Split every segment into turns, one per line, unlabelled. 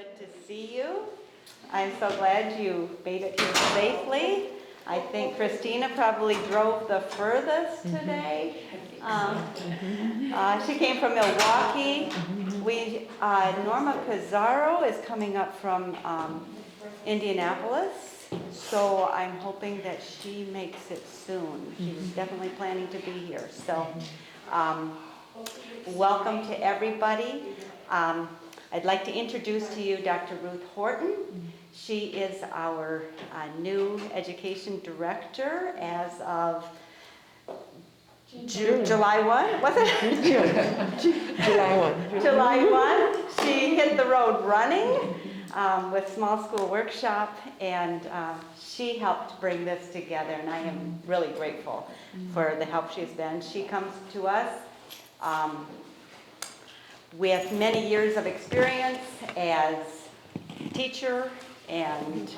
good to see you. I'm so glad you made it here safely. I think Christina probably drove the furthest today. She came from Milwaukee. Norma Pizarro is coming up from Indianapolis, so I'm hoping that she makes it soon. She was definitely planning to be here. So welcome to everybody. I'd like to introduce to you Dr. Ruth Horton. She is our new education director as of July 1, was it?
July 1.
July 1. She hit the road running with Small School Workshop, and she helped bring this together, and I am really grateful for the help she's been. She comes to us with many years of experience as teacher and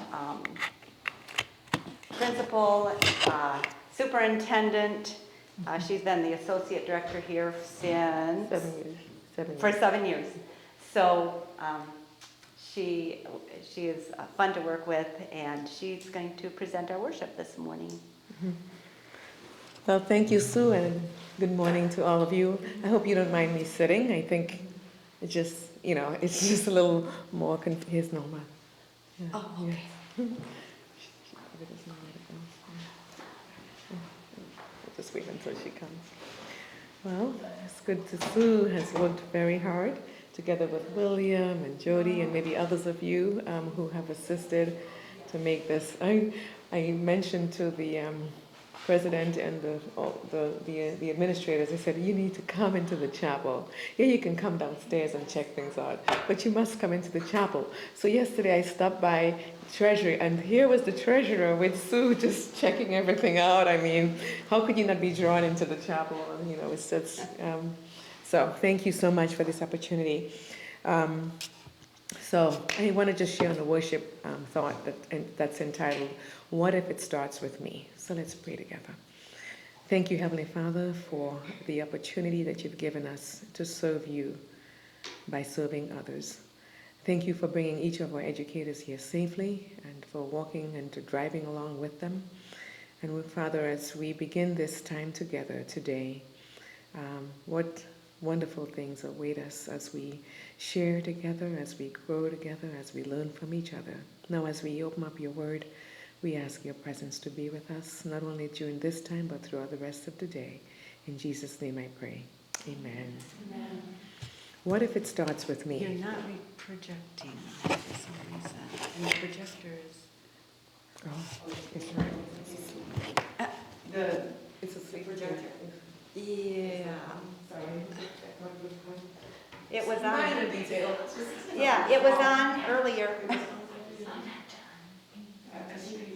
principal, superintendent. She's been the associate director here since 7 years. So she is fun to work with, and she's going to present our worship this morning.
Well, thank you, Sue, and good morning to all of you. I hope you don't mind me sitting. I think it's just, it's just a little more here's Norma. Yeah.
Oh, okay.
Yeah. We'll just wait until she comes. Well, it's good to Sue has worked very hard together with William and Jody and maybe others of you who have assisted to make this. I mentioned to the president and the administrators, I said, you need to come into the chapel. Yeah, you can come downstairs and check things out, but you must come into the chapel. So yesterday I stopped by Treasury, and here was the treasurer with Sue just checking everything out. I mean, how could you not be drawn into the chapel? It's just, so thank you so much for this opportunity. So I want to just share on the worship thought that's entitled, What If It Starts With Me? So let's pray together. Thank you, Heavenly Father, for the opportunity that you've given us to serve you by serving others. Thank you for bringing each of our educators here safely and for walking and driving along with them. And Father, as we begin this time together today, what wonderful things await us as we share together, as we grow together, as we learn from each other. Now, as we open up your word, we ask your presence to be with us, not only during this time, but throughout the rest of the day. In Jesus' name I pray. Amen.
Amen.
What if it starts with me?
You're not projecting for some reason. Your projector is...
Oh, it's right. It's a sleep projector.
Yeah.
Sorry.
It was on.
Minor detail.
Yeah, it was on earlier.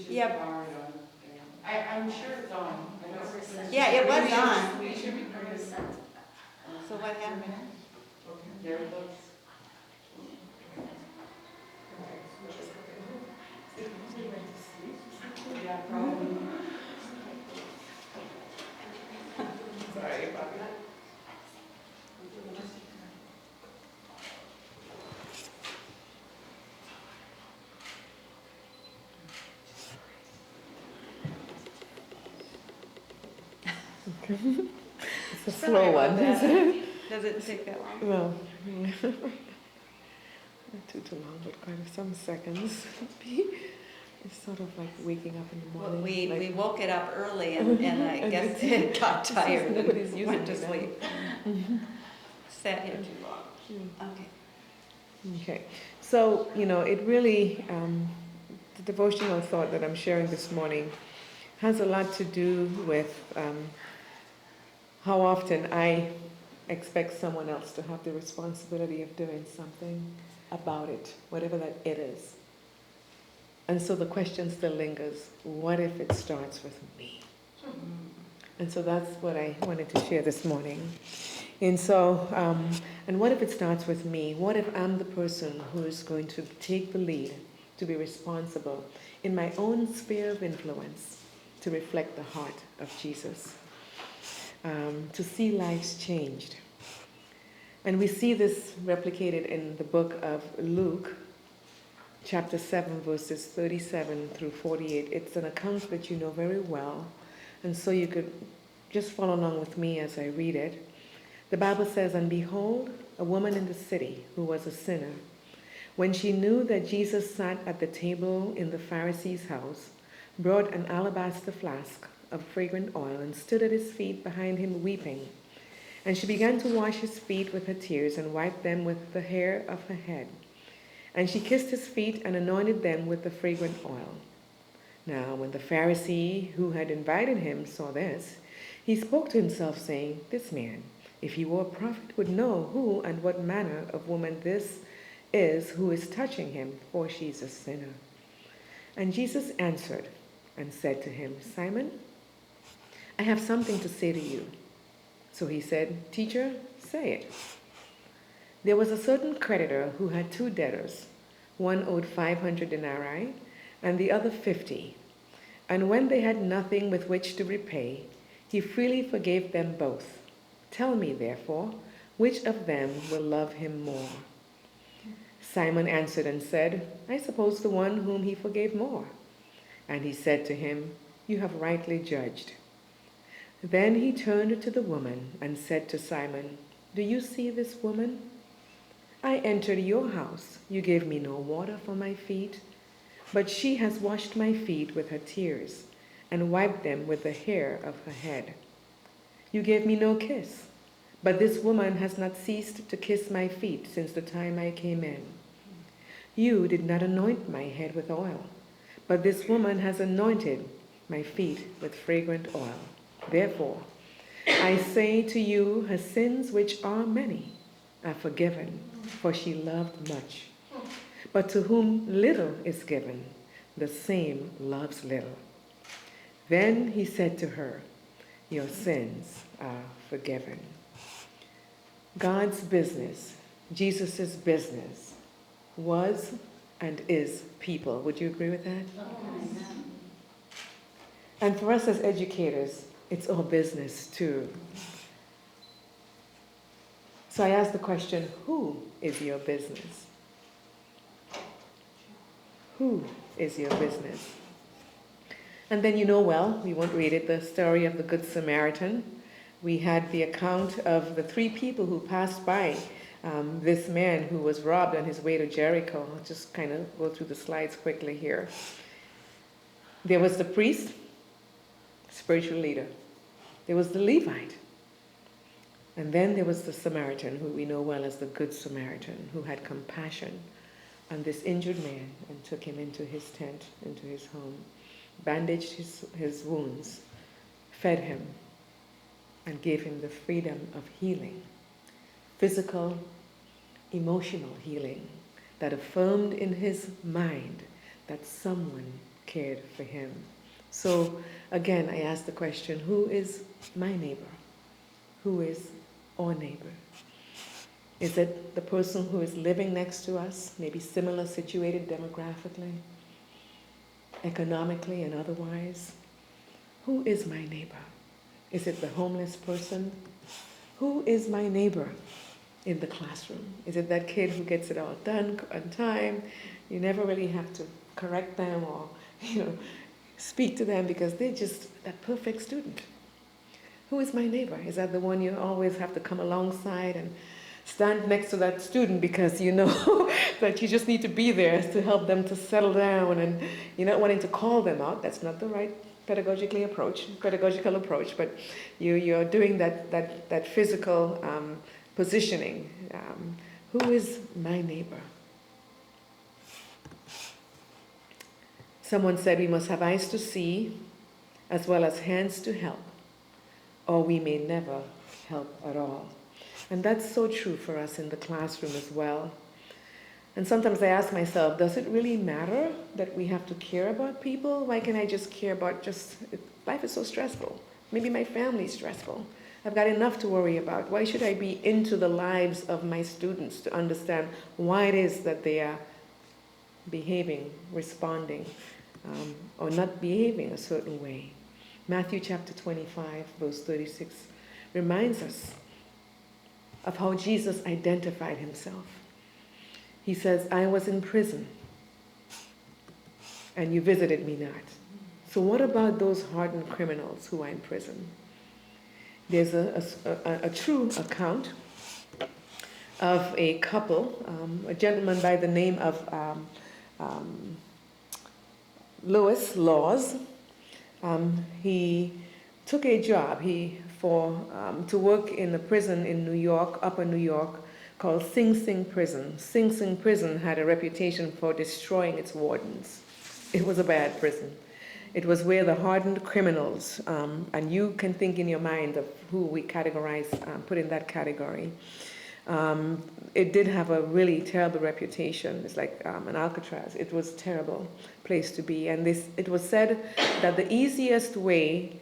Yeah.
I'm sure it's on.
Yeah, it was on.
We should be pretty.
So what happened?
There it looks. Yeah, probably.
Sorry about that. It's a slow one, isn't it?
Does it take that long?
Well, not too long, but quite some seconds. It's sort of like waking up in the
Well,
morning.
we woke it up early, and I guess it got tired
Nobody's
and
using
went to
it now.
sleep. Sat here too long. Okay.
Okay, so, it really, the devotional thought that I'm sharing this morning has a lot to do with how often I expect someone else to have the responsibility of doing something about it, whatever that it is. And so the question still lingers, what if it starts with me? And so that's what I wanted to share this morning. And so, and what if it starts with me? What if I'm the person who is going to take the lead, to be responsible in my own sphere of influence, to reflect the heart of Jesus, to see lives changed? And we see this replicated in the book of Luke, chapter 7, verses 37 through 48. It's an account that you know very well, and so you could just follow along with me as I read it. The Bible says, "And behold, a woman in the city who was a sinner, when she knew that Jesus sat at the table in the Pharisee's house, brought an alabaster flask of fragrant oil and stood at his feet behind him weeping. And she began to wash his feet with her tears and wiped them with the hair of her head. And she kissed his feet and anointed them with the fragrant oil. Now, when the Pharisee who had invited him saw this, he spoke to himself, saying, This man, if he were a prophet, would know who and what manner of woman this is who is touching him, for she is a sinner. And Jesus answered and said to him, Simon, I have something to say to you. So he said, Teacher, say it. There was a certain creditor who had 2 debtors. One owed 500 denarii and the other 50. And when they had nothing with which to repay, he freely forgave them both. Tell me, therefore, which of them will love him more? Simon answered and said, I suppose the one whom he forgave more. And he said to him, You have rightly judged. Then he turned to the woman and said to Simon, Do you see this woman? I entered your house. You gave me no water for my feet, but she has washed my feet with her tears and wiped them with the hair of her head. You gave me no kiss, but this woman has not ceased to kiss my feet since the time I came in. You did not anoint my head with oil, but this woman has anointed my feet with fragrant oil. Therefore, I say to you, her sins, which are many, are forgiven, for she loved much. But to whom little is given, the same loves little. Then he said to her, Your sins are forgiven. God's business, Jesus' business, was and is people. Would you agree with that? And for us as educators, it's our business too. So I ask the question, who is your business? Who is your business? And then you know well, we won't read it, the story of the Good Samaritan. We had the account of the 3 people who passed by this man who was robbed on his way to Jericho. I'll just kind of go through the slides quickly here. There was the priest, spiritual leader. There was the Levite. And then there was the Samaritan, who we know well as the Good Samaritan, who had compassion on this injured man and took him into his tent, into his home, bandaged his wounds, fed him, and gave him the freedom of healing, physical, emotional healing, that affirmed in his mind that someone cared for him. So again, I ask the question, who is my neighbor? Who is our neighbor? Is it the person who is living next to us, maybe similar situated demographically, economically and otherwise? Who is my neighbor? Is it the homeless person? Who is my neighbor in the classroom? Is it that kid who gets it all done on time? You never really have to correct them or, speak to them because they're just that perfect student. Who is my neighbor? Is that the one you always have to come alongside and stand next to that student because you know that you just need to be there to help them to settle down, and you're not wanting to call them out? That's not the right pedagogical approach, but you're doing that physical positioning. Who is my neighbor? Someone said we must have eyes to see as well as hands to help, or we may never help at all. And that's so true for us in the classroom as well. And sometimes I ask myself, does it really matter that we have to care about people? Why can't I just care about life is so stressful. Maybe my family's stressful. I've got enough to worry about. Why should I be into the lives of my students to understand why it is that they are behaving, responding, or not behaving a certain way? Matthew chapter 25, verse 36 reminds us of how Jesus identified himself. He says, I was in prison and you visited me not. So what about those hardened criminals who are in prison? There's a true account of a couple, a gentleman by the name of Lewis Laws. He took a job to work in a prison in New York, Upper New York, called Sing Sing Prison. Sing Sing Prison had a reputation for destroying its wardens. It was a bad prison. It was where the hardened criminals, and you can think in your mind of who we categorize, put in that category. It did have a really terrible reputation. It's like an Alcatraz. It was a terrible place to be. And it was said that the easiest way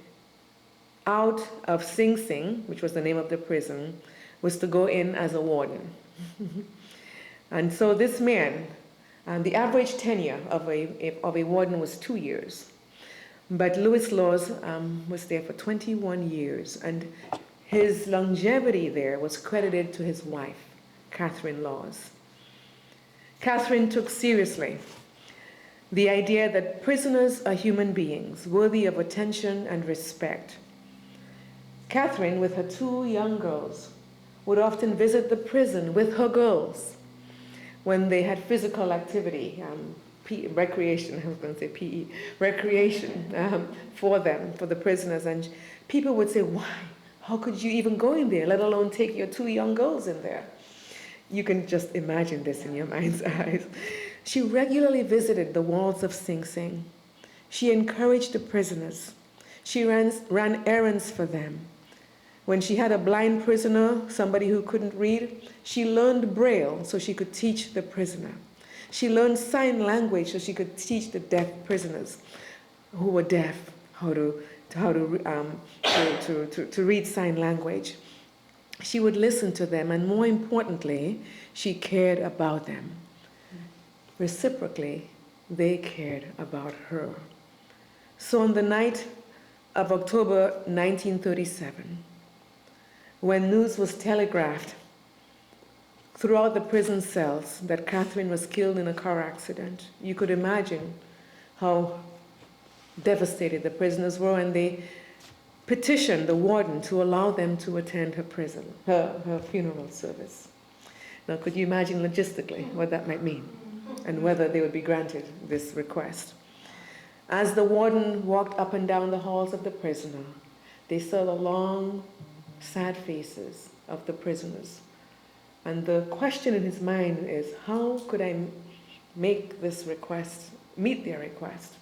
out of Sing Sing, which was the name of the prison, was to go in as a warden. And so this man, the average tenure of a warden was 2 years. But Lewis Laws was there for 21 years, and his longevity there was credited to his wife, Catherine Laws. Catherine took seriously the idea that prisoners are human beings worthy of attention and respect. Catherine, with her 2 young girls, would often visit the prison with her girls when they had physical activity, recreation, I was going to say PE, recreation for them, for the prisoners. And people would say, why? How could you even go in there, let alone take your 2 young girls in there? You can just imagine this in your mind's eyes. She regularly visited the walls of Sing Sing. She encouraged the prisoners. She ran errands for them. When she had a blind prisoner, somebody who couldn't read, she learned Braille so she could teach the prisoner. She learned sign language so she could teach the deaf prisoners who were deaf how to read sign language. She would listen to them, and more importantly, she cared about them. Reciprocally, they cared about her. So on the night of October 1937, when news was telegraphed throughout the prison cells that Catherine was killed in a car accident, you could imagine how devastated the prisoners were, and they petitioned the warden to allow them to attend her funeral service. Now, could you imagine logistically what that might mean, and whether they would be granted this request? As the warden walked up and down the halls of the prisoner, they saw the long, sad faces of the prisoners. And the question in his mind is, how could I make this request, meet their request?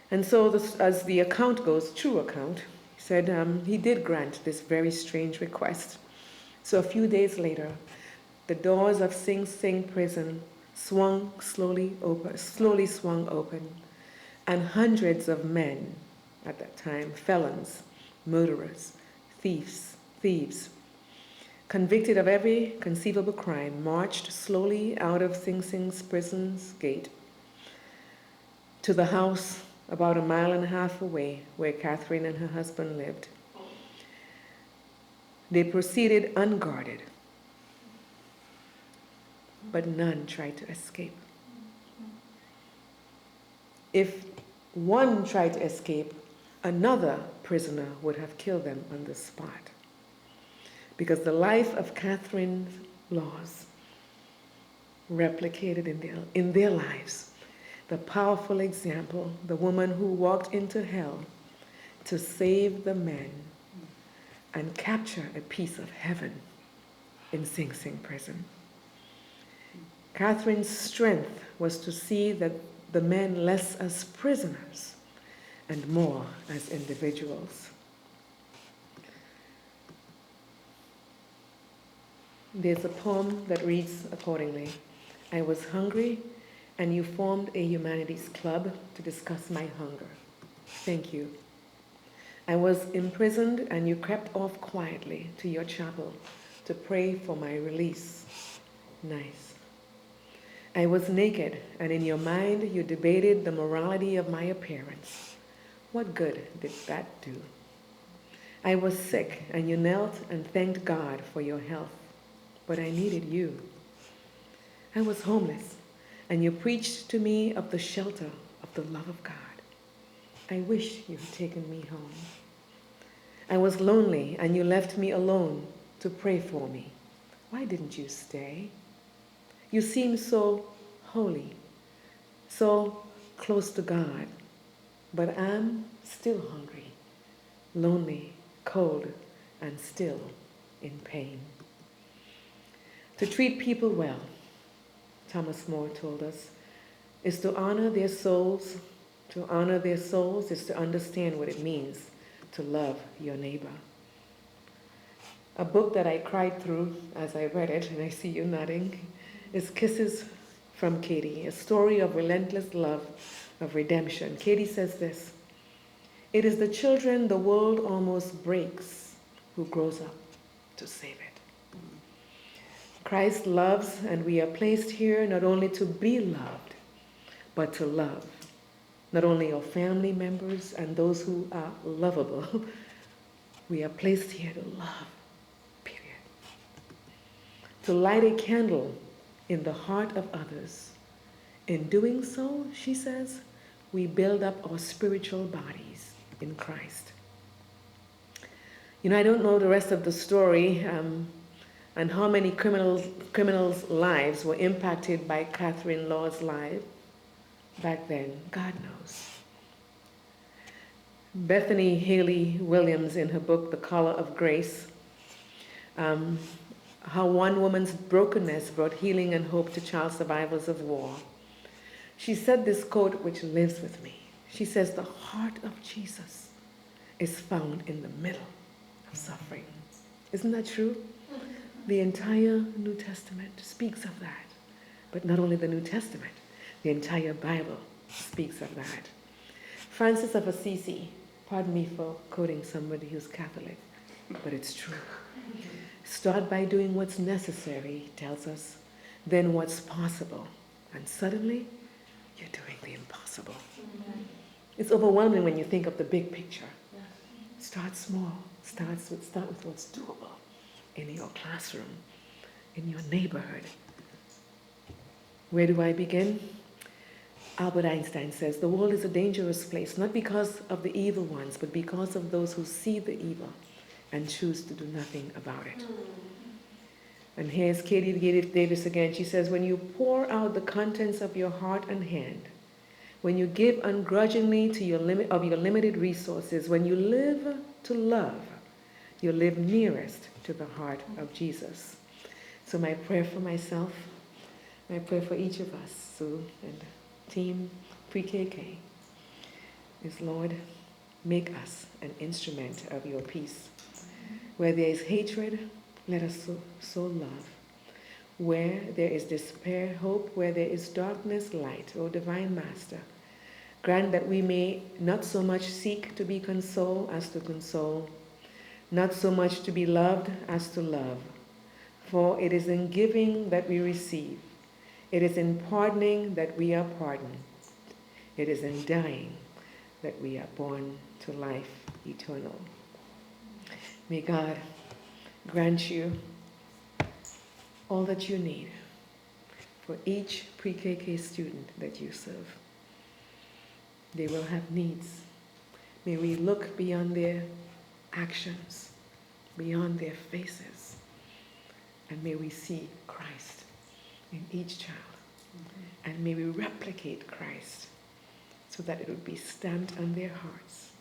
And so, as the account goes, true account, he said he did grant this very strange request. So a few days later, the doors of Sing Sing prison slowly swung open, and hundreds of men, at that time, felons, murderers, thieves, convicted of every conceivable crime, marched slowly out of Sing Sing's prison's gate to the house about 1.5 miles away where Catherine and her husband lived. They proceeded unguarded, but none tried to escape. If one tried to escape, another prisoner would have killed them on the spot. Because the life of Catherine Laws replicated in their lives the powerful example, the woman who walked into hell to save the men and capture a piece of heaven in Sing Sing prison. Catherine's strength was to see that the men less as prisoners and more as individuals. There's a poem that reads accordingly. I was hungry, and you formed a humanities club to discuss my hunger. Thank you. I was imprisoned, and you crept off quietly to your chapel to pray for my release. Nice. I was naked, and in your mind you debated the morality of my appearance. What good did that do? I was sick, and you knelt and thanked God for your health. But I needed you. I was homeless, and you preached to me of the shelter of the love of God. I wish you had taken me home. I was lonely, and you left me alone to pray for me. Why didn't you stay? You seem so holy, so close to God, but I'm still hungry, lonely, cold, and still in pain. To treat people well, Thomas More told us, is to honor their souls. To honor their souls is to understand what it means to love your neighbor. A book that I cried through as I read it, and I see you nodding, is Kisses from Katie, a story of relentless love, of redemption. Katie says this: "It is the children the world almost breaks who grows up to save it." Christ loves, and we are placed here not only to be loved, but to love. Not only our family members and those who are lovable, we are placed here to love, period. To light a candle in the heart of others. In doing so, she says, we build up our spiritual bodies in Christ. You know, I don't know the rest of the story and how many criminals' lives were impacted by Catherine Law's life back then. God knows. Bethany Haley Williams, in her book, The Color of Grace, how one woman's brokenness brought healing and hope to child survivors of war. She said this quote, which lives with me. She says, "The heart of Jesus is found in the middle of suffering." Isn't that true? The entire New Testament speaks of that. But not only the New Testament, the entire Bible speaks of that. Francis of Assisi, pardon me for quoting somebody who's Catholic, but it's true. Start by doing what's necessary, he tells us, then what's possible. And suddenly, you're doing the impossible. It's overwhelming when you think of the big picture. Start small. Start with what's doable in your classroom, in your neighborhood. Where do I begin? Albert Einstein says, the world is a dangerous place, not because of the evil ones, but because of those who see the evil and choose to do nothing about it. And here's Katie Davis again. She says, when you pour out the contents of your heart and hand, when you give ungrudgingly to your limited resources, when you live to love, you live nearest to the heart of Jesus. So my prayer for myself, my prayer for each of us, Sue and Team Pre-KK, is, Lord, make us an instrument of your peace. Where there is hatred, let us sow love. Where there is despair, hope. Where there is darkness, light. O Divine Master, grant that we may not so much seek to be consoled as to console, not so much to be loved as to love. For it is in giving that we receive. It is in pardoning that we are pardoned. It is in dying that we are born to life eternal. May God grant you all that you need for each pre-KK student that you serve. They will have needs. May we look beyond their actions, beyond their faces, and may we see Christ in each child. And may we replicate Christ so that it would be stamped on their hearts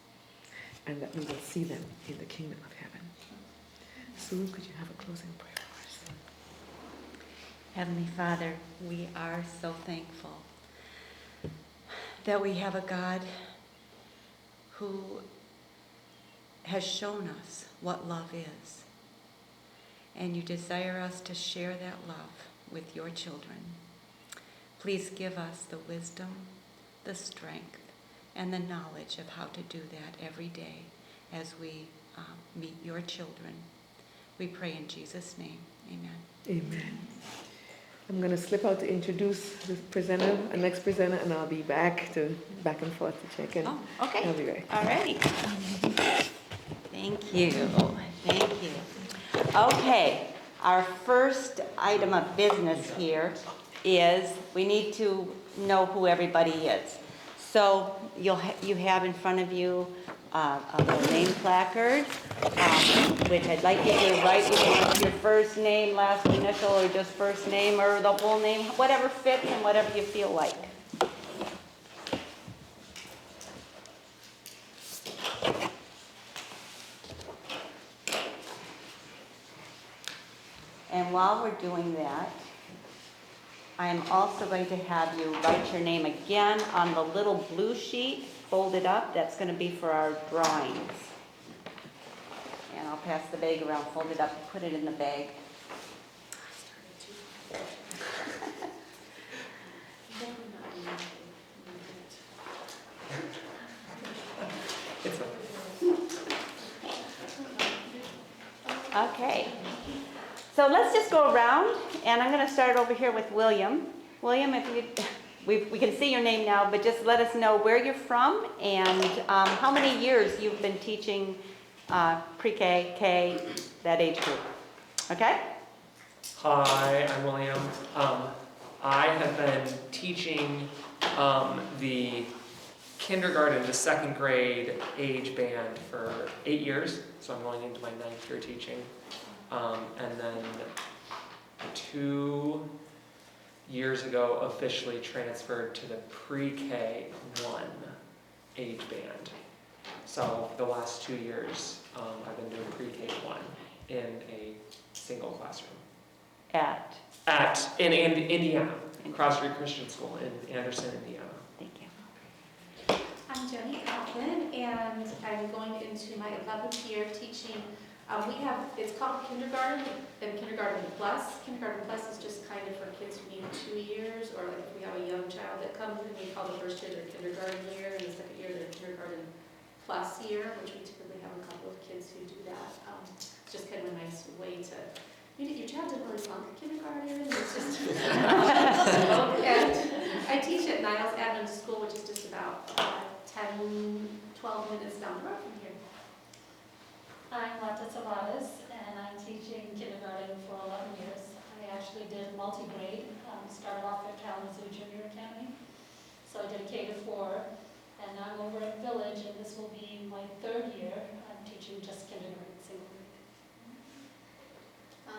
and that we will see them in the kingdom of heaven. Sue, could you have a closing prayer for us?
Heavenly Father, we are so thankful that we have a God who has shown us what love is. And you desire us to share that love with your children. Please give us the wisdom, the strength, and the knowledge of how to do that every day as we meet your children. We pray in Jesus' name. Amen.
Amen. I'm going to slip out to introduce the presenter, the next presenter, and I'll be back and forth to check in.
Oh, okay.
I'll be right.
All righty. Thank you. Thank you. Okay, our first item of business here is we need to know who everybody is. So you have in front of you a little name placard, which I'd like you to write either your first name, last initial, or just first name, or the whole name, whatever fits and whatever you feel like. And while we're doing that, I'm also going to have you write your name again on the little blue sheet, fold it up. That's going to be for our drawings. And I'll pass the bag around, fold it up, and put it in the bag. Okay. So let's just go around, and I'm going to start over here with William. William, if you, we can see your name now, but just let us know where you're from and how many years you've been teaching pre-K, K, that age group. Okay?
Hi, I'm William. I have been teaching the kindergarten to second grade age band for 8 years, so I'm going into my 9th year teaching. And then 2 years ago officially transferred to the pre-K 1 age band. So the last 2 years I've been doing pre-K 1 in a single classroom. In Indiana, Cross Street Christian School in Anderson, Indiana.
Thank you.
I'm Jenny Coughlin, and I'm going into my 11th year teaching. It's called kindergarten and kindergarten plus. Kindergarten plus is just kind of for kids who need 2 years, or like if we have a young child that comes in, we call the first year their kindergarten year, and the second year their kindergarten plus year, which we typically have a couple of kids who do that. It's just kind of a nice way to, your child didn't really funk kindergarten, it's just, and I teach at Niles Advent School, which is just about 10, 12 minutes down the road from here.
I'm Marta Tavares, and I'm teaching kindergarten for 11 years. I actually did multi-grade, started off at Kalamazoo Junior Academy. So I did K to 4, and I'm over at Village, and this will be my 3rd year. I'm teaching just kindergarten, single grade.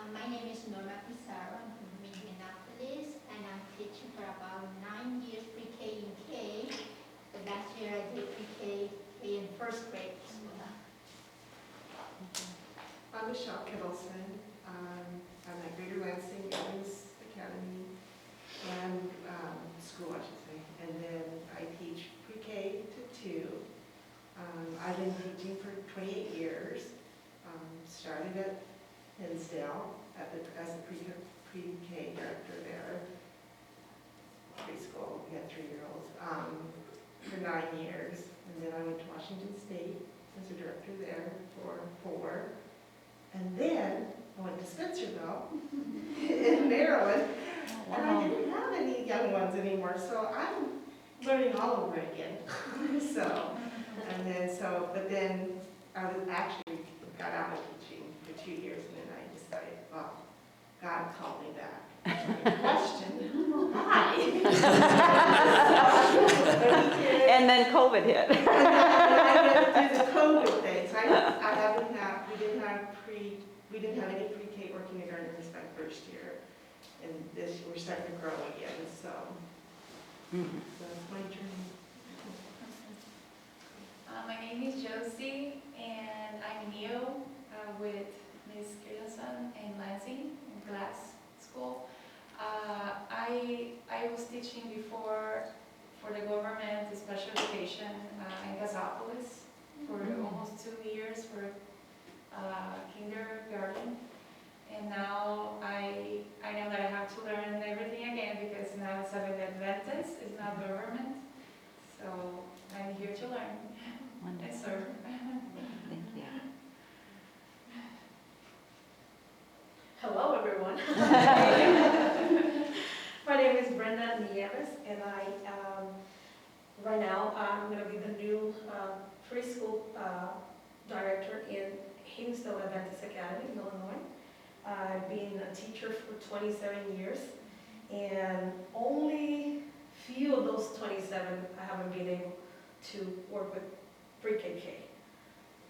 My name is Norma Pizarro. I'm from Indianapolis, and I'm teaching for about 9 years pre-K and K. But last year I did pre-K in 1st grade.
I'm Michelle Kittleson. I'm at Greater Lansing Evans Academy and school, I should say. And then I teach pre-K to 2. I've been teaching for 28 years. Started at Hinsdale as a pre-K director there. Preschool, we had 3-year-olds for 9 years. And then I went to Washington State as a director there for 4. And then I went to Spencerville in Maryland, and I didn't have any young ones anymore, so I'm learning all over again. But then I was actually got out of teaching for 2 years, and then I decided, well, God called me back. Question, why?
And then COVID hit.
And I did the COVID thing, so we didn't have any pre-K or kindergarten this my first year, and this we're starting to grow again. So that's my journey.
My name is Josie, and I'm new with Ms. Kirillson in Lansing, in Glass School. I was teaching before for the government special education in Gazopolis for almost 2 years for kindergarten, and now I know that I have to learn everything again because now it's Seventh Adventist, it's not government, so I'm here to learn.
Wonderful.
Yes, sir.
Thank you.
Hello, everyone. My name is Brenda Nieves, and right now I'm going to be the new preschool director in Hinsdale Adventist Academy in Illinois. I've been a teacher for 27 years, And only few of those 27, I haven't been able to work with pre-KK.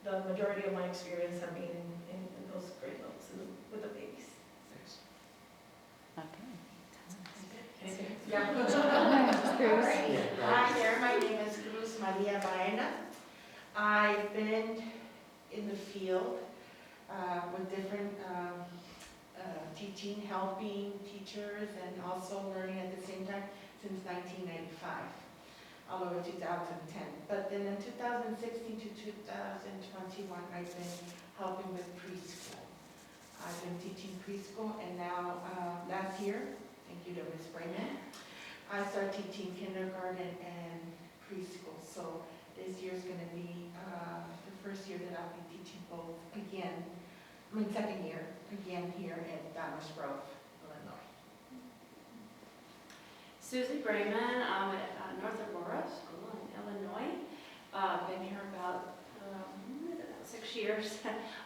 The majority of my experience have been in those grade levels with the babies.
Hi there, my name is Cruz Maria Baena. I've been in the field with different teaching, helping teachers, and also learning at the same time since 1995, all over 2010. But then in 2016 to 2021, I've been helping with preschool. I've been teaching preschool, and now last year, thank you to Ms. Brayman, I started teaching kindergarten and preschool. So this year's going to be the first year that I'll be teaching both again. Second year again here at Downers Grove, Illinois.
Susie Brayman, I'm at North Aurora School in Illinois. Been here about 6 years.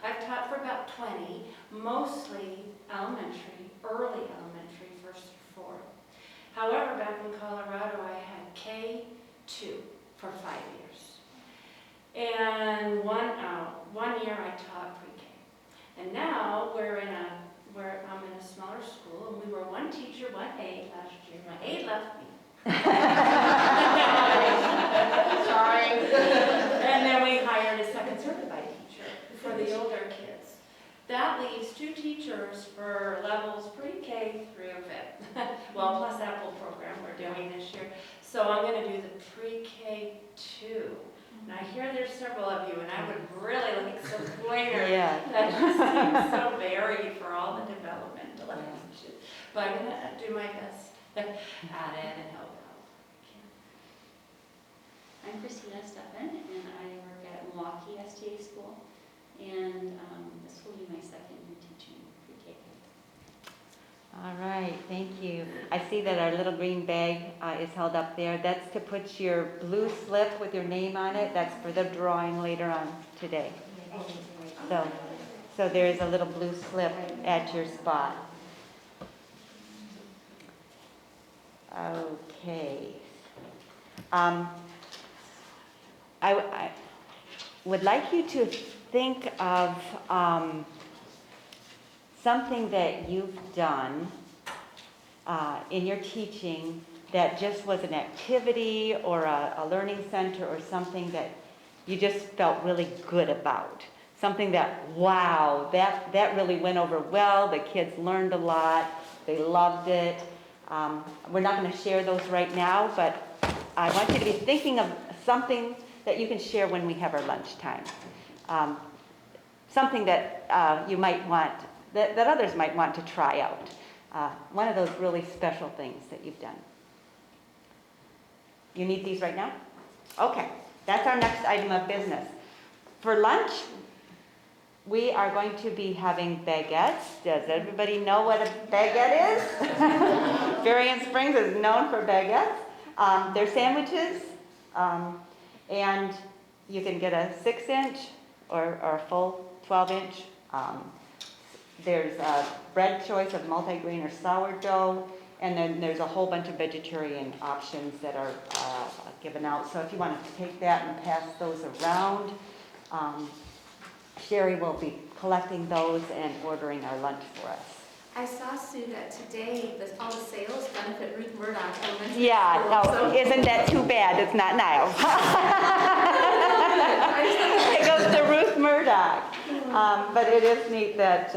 I've taught for about 20, mostly elementary, early elementary, first through fourth. However, back in Colorado, I had K2 for 5 years. And one year I taught pre-K. And now I'm in a smaller school, and we were one teacher, one aide last year. My aide left me. Sorry. And then we hired a second certified teacher for the older kids. That leaves 2 teachers for levels pre-K through 5th. Well, plus Apple program we're doing this year. So I'm going to do the pre-K 2. And I hear there's several of you, and I would really like some pointers.
Yeah.
That just seems so varied for all the developmental ages. But I'm going to do my best at it and help out.
I'm Christina Steffen, and I work at Milwaukee STA School, and this will be my second year teaching pre-K.
All right, thank you. I see that our little green bag is held up there. That's to put your blue slip with your name on it. That's for the drawing later on today. So there is a little blue slip at your spot. Okay. I would like you to think of something that you've done in your teaching that just was an activity or a learning center or something that you just felt really good about. Something that, wow, that really went over well. The kids learned a lot. They loved it. We're not going to share those right now, but I want you to be thinking of something that you can share when we have our lunchtime. Something that you might want, that others might want to try out. One of those really special things that you've done. You need these right now? Okay, that's our next item of business. For lunch, we are going to be having baguettes. Does everybody know what a baguette is? Berrien Springs is known for baguettes. They're sandwiches, and you can get a 6-inch or a full 12-inch. There's a bread choice of multigrain or sourdough, and then there's a whole bunch of vegetarian options that are given out. So if you want to take that and pass those around, Sherry will be collecting those and ordering our lunch for us.
I saw, Sue, that today all the sales benefit Ruth Murdoch Elementary
Yeah,
School,
no, isn't that too bad? It's not Niles. It goes to Ruth Murdoch. But it is neat that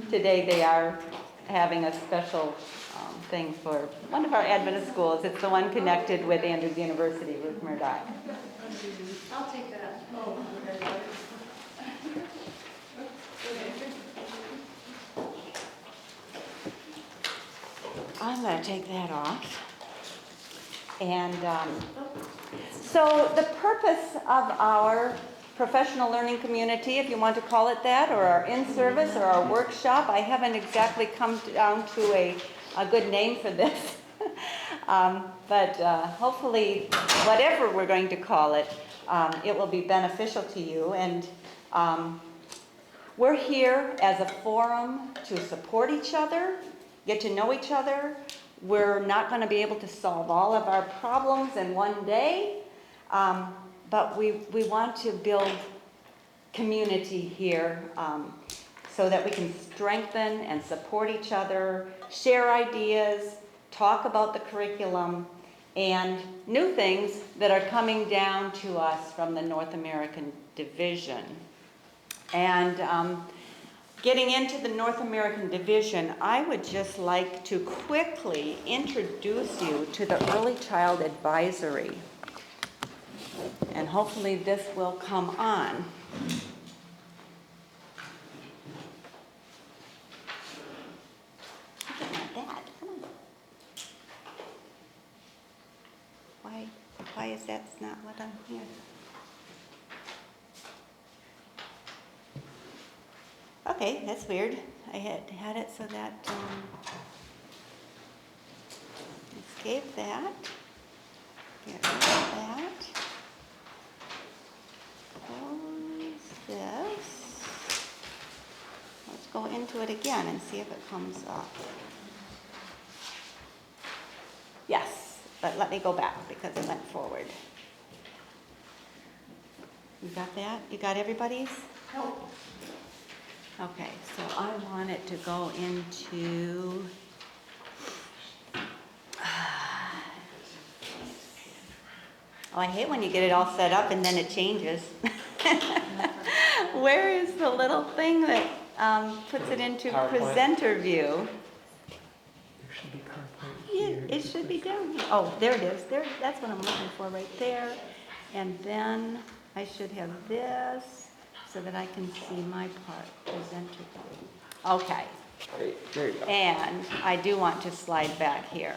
today they are having a special thing for one of our Adventist schools. It's the one connected with Andrews University, Ruth Murdoch.
I'll take that. Oh,
I'm going to take that off. And so the purpose of our professional learning community, if you want to call it that, or our in-service or our workshop, I haven't exactly come down to a good name for this. But hopefully, whatever we're going to call it, it will be beneficial to you. And we're here as a forum to support each other, get to know each other, We're not going to be able to solve all of our problems in one day, but we want to build community here so that we can strengthen and support each other, share ideas, talk about the curriculum, and new things that are coming down to us from the North American Division. And getting into the North American Division, I would just like to quickly introduce you to the Early Child Advisory. And hopefully this will come on. Look at my dad. Come on. Why is that not what I'm here? Okay, that's weird. I had it so that, escape that, get rid of that, close this. Let's go into it again and see if it comes up. Yes, but let me go back because it went forward. You got that? You got everybody's?
Nope.
Okay, so I want it to go into, oh, I hate when you get it all set up and then it changes. Where is the little thing that puts it into
PowerPoint.
presenter view?
There should be PowerPoint
Yeah,
here.
it should be down here. Oh, there it is. There, that's what I'm looking for right there. And then I should have this so that I can see my part, presenter view. Okay.
Great, there you go.
And I do want to slide back here.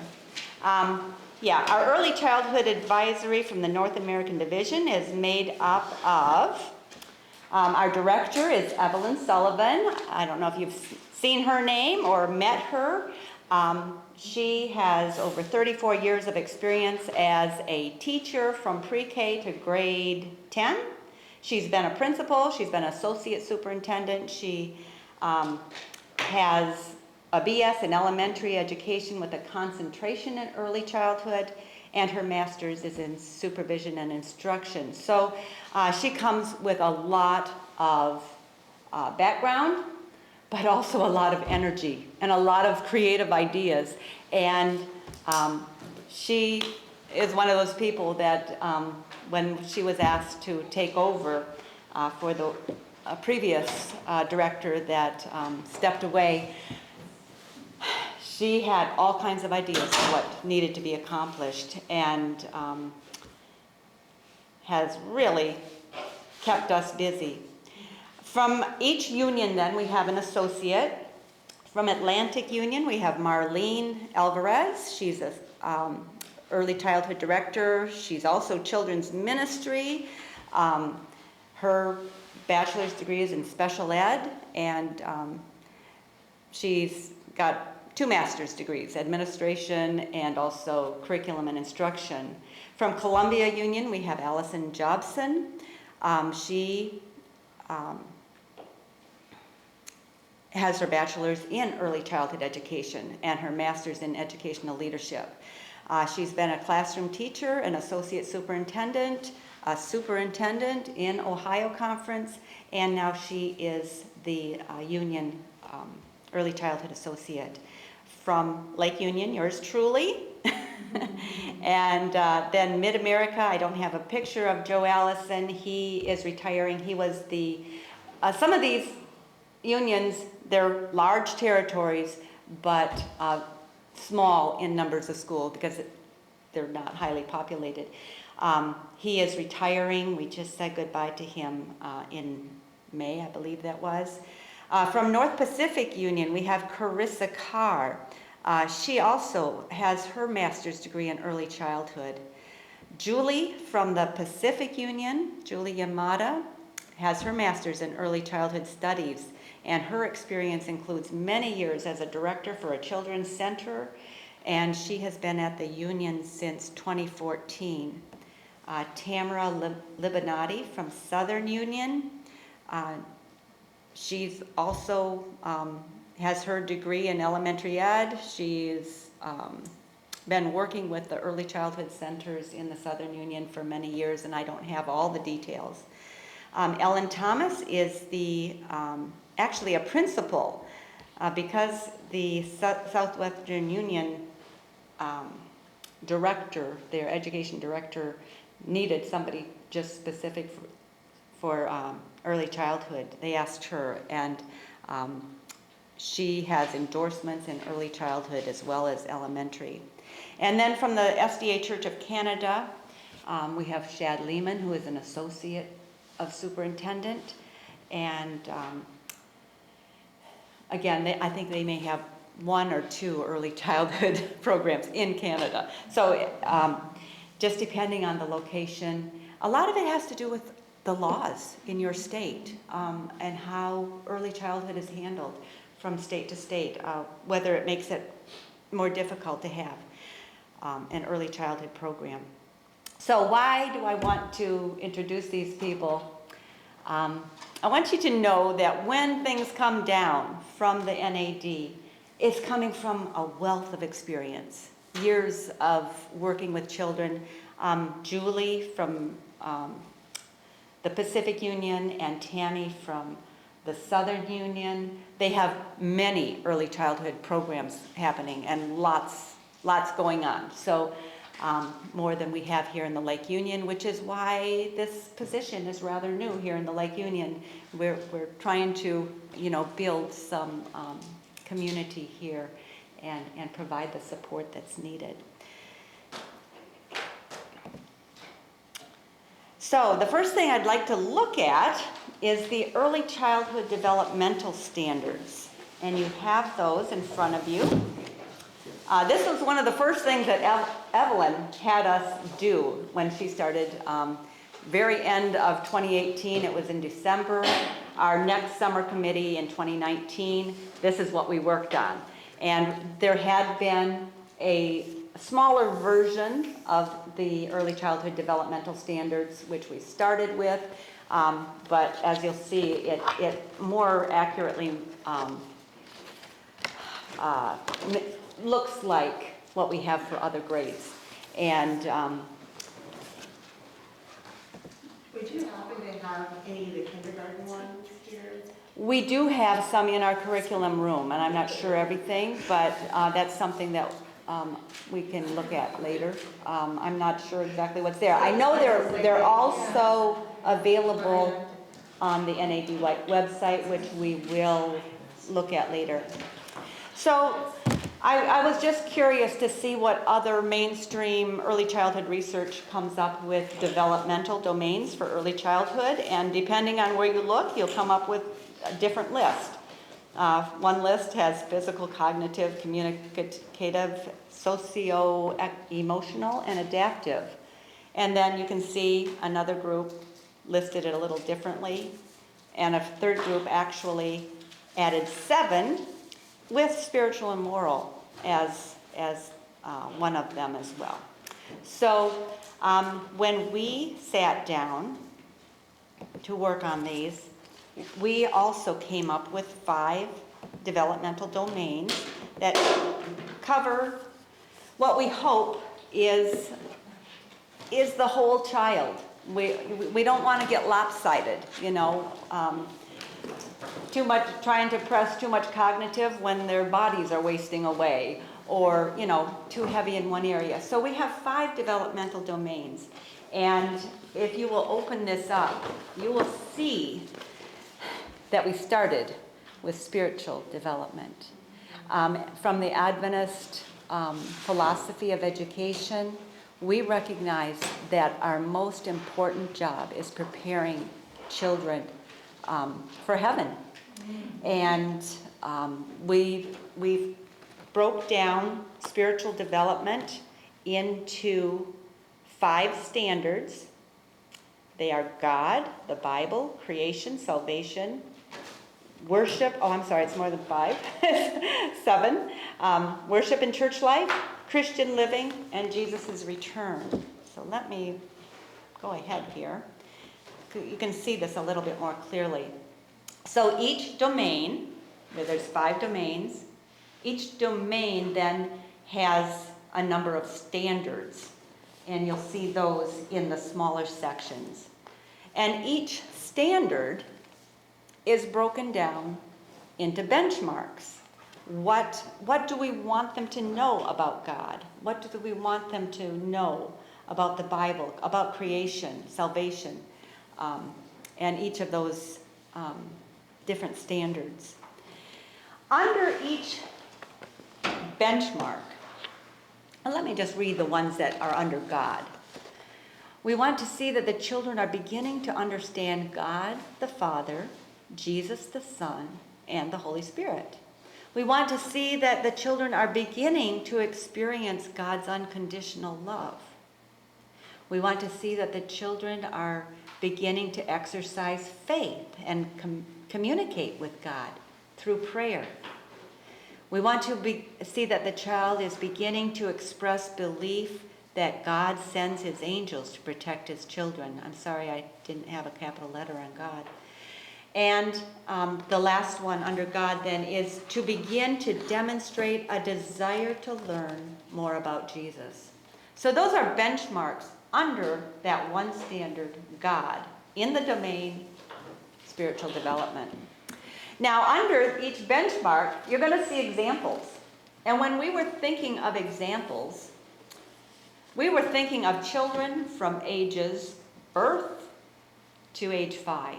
Yeah, our Early Childhood Advisory from the North American Division is made up of, our director is Evelyn Sullivan. I don't know if you've seen her name or met her. She has over 34 years of experience as a teacher from pre-K to grade 10. She's been a principal, she's been associate superintendent, she has a BS in elementary education with a concentration in early childhood, and her master's is in supervision and instruction. So she comes with a lot of background, but also a lot of energy and a lot of creative ideas. And she is one of those people that when she was asked to take over for the previous director that stepped away, she had all kinds of ideas of what needed to be accomplished and has really kept us busy. From each union then we have an associate. From Atlantic Union we have Marlene Alvarez. She's a early childhood director. She's also children's ministry. Her bachelor's degree is in special ed, and she's got 2 master's degrees, administration and also curriculum and instruction. From Columbia Union, we have Allison Jobson. She has her bachelor's in early childhood education and her master's in educational leadership. She's been a classroom teacher, an associate superintendent, a superintendent in Ohio Conference, and now she is the Union Early Childhood Associate. From Lake Union, yours truly. And then Mid-America, I don't have a picture of Joe Allison. He is retiring. He was the, some of these unions, they're large territories, but small in numbers of school because they're not highly populated. He is retiring. We just said goodbye to him in May, I believe that was. From North Pacific Union, we have Carissa Carr. She also has her master's degree in early childhood. Julie from the Pacific Union, Julie Yamada, has her master's in early childhood studies, and her experience includes many years as a director for a children's center, and she has been at the union since 2014. Tamara Libanati from Southern Union. She's also has her degree in elementary ed. She's been working with the early childhood centers in the Southern Union for many years, and I don't have all the details. Ellen Thomas is actually a principal because the Southwestern Union director, their education director, needed somebody just specific for early childhood. They asked her, and she has endorsements in early childhood as well as elementary. And then from the SDA Church of Canada, we have Shad Lehman, who is an associate of superintendent. And again, I think they may have 1 or 2 early childhood programs in Canada. So just depending on the location, a lot of it has to do with the laws in your state and how early childhood is handled from state to state, whether it makes it more difficult to have an early childhood program. So why do I want to introduce these people? I want you to know that when things come down from the NAD, it's coming from a wealth of experience, years of working with children. Julie from the Pacific Union and Tammy from the Southern Union, they have many early childhood programs happening and lots going on. So more than we have here in the Lake Union, which is why this position is rather new here in the Lake Union. We're trying to, build some community here and provide the support that's needed. So the first thing I'd like to look at is the early childhood developmental standards. And you have those in front of you. This was one of the first things that Evelyn had us do when she started. Very end of 2018, it was in December. Our next summer committee in 2019, this is what we worked on. And there had been a smaller version of the early childhood developmental standards, which we started with. But as you'll see, it more accurately looks like what we have for other grades. And
Would you happen to have any of the kindergarten ones here?
we do have some in our curriculum room, and I'm not sure everything, but that's something that we can look at later. I'm not sure exactly what's there. I know they're also available on the NAD website, which we will look at later. So I was just curious to see what other mainstream early childhood research comes up with developmental domains for early childhood, and depending on where you look, you'll come up with a different list. One list has physical, cognitive, communicative, socio-emotional, and adaptive. And then you can see another group listed it a little differently, and a third group actually added 7 with spiritual and moral as one of them as well. So when we sat down to work on these, we also came up with 5 developmental domains that cover what we hope is the whole child. We don't want to get lopsided, too much, trying to press too much cognitive when their bodies are wasting away, or too heavy in one area. So we have 5 developmental domains, and if you will open this up, you will see that we started with spiritual development. From the Adventist philosophy of education, we recognize that our most important job is preparing children for heaven. And we broke down spiritual development into 5 standards. They are God, the Bible, creation, salvation, worship, it's more than 5, 7, worship and church life, Christian living, and Jesus' return. So let me go ahead here. You can see this a little bit more clearly. So each domain, there's 5 domains, each domain then has a number of standards, and you'll see those in the smaller sections. And each standard is broken down into benchmarks. What do we want them to know about God? What do we want them to know about the Bible, about creation, salvation, and each of those different standards. Under each benchmark, and let me just read the ones that are under God. We want to see that the children are beginning to understand God the Father, Jesus the Son, and the Holy Spirit. We want to see that the children are beginning to experience God's unconditional love. We want to see that the children are beginning to exercise faith and communicate with God through prayer. We want to see that the child is beginning to express belief that God sends his angels to protect his children. I'm sorry I didn't have a capital letter on God. And the last one under God then is to begin to demonstrate a desire to learn more about Jesus. So those are benchmarks under that one standard, God, in the domain spiritual development. Now, under each benchmark, you're going to see examples. And when we were thinking of examples, we were thinking of children from ages birth to age 5.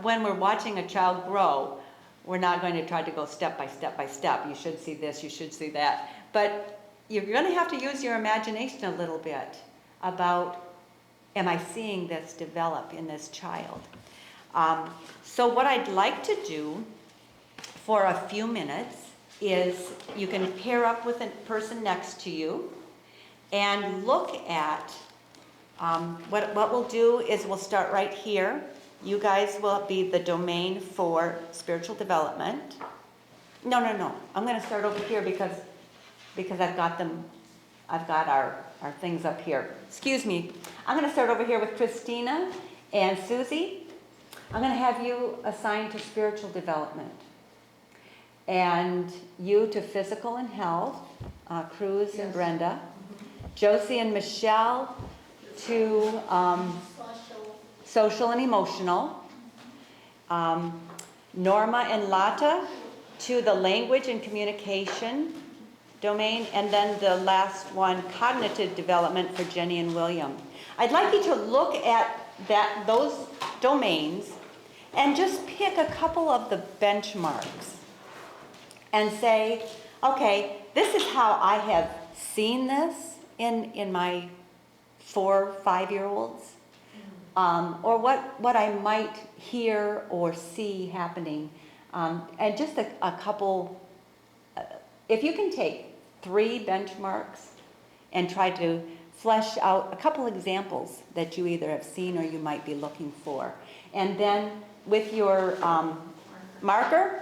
When we're watching a child grow, we're not going to try to go step by step by step. You should see this, you should see that. But you're going to have to use your imagination a little bit about, am I seeing this develop in this child? So what I'd like to do for a few minutes is you can pair up with a person next to you and look at, what we'll do is we'll start right here. You guys will be the domain for spiritual development. No. I'm going to start over here because I've got our things up here. Excuse me. I'm going to start over here with Christina and Susie. I'm going to have you assigned to spiritual development. And you to physical and health, Cruz and Brenda. Josie and Michelle to social and emotional. Norma and Lata to the language and communication domain. And then the last one, cognitive development for Jenny and William. I'd like you to look at those domains and just pick a couple of the benchmarks and say, okay, this is how I have seen this in my 4, 5-year-olds, or what I might hear or see happening. And just a couple, if you can take 3 benchmarks and try to flesh out a couple examples that you either have seen or you might be looking for. And then with your marker,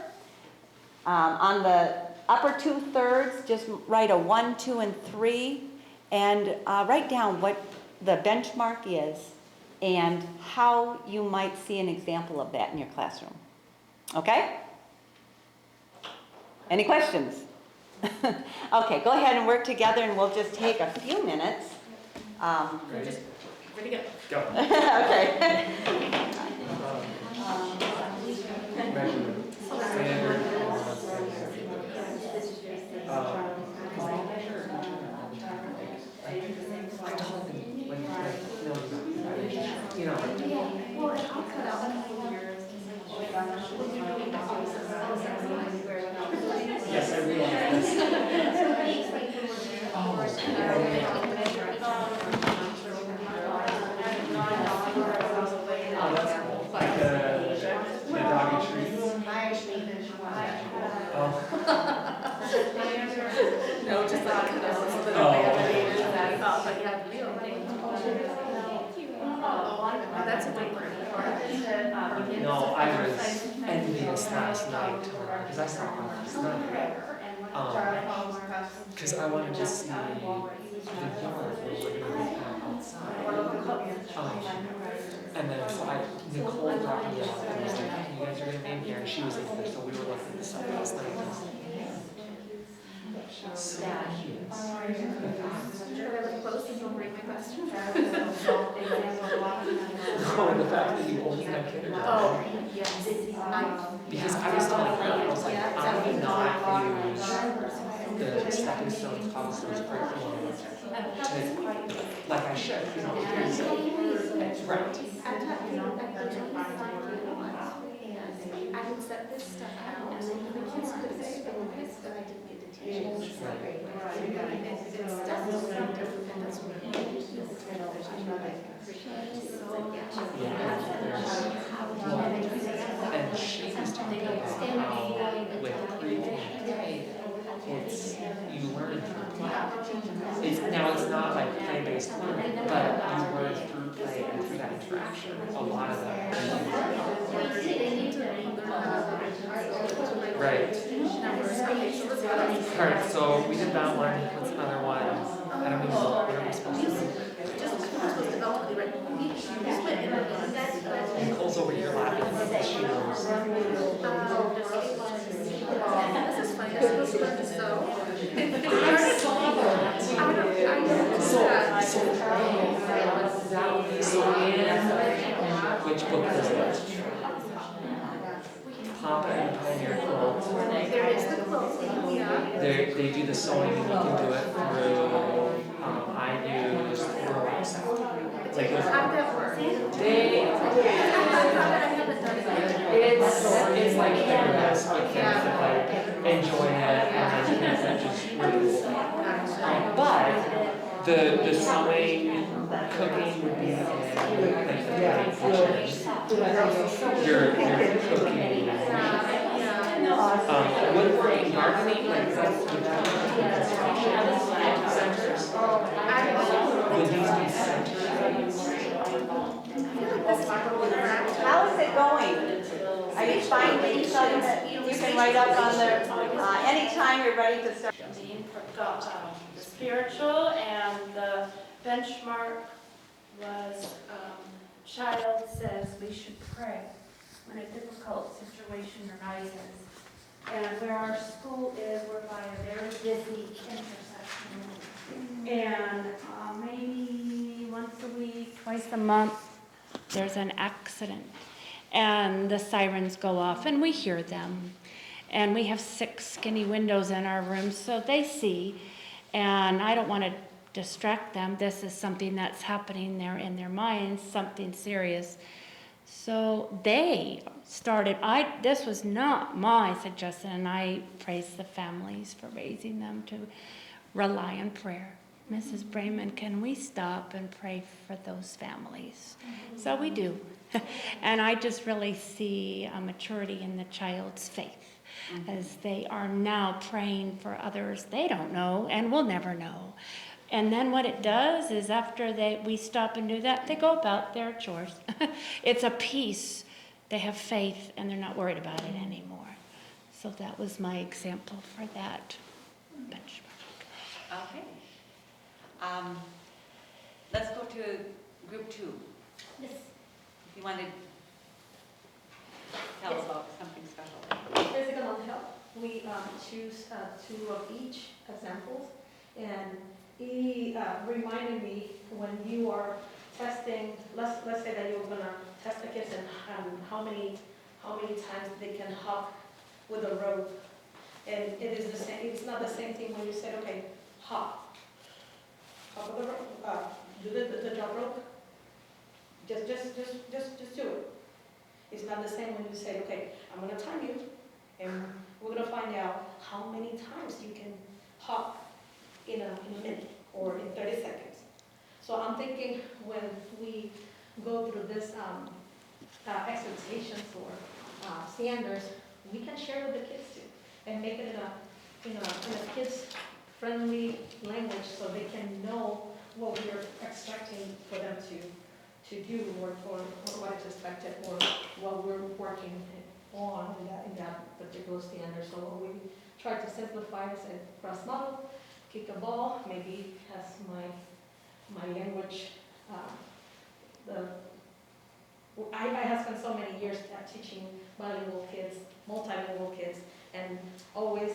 on the upper 2/3, just write a 1, 2, and 3, and write down what the benchmark is and how you might see an example of that in your classroom. Okay? Any questions? Okay, go ahead and work together, and we'll just take a few minutes.
Ready?
Ready to go.
Go.
Okay.
Measurement. Standard. You know. Yes, I realize this. Oh, that's cool. Like the doggy treats. Oh.
No, just like, you know, so that
Oh.
they have to be that thought, but yeah, the real thing. That's a big word.
No, I was envious last night, because I saw one last night. Because I wanted to see the yard where we're going to have outside. And then so Nicole dropped me off and was like, hey, you guys are going to be in here. And she was in here, so we were looking this up last night.
that.
Oh, the fact that you only have kindergarten.
Oh, yes.
Because I was telling her, I was like, I would not use the stepping stones counselors curriculum to, like I should, you know, because, right.
I would set this stuff out, and then the kids could explain this, but I didn't get to teach it. That's
And she was talking about how with pre-K, it's, you learn through play. It's, now it's not like play-based learning, but you learn through play and through that interaction. A lot of that. Right. Alright, so we did that one. What's another one? I don't even know what we're supposed to do. Nicole's over here laughing because she knows.
This is funny, I'm supposed to learn to sew.
So in which book is it? Papa and the Pioneer Quilt.
There is the quilting, yeah.
They do the sewing and you can do it through, I use Relax Out. Like with,
How'd that work?
they, it's like hit or miss, like kids that like enjoy it and then kids that just really but the sewing, cooking would be in like the main kitchen. You're cooking. Woodworking, gardening, like what's the centers? Would these be centers?
How is it going? Are you finding something that you can write up on there anytime you're ready to start?
Got the spiritual, and the benchmark was child says we should pray when a difficult situation arises. And where our school is, we're by a very busy intersection. And maybe once a week, twice a month, there's an accident. And the sirens go off, and we hear them. And we have 6 skinny windows in our room, so they see. And I don't want to distract them. This is something that's happening there in their minds, something serious. So they started, this was not my suggestion, and I praise the families for raising them to rely on prayer. Mrs. Brayman, can we stop and pray for those families? So we do. And I just really see a maturity in the child's faith as they are now praying for others they don't know and will never know. And then what it does is after we stop and do that, they go about their chores. It's a peace. They have faith and they're not worried about it anymore. So that was my example for that benchmark.
Okay. Let's go to group 2.
Yes.
If you want to tell us about something special.
Physical health, we choose 2 of each examples, and he reminded me when you are testing, let's say that you're gonna test the kids and how many times they can hop with a rope, and it is the same. It's not the same thing when you said, okay, hop with the rope, do the jump rope. Just do it. It's not the same when you say, okay, I'm gonna time you, and we're gonna find out how many times you can hop in a minute or in 30 seconds. So I'm thinking when we go through this expectations or standards, we can share with the kids too, and make it in a kids-friendly language so they can know what we're expecting for them to do, or what is expected, or what we're working on in that particular standard. So we try to simplify it as a cross model, kick a ball, maybe as my language. I have spent so many years teaching bilingual kids, multilingual kids, and always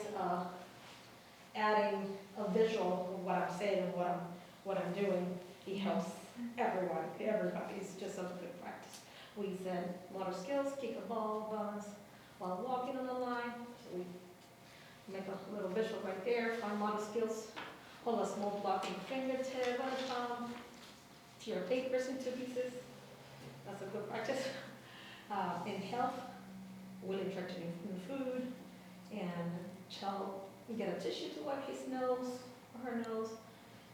adding a visual of what I'm saying and what I'm doing, he helps everyone, everybody. It's just such a good practice. We said motor skills, kick a ball, balance while walking on the line. So we make a little visual right there. Fine motor skills, hold a small block in the fingertip on the palm, tear papers into pieces. That's a good practice. In health, Willie tried to do new food, and child get a tissue to wipe his nose or her nose,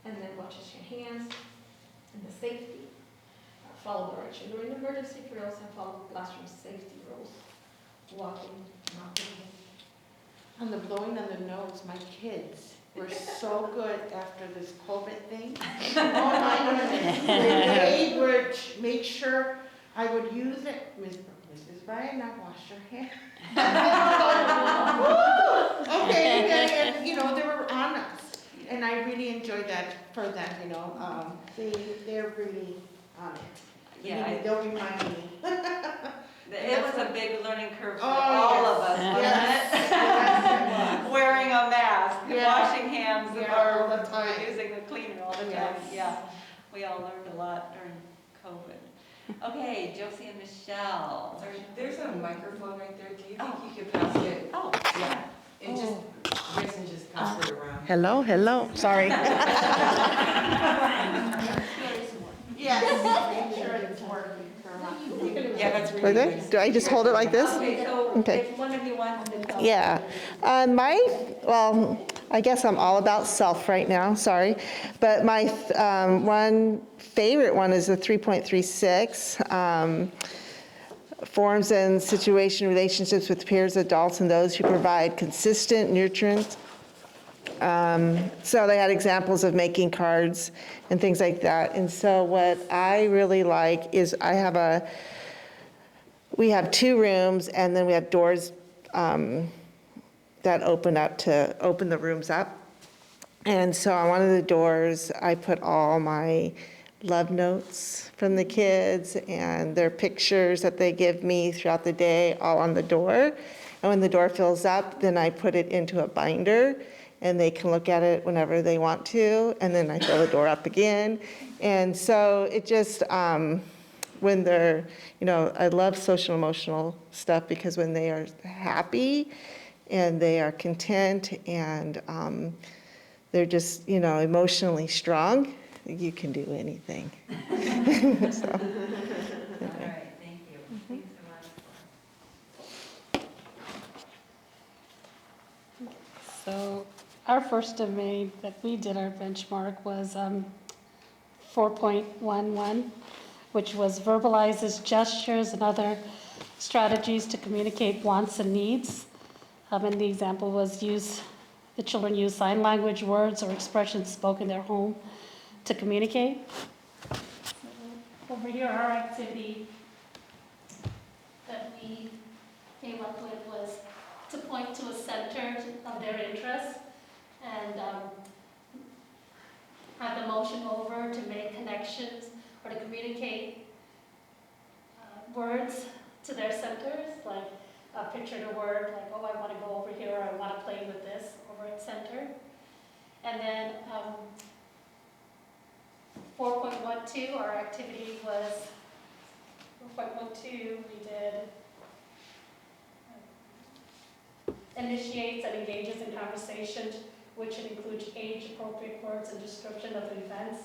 and then washes your hands. And the safety, follow direction during emergency drills and follow classroom safety rules. Walking, not breathing.
On the blowing on the nose, my kids were so good after this COVID thing. Oh my goodness. They would make sure I would use it. Mrs. Ryan, now wash your hands. Okay, and you know, they were on us. And I really enjoyed that for them, you know. They're really on it.
Yeah,
Really, they'll remind me.
It was a big learning curve for
Oh,
all
yes.
of us, wasn't
Yes,
it?
yes, it was.
Wearing a mask,
Yeah.
washing hands,
Yeah, all the
or
time.
using the cleaner all the time.
Yes.
Yeah, we all learned a lot during COVID. Okay, Josie and Michelle.
There's a microphone right there. Do you think you could pass it?
Oh,
Yeah. It just, Jason just passed it around.
Hello, sorry.
Yes.
Sure it's working.
yeah, that's
Right there? Do I just hold it like this?
Okay, so
Okay.
if one of you wants to tell.
Yeah. Well, I guess I'm all about self right now, sorry. But my one favorite one is the 3.36, forms and situation relationships with peers, adults, and those who provide consistent nutrients. So they had examples of making cards and things like that. And so what I really like is we have 2 rooms, and then we have doors that open the rooms up. And so on one of the doors, I put all my love notes from the kids and their pictures that they give me throughout the day, all on the door. And when the door fills up, then I put it into a binder, and they can look at it whenever they want to, and then I fill the door up again. And so it just, when they're, I love social emotional stuff, because when they are happy and they are content and they're just, emotionally strong, you can do anything. So.
All right, thank you. Thanks so much.
So our first domain that we did our benchmark was 4.11, which was verbalizes gestures and other strategies to communicate wants and needs. And the example was the children use sign language words or expressions spoken in their home to communicate. Over here, our activity that we came up with was to point to a center of their interest and have them motion over to make connections or to communicate words to their centers, like a picture to word, like, oh, I want to go over here, or I want to play with this over at center. And then 4.12, our activity was 4.12, we did initiates and engages in conversation, which includes age-appropriate words and description of events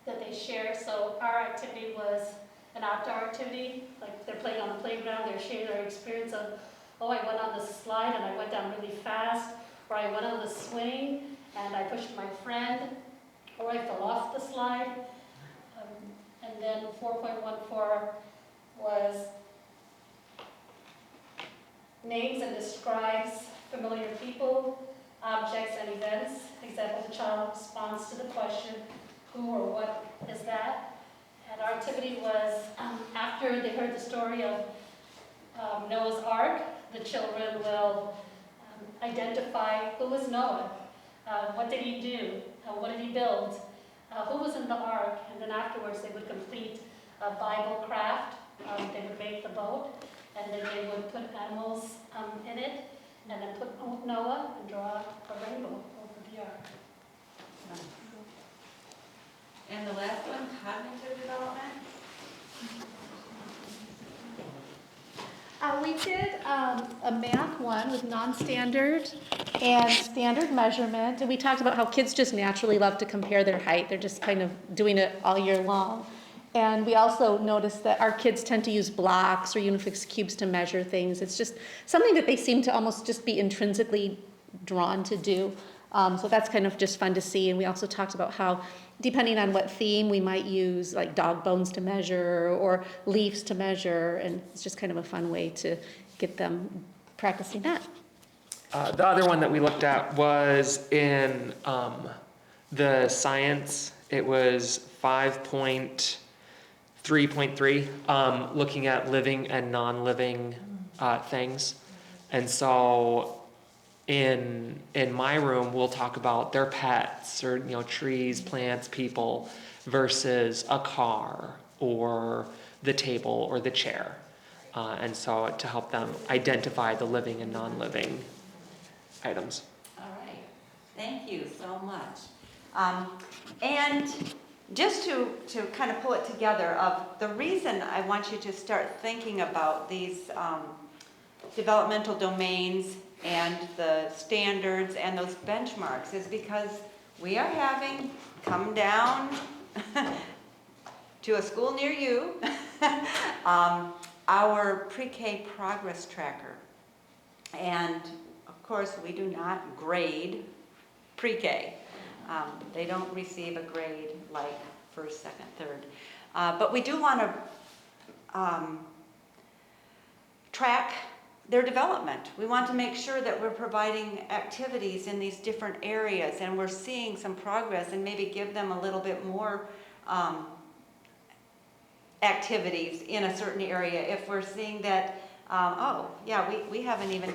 that they share. So our activity was an outdoor activity, like they're playing on the playground, they're sharing their experience of, oh, I went on the slide and I went down really fast, or I went on the swing and I pushed my friend, or I fell off the slide. And then 4.14 was names and describes familiar people, objects, and events. Example, the child responds to the question, who or what is that? And our activity was, after they heard the story of Noah's Ark, the children will identify who was Noah, what did he do, what did he build, who was in the ark, and then afterwards they would complete a Bible craft. They would make the boat, and then they would put animals in it, and then put Noah and draw a rainbow over the ark.
And the last one, cognitive development?
We did a math one with non-standard and standard measurement, and we talked about how kids just naturally love to compare their height. They're just kind of doing it all year long. And we also noticed that our kids tend to use blocks or Unifix cubes to measure things. It's just something that they seem to almost just be intrinsically drawn to do. So that's kind of just fun to see. And we also talked about how, depending on what theme, we might use like dog bones to measure or leaves to measure. And it's just kind of a fun way to get them practicing that.
The other one that we looked at was in the science. It was 5.3.3, looking at living and non-living things. And so in my room, we'll talk about their pets or, trees, plants, people versus a car or the table or the chair. And so to help them identify the living and non-living items.
All right, thank you so much. And just to kind of pull it together, the reason I want you to start thinking about these developmental domains and the standards and those benchmarks is because we are having come down to a school near you our pre-K progress tracker. And of course, we do not grade pre-K. They don't receive a grade like first, second, third. But we do want to track their development. We want to make sure that we're providing activities in these different areas and we're seeing some progress and maybe give them a little bit more activities in a certain area. If we're seeing that, we haven't even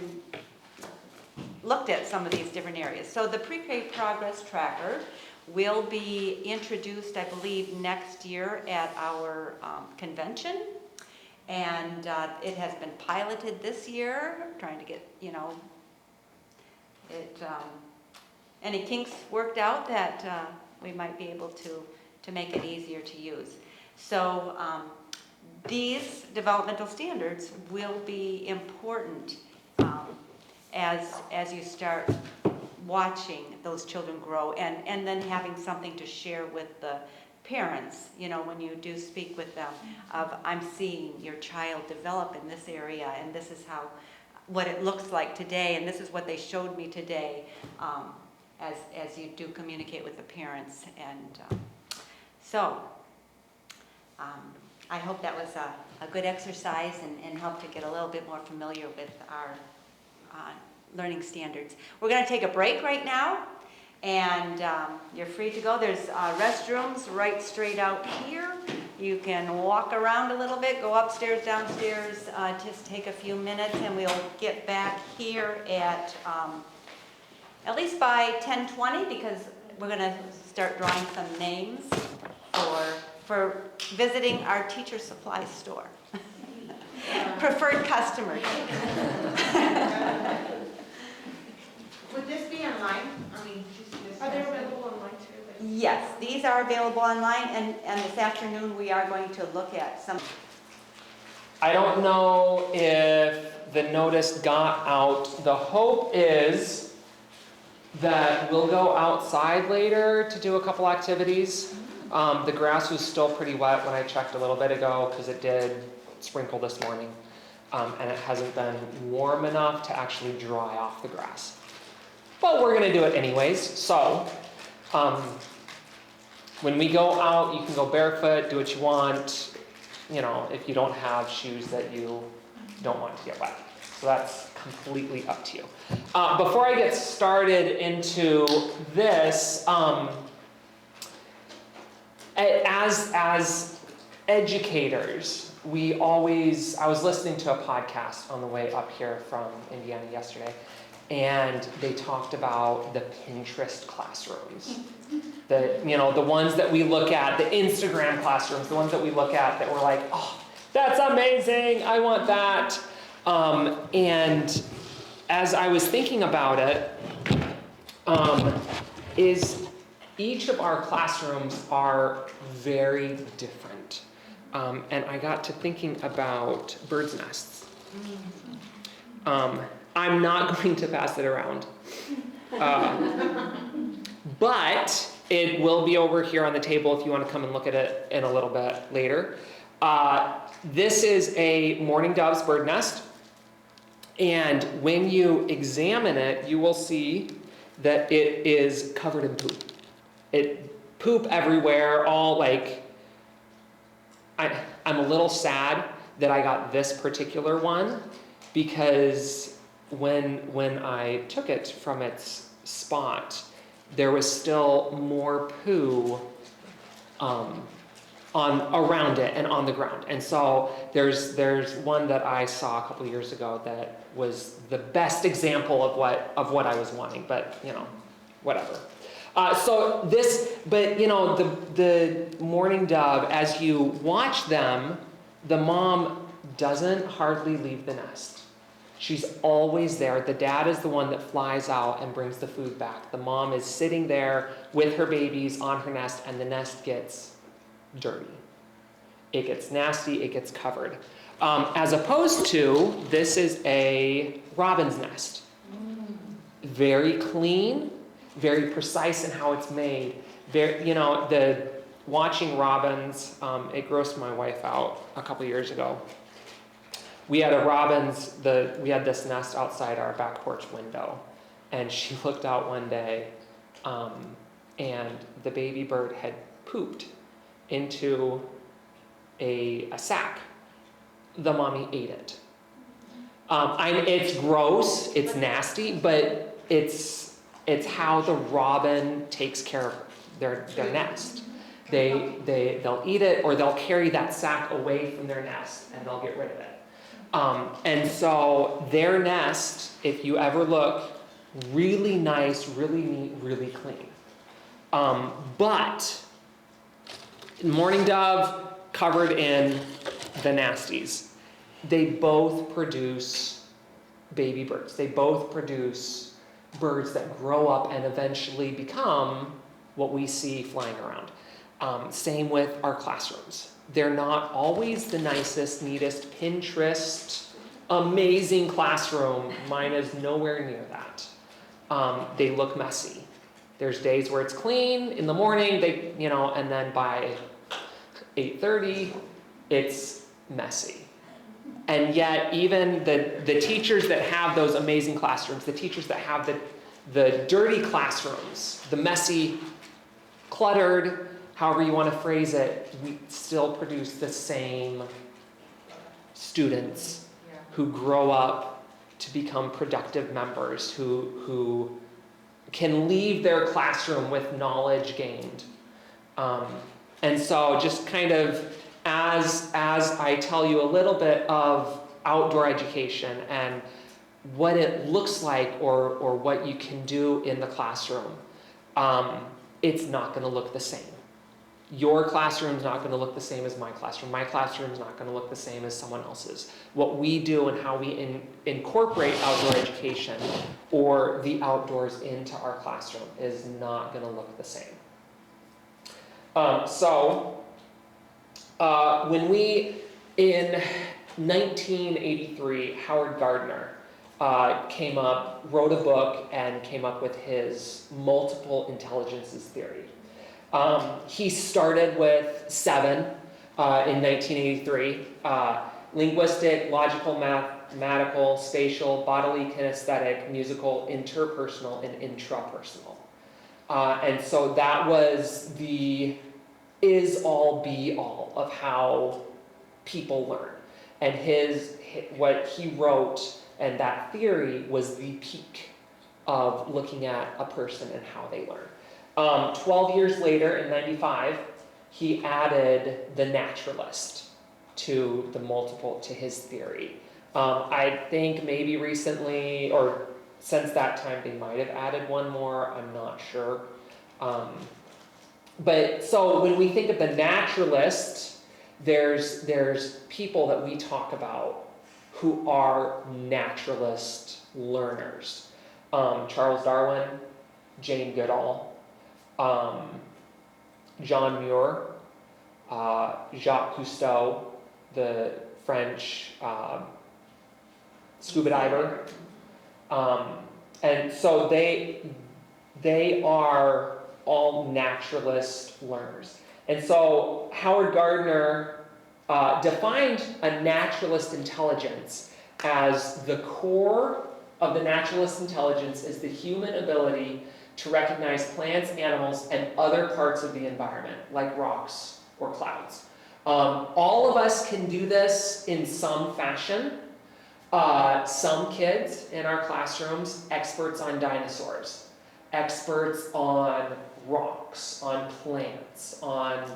looked at some of these different areas. So the pre-K progress tracker will be introduced, I believe, next year at our convention. And it has been piloted this year, trying to get, any kinks worked out that we might be able to make it easier to use. So these developmental standards will be important as you start watching those children grow and then having something to share with the parents, when you do speak with them of, I'm seeing your child develop in this area and this is what it looks like today and this is what they showed me today, as you do communicate with the parents. And I hope that was a good exercise and helped to get a little bit more familiar with our learning standards. We're going to take a break right now, and you're free to go. There's restrooms right straight out here. You can walk around a little bit, go upstairs, downstairs, just take a few minutes, and we'll get back here at least by 10:20 because we're going to start drawing some names for visiting our teacher supply store. Preferred customers.
Would this be online?
Are they available online too?
Yes, these are available online, and this afternoon we are going to look at some.
I don't know if the notice got out. The hope is that we'll go outside later to do a couple activities. The grass was still pretty wet when I checked a little bit ago because it did sprinkle this morning. And it hasn't been warm enough to actually dry off the grass. But we're going to do it anyways. So when we go out, you can go barefoot, do what you want, if you don't have shoes that you don't want to get wet. So that's completely up to you. Before I get started into this, as educators, I was listening to a podcast on the way up here from Indiana yesterday, and they talked about the Pinterest classrooms. The ones that we look at, the Instagram classrooms, the ones that we look at that we're like, oh, that's amazing, I want that. And as I was thinking about it, is each of our classrooms are very different. And I got to thinking about birds' nests. I'm not going to pass it around. But it will be over here on the table if you want to come and look at it in a little bit later. This is a mourning dove's bird nest. And when you examine it, you will see that it is covered in poop. Poop everywhere, all like, I'm a little sad that I got this particular one, because when I took it from its spot, there was still more poo around it and on the ground. And so there's one that I saw a couple of years ago that was the best example of what I was wanting, but whatever. But the mourning dove, as you watch them, the mom doesn't hardly leave the nest. She's always there. The dad is the one that flies out and brings the food back. The mom is sitting there with her babies on her nest, and the nest gets dirty. It gets nasty, it gets covered. As opposed to, this is a robin's nest. Very clean, very precise in how it's made. Watching robins, it grossed my wife out a couple years ago. We had we had this nest outside our back porch window, and she looked out one day, and the baby bird had pooped into a sack. The mommy ate it. It's gross, it's nasty, but it's how the robin takes care of their nest. They'll eat it, or they'll carry that sack away from their nest and they'll get rid of it. And so their nest, if you ever look, really nice, really neat, really clean. But mourning dove covered in the nasties. They both produce baby birds. They both produce birds that grow up and eventually become what we see flying around. Same with our classrooms. They're not always the nicest, neatest, Pinterest, amazing classroom. Mine is nowhere near that. They look messy. There's days where it's clean in the morning, and then by 8:30, it's messy. And yet, even the teachers that have those amazing classrooms, the teachers that have the dirty classrooms, the messy, cluttered, however you want to phrase it, we still produce the same students who grow up to become productive members, who can leave their classroom with knowledge gained. And so just kind of as I tell you a little bit of outdoor education and what it looks like or what you can do in the classroom, it's not going to look the same. Your classroom's not going to look the same as my classroom. My classroom's not going to look the same as someone else's. What we do and how we incorporate outdoor education or the outdoors into our classroom is not going to look the same. In 1983, Howard Gardner wrote a book and came up with his multiple intelligences theory. He started with 7 in 1983, linguistic, logical, mathematical, spatial, bodily, kinesthetic, musical, interpersonal, and intrapersonal. And so that was the is-all, be-all of how people learn. And what he wrote and that theory was the peak of looking at a person and how they learn. 12 years later, in 95, he added the naturalist to his theory. I think maybe recently, or since that time, they might have added one more, I'm not sure. But so when we think of the naturalist, there's people that we talk about who are naturalist learners. Charles Darwin, Jane Goodall, John Muir, Jacques Cousteau, the French scuba diver. And so they are all naturalist learners. And so Howard Gardner defined a naturalist intelligence as the core of the naturalist intelligence is the human ability to recognize plants, animals, and other parts of the environment, like rocks or clouds. All of us can do this in some fashion. Some kids in our classrooms, experts on dinosaurs, experts on rocks, on plants, on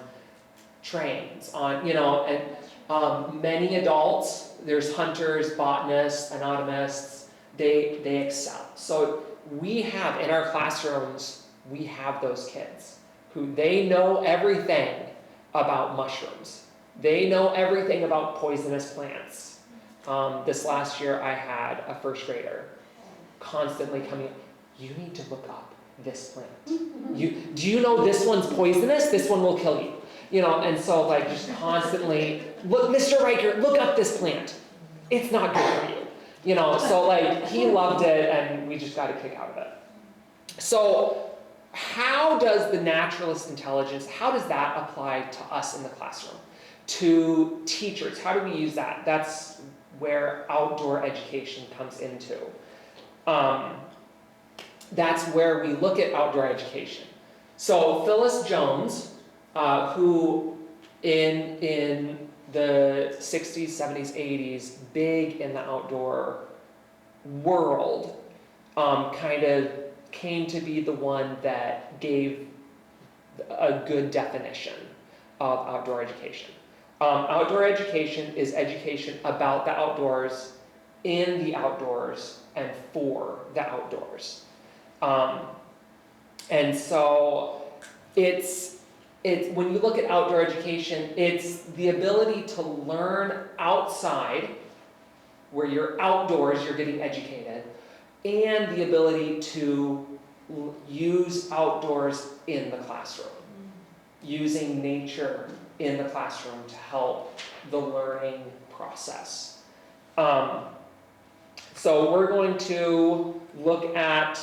trains, on, and many adults, there's hunters, botanists, anatomists, they excel. So we have, in our classrooms, we have those kids who they know everything about mushrooms. They know everything about poisonous plants. This last year I had a first grader constantly coming, you need to look up this plant. Do you know this one's poisonous? This one will kill you. And so like just constantly, look, Mr. Riker, look up this plant. It's not good for you. So like he loved it and we just got a kick out of it. So how does the naturalist intelligence, how does that apply to us in the classroom? To teachers, how do we use that? That's where outdoor education comes into. That's where we look at outdoor education. So Phyllis Jones, who in the 60s, 70s, 80s, big in the outdoor world, kind of came to be the one that gave a good definition of outdoor education. Outdoor education is education about the outdoors, in the outdoors, and for the outdoors. And so it's when you look at outdoor education, it's the ability to learn outside, where you're outdoors, you're getting educated, and the ability to use outdoors in the classroom, using nature in the classroom to help the learning process. So we're going to look at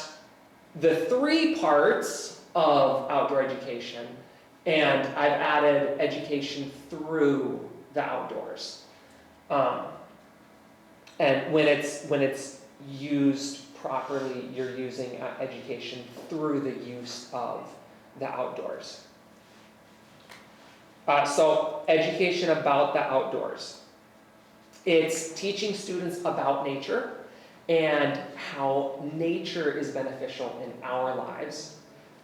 the 3 parts of outdoor education, and I've added education through the outdoors. And when it's used properly, you're using education through the use of the outdoors. So education about the outdoors. It's teaching students about nature and how nature is beneficial in our lives.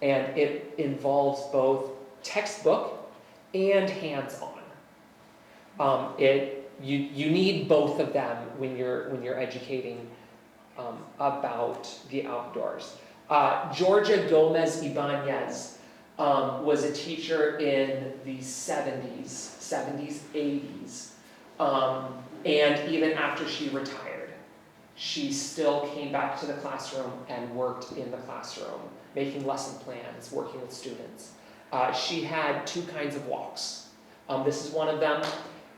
And it involves both textbook and hands-on. You need both of them when you're educating about the outdoors. Georgia Gomez Ibanez was a teacher in the 70s, 80s. And even after she retired, she still came back to the classroom and worked in the classroom, making lesson plans, working with students. She had 2 kinds of walks. This is one of them,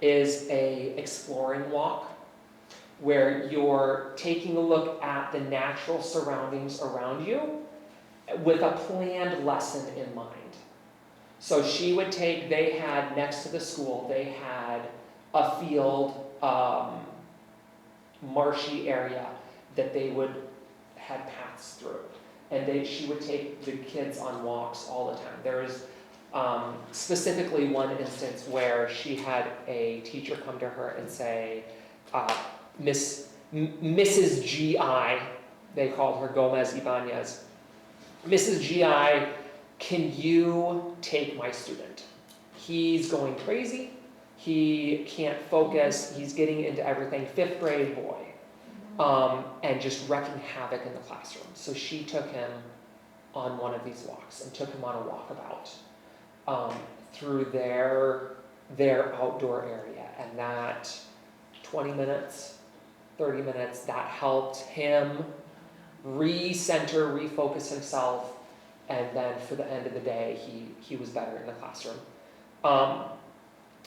is a exploring walk, where you're taking a look at the natural surroundings around you with a planned lesson in mind. So she would they had next to the school, they had a field, marshy area that they had paths through. And she would take the kids on walks all the time. There was specifically one instance where she had a teacher come to her and say, Mrs. G.I., they called her Gomez Ibanez, Mrs. G.I., can you take my student? He's going crazy. He can't focus. He's getting into everything. 5th grade boy. And just wrecking havoc in the classroom. So she took him on one of these walks and took him on a walkabout through their outdoor area. And that 20 minutes 30 minutes. That helped him recenter, refocus himself, and then for the end of the day, he was better in the classroom.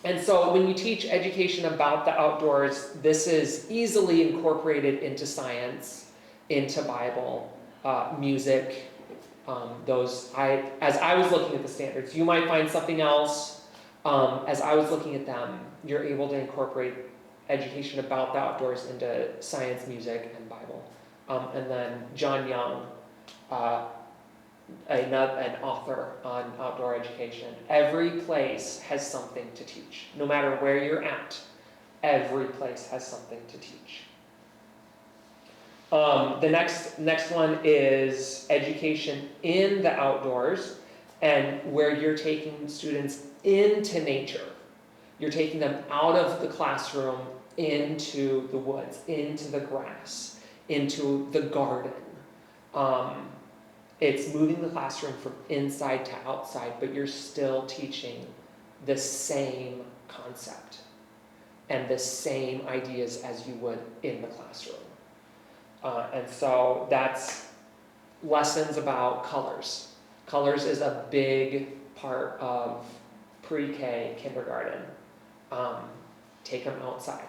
And so when you teach education about the outdoors, this is easily incorporated into science, into Bible, music. As I was looking at the standards, you might find something else. As I was looking at them, you're able to incorporate education about the outdoors into science, music, and Bible. And then John Young, an author on outdoor education. Every place has something to teach. No matter where you're at, every place has something to teach. The next one is education in the outdoors, and where you're taking students into nature. You're taking them out of the classroom into the woods, into the grass, into the garden. It's moving the classroom from inside to outside, but you're still teaching the same concept and the same ideas as you would in the classroom. And so that's lessons about colors. Colors is a big part of pre-K kindergarten. Take them outside.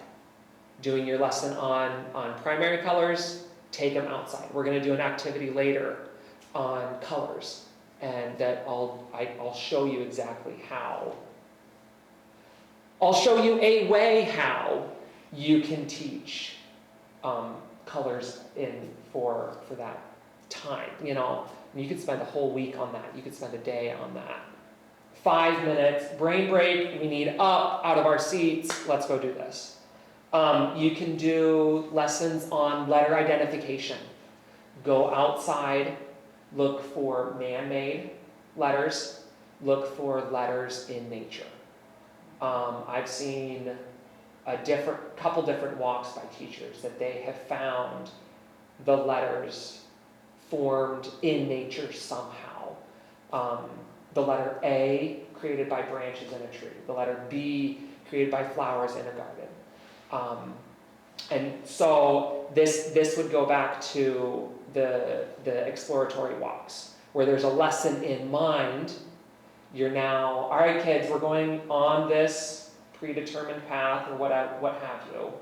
Doing your lesson on primary colors, take them outside. We're going to do an activity later on colors, and that I'll show you exactly how. I'll show you a way how you can teach colors for that time. You know, you could spend a whole week on that. You could spend a day on that. 5 minutes, brain break. We need up out of our seats. Let's go do this. You can do lessons on letter identification. Go outside, look for man-made letters, look for letters in nature. I've seen a couple different walks by teachers that they have found the letters formed in nature somehow. The letter A created by branches in a tree. The letter B created by flowers in a garden. And so this would go back to the exploratory walks, where there's a lesson in mind. You're now, all right, kids, we're going on this predetermined path, or what have you.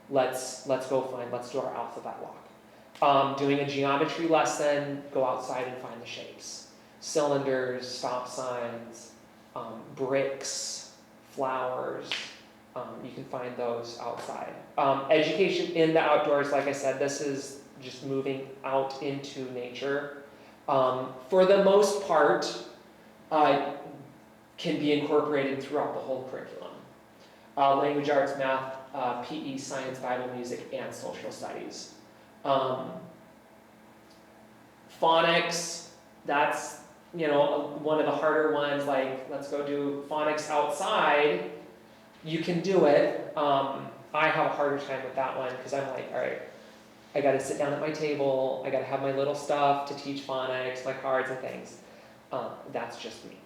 Let's do our alphabet walk. Doing a geometry lesson, go outside and find the shapes. Cylinders, stop signs, bricks, flowers. You can find those outside. Education in the outdoors, like I said, this is just moving out into nature. For the most part, can be incorporated throughout the whole curriculum. Language arts, math, PE, science, Bible, music, and social studies. Phonics, that's one of the harder ones, like let's go do phonics outside. You can do it. I have a harder time with that one because I'm like, all right, I got to sit down at my table. I got to have my little stuff to teach phonics, my cards and things. That's just me.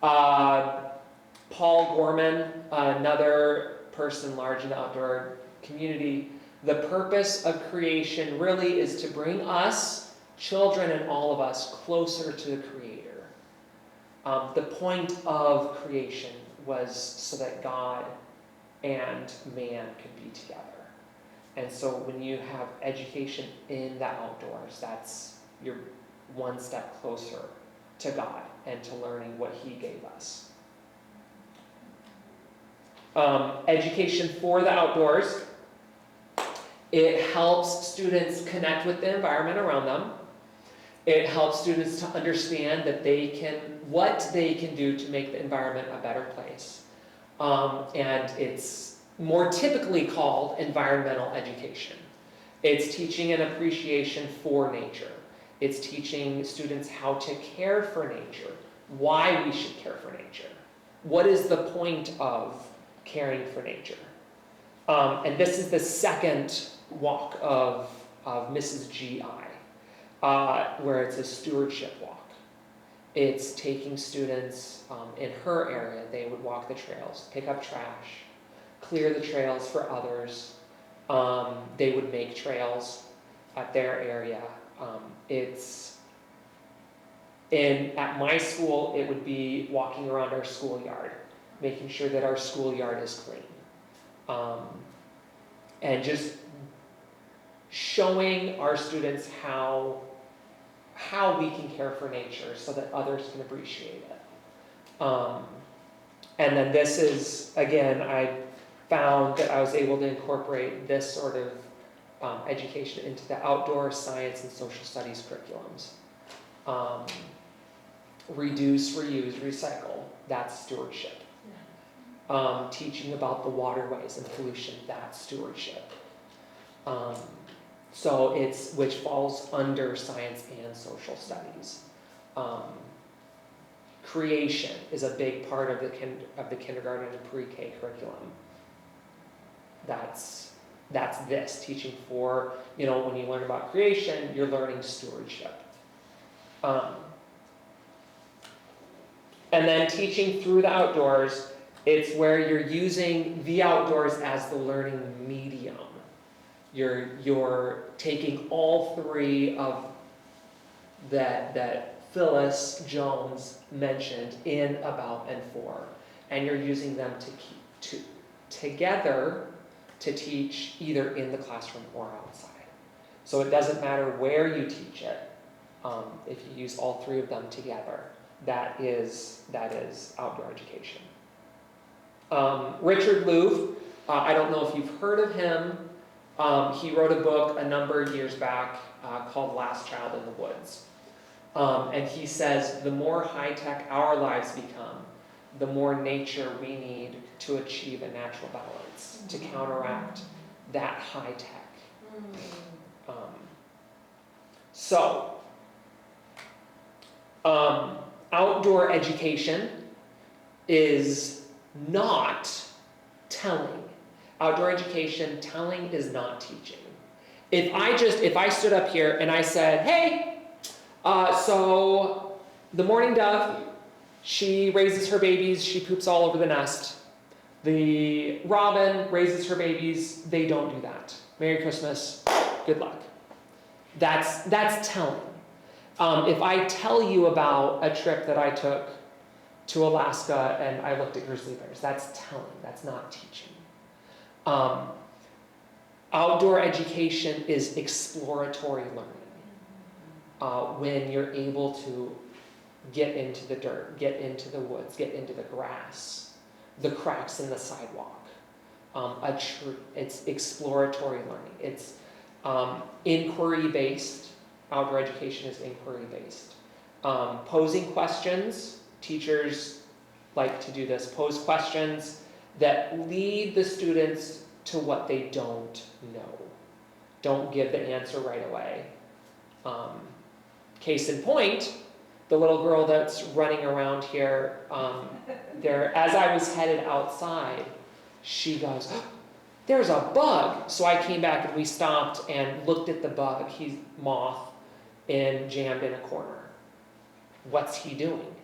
Paul Gorman, another person large in the outdoor community. The purpose of creation really is to bring us, children and all of us, closer to the Creator. The point of creation was so that God and man could be together. And so when you have education in the outdoors, you're one step closer to God and to learning what He gave us. Education for the outdoors, it helps students connect with the environment around them. It helps students to understand that what they can do to make the environment a better place. And it's more typically called environmental education. It's teaching an appreciation for nature. It's teaching students how to care for nature, why we should care for nature. What is the point of caring for nature? And this is the second walk of Mrs. G.I., where it's a stewardship walk. It's taking students in her area. They would walk the trails, pick up trash, clear the trails for others, They would make trails at their area. At my school, it would be walking around our schoolyard, making sure that our schoolyard is clean. And just showing our students how we can care for nature so that others can appreciate it. And then this is, again, I found that I was able to incorporate this sort of education into the outdoor science and social studies curriculums. Reduce, reuse, recycle, that's stewardship. Teaching about the waterways and pollution, that's stewardship. So which falls under science and social studies. Creation is a big part of the kindergarten and pre-K curriculum. That's this, teaching for, when you learn about creation, you're learning stewardship. And then teaching through the outdoors, it's where you're using the outdoors as the learning medium. You're taking all three of that Phyllis Jones mentioned in, about, and for, and you're using them together to teach either in the classroom or outside. So it doesn't matter where you teach it, if you use all three of them together. That is outdoor education. Richard Louv, I don't know if you've heard of him. He wrote a book a number of years back called Last Child in the Woods. And he says the more high-tech our lives become, the more nature we need to achieve a natural balance, to counteract that high-tech. Outdoor education is not telling. Outdoor education, telling is not teaching. If I stood up here and I said, hey, so the mourning dove, she raises her babies, she poops all over the nest. The robin raises her babies, they don't do that. Merry Christmas, good luck. That's telling. If I tell you about a trip that I took to Alaska and I looked at grizzly bears, that's telling, that's not teaching. Outdoor education is exploratory learning. When you're able to get into the dirt, get into the woods, get into the grass, the cracks in the sidewalk. It's exploratory learning. It's inquiry-based. Outdoor education is inquiry-based. Posing questions, teachers like to do this, pose questions that lead the students to what they don't know. Don't give the answer right away. Case in point, the little girl that's running around here, as I was headed outside, she goes, oh, there's a bug. So I came back and we stopped and looked at the bug. He's moth and jammed in a corner. What's he doing?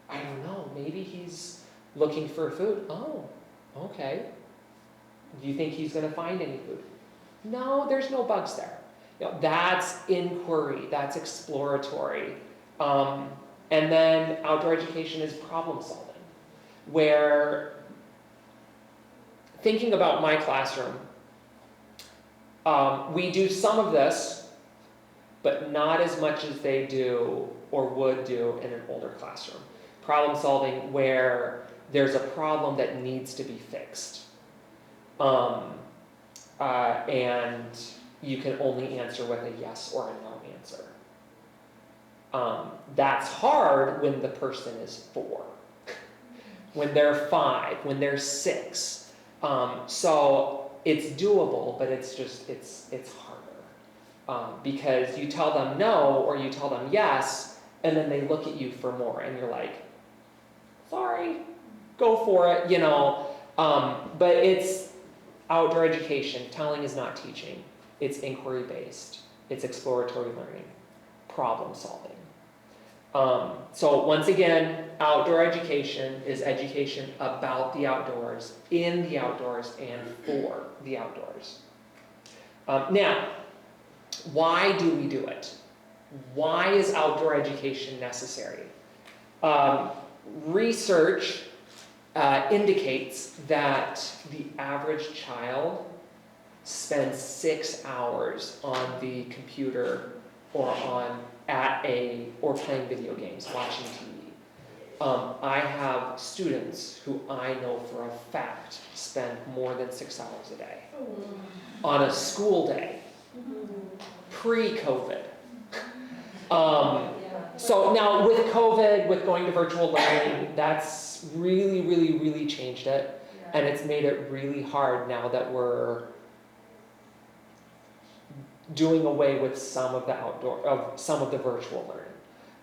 I don't know. Maybe he's looking for food. Oh, okay. Do you think he's going to find any food? No, there's no bugs there. That's inquiry. That's exploratory. And then outdoor education is problem solving, where thinking about my classroom, we do some of this, but not as much as they do or would do in an older classroom. Problem solving where there's a problem that needs to be fixed. And you can only answer with a yes or a no answer. That's hard when the person is 4, when they're 5, when they're 6. So it's doable, but it's harder. Because you tell them no or you tell them yes, and then they look at you for more, and you're like, sorry, go for it, But it's outdoor education. Telling is not teaching. It's inquiry-based. It's exploratory learning, problem solving. So once again, outdoor education is education about the outdoors, in the outdoors, and for the outdoors. Now, why do we do it? Why is outdoor education necessary? Research indicates that the average child spends 6 hours on the computer or playing video games, watching TV. I have students who I know for a fact spend more than 6 hours a day on a school day, pre-COVID. So now with COVID, with going to virtual learning, that's really changed it. And it's made it really hard now that we're doing away with some of the virtual learning.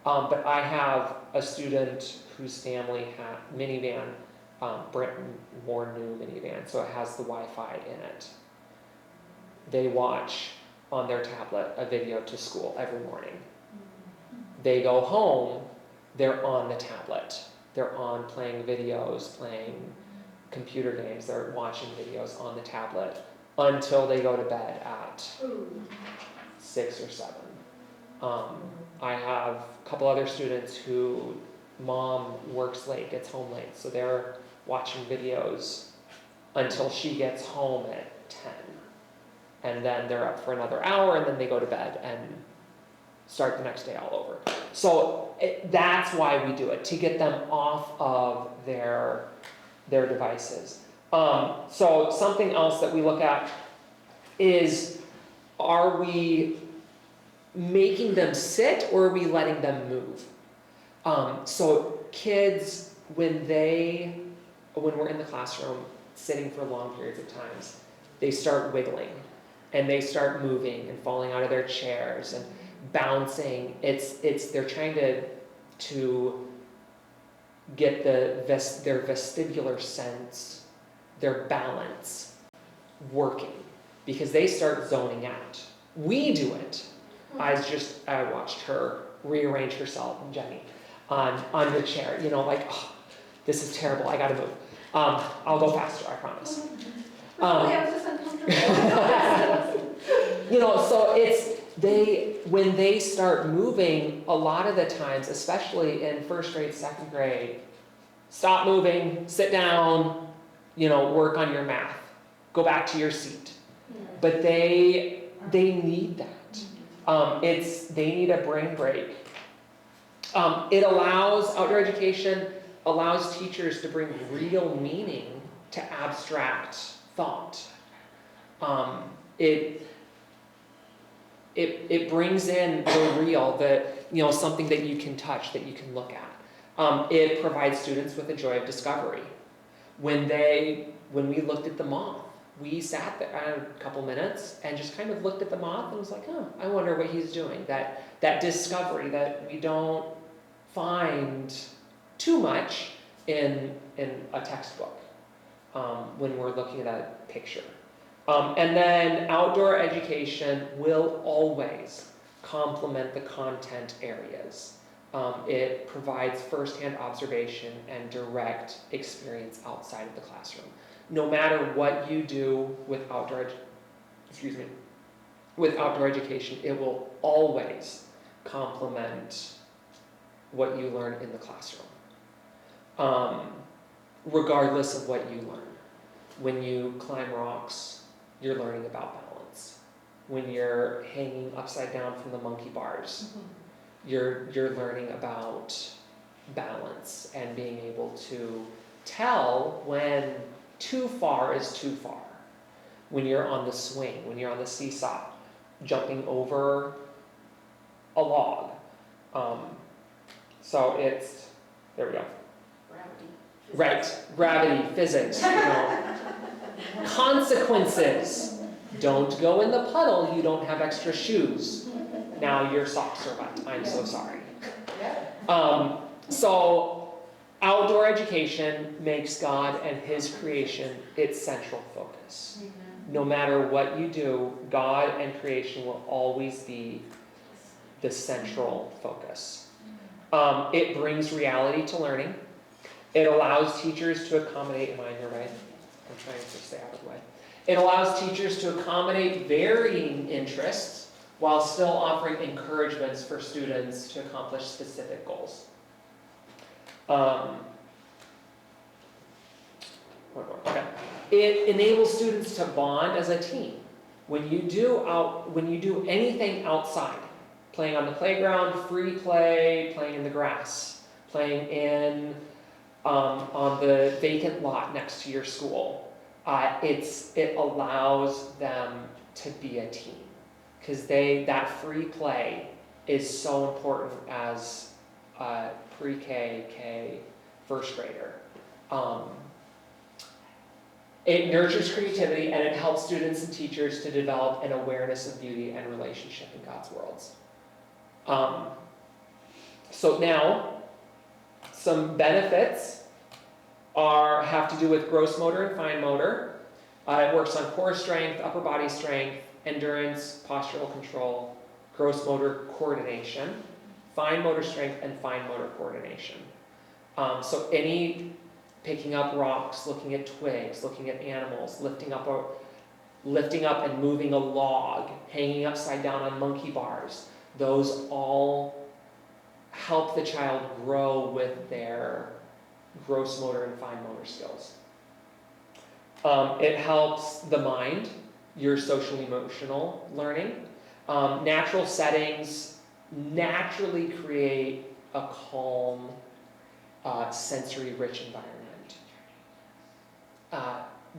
But I have a student whose family had minivan, more new minivan, so it has the Wi-Fi in it. They watch on their tablet a video to school every morning. They go home, they're on the tablet. They're on playing videos, playing computer games, they're watching videos on the tablet until they go to bed at 6 or 7. I have a couple other students who mom works late, gets home late, so they're watching videos until she gets home at 10. And then they're up for another hour, and then they go to bed and start the next day all over. So that's why we do it, to get them off of their devices. So something else that we look at is, are we making them sit or are we letting them move? So kids, when we're in the classroom sitting for long periods of times, they start wiggling and they start moving and falling out of their chairs and bouncing. They're trying to get their vestibular sense, their balance working, because they start zoning out. We do it. I watched her rearrange herself, and Jenny, on the chair, like, oh, this is terrible, I gotta move. I'll go faster, I promise.
I was just uncomfortable.
So when they start moving, a lot of the times, especially in first grade, second grade, stop moving, sit down, work on your math, go back to your seat. But they need that. They need a brain break. Outdoor education allows teachers to bring real meaning to abstract thought. It brings in the real, something that you can touch, that you can look at. It provides students with the joy of discovery. When we looked at the moth, we sat there a couple minutes and just kind of looked at the moth and was like, oh, I wonder what he's doing. That discovery that we don't find too much in a textbook when we're looking at a picture. And then outdoor education will always complement the content areas. It provides firsthand observation and direct experience outside of the classroom. No matter what you do with outdoor education, it will always complement what you learn in the classroom, regardless of what you learn. When you climb rocks, you're learning about balance. When you're hanging upside down from the monkey bars, you're learning about balance and being able to tell when too far is too far. When you're on the swing, when you're on the seesaw, jumping over a log. So there we go.
Gravity.
Right, gravity, physics, Consequences. Don't go in the puddle, you don't have extra shoes. Now your socks are wet, I'm so sorry. So outdoor education makes God and His creation its central focus. No matter what you do, God and creation will always be the central focus. It brings reality to learning. It allows teachers to accommodate, am I in your way? I'm trying to stay out of the way. It allows teachers to accommodate varying interests while still offering encouragements for students to accomplish specific goals. One more, okay. It enables students to bond as a team. When you do anything outside, playing on the playground, free play, playing in the grass, playing in on the vacant lot next to your school, it allows them to be a team, because that free play is so important as a pre-K, K, first grader. It nurtures creativity, and it helps students and teachers to develop an awareness of beauty and relationship in God's worlds. So now, some benefits have to do with gross motor and fine motor. It works on core strength, upper body strength, endurance, postural control, gross motor coordination, fine motor strength, and fine motor coordination. So picking up rocks, looking at twigs, looking at animals, lifting up and moving a log, hanging upside down on monkey bars, those all help the child grow with their gross motor and fine motor skills. It helps the mind, your social emotional learning. Natural settings naturally create a calm, sensory-rich environment.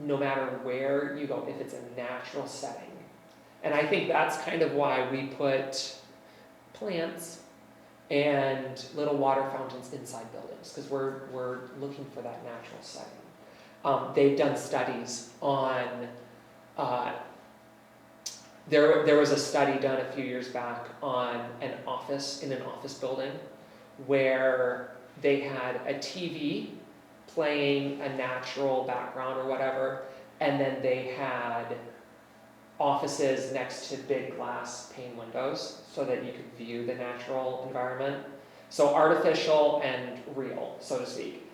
No matter where you go, if it's a natural setting. And I think that's kind of why we put plants and little water fountains inside buildings, because we're looking for that natural setting. They've done studies on, there was a study done a few years back on in an office building, where they had a TV playing a natural background or whatever, and then they had offices next to big glass pane windows so that you could view the natural environment. So artificial and real, so to speak.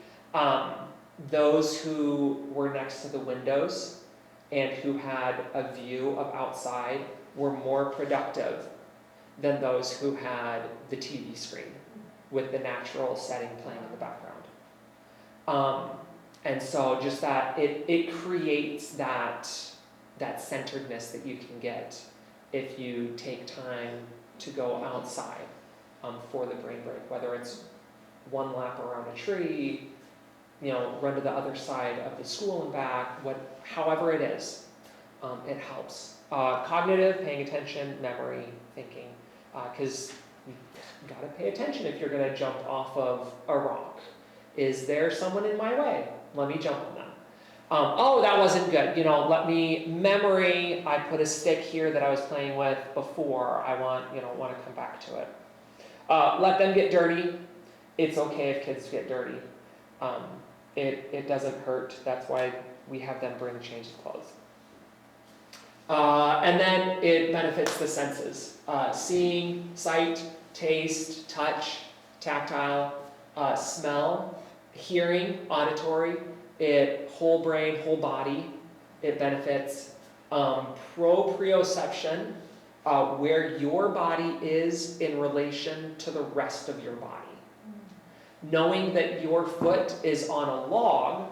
Those who were next to the windows and who had a view of outside were more productive than those who had the TV screen with the natural setting playing in the background. And so just that, it creates that centeredness that you can get if you take time to go outside for the brain break, whether it's one lap around a tree, run to the other side of the school and back, however it is, it helps. Cognitive, paying attention, memory, thinking, because you gotta pay attention if you're gonna jump off of a rock. Is there someone in my way? Let me jump on them. Oh, that wasn't good. Memory, I put a stick here that I was playing with before. I want to come back to it. Let them get dirty. It's okay if kids get dirty. It doesn't hurt. That's why we have them bring change of clothes. And then it benefits the senses. Seeing, sight, taste, touch, tactile, smell, hearing, auditory, whole brain, whole body, it benefits. Proprioception, where your body is in relation to the rest of your body. Knowing that your foot is on a log,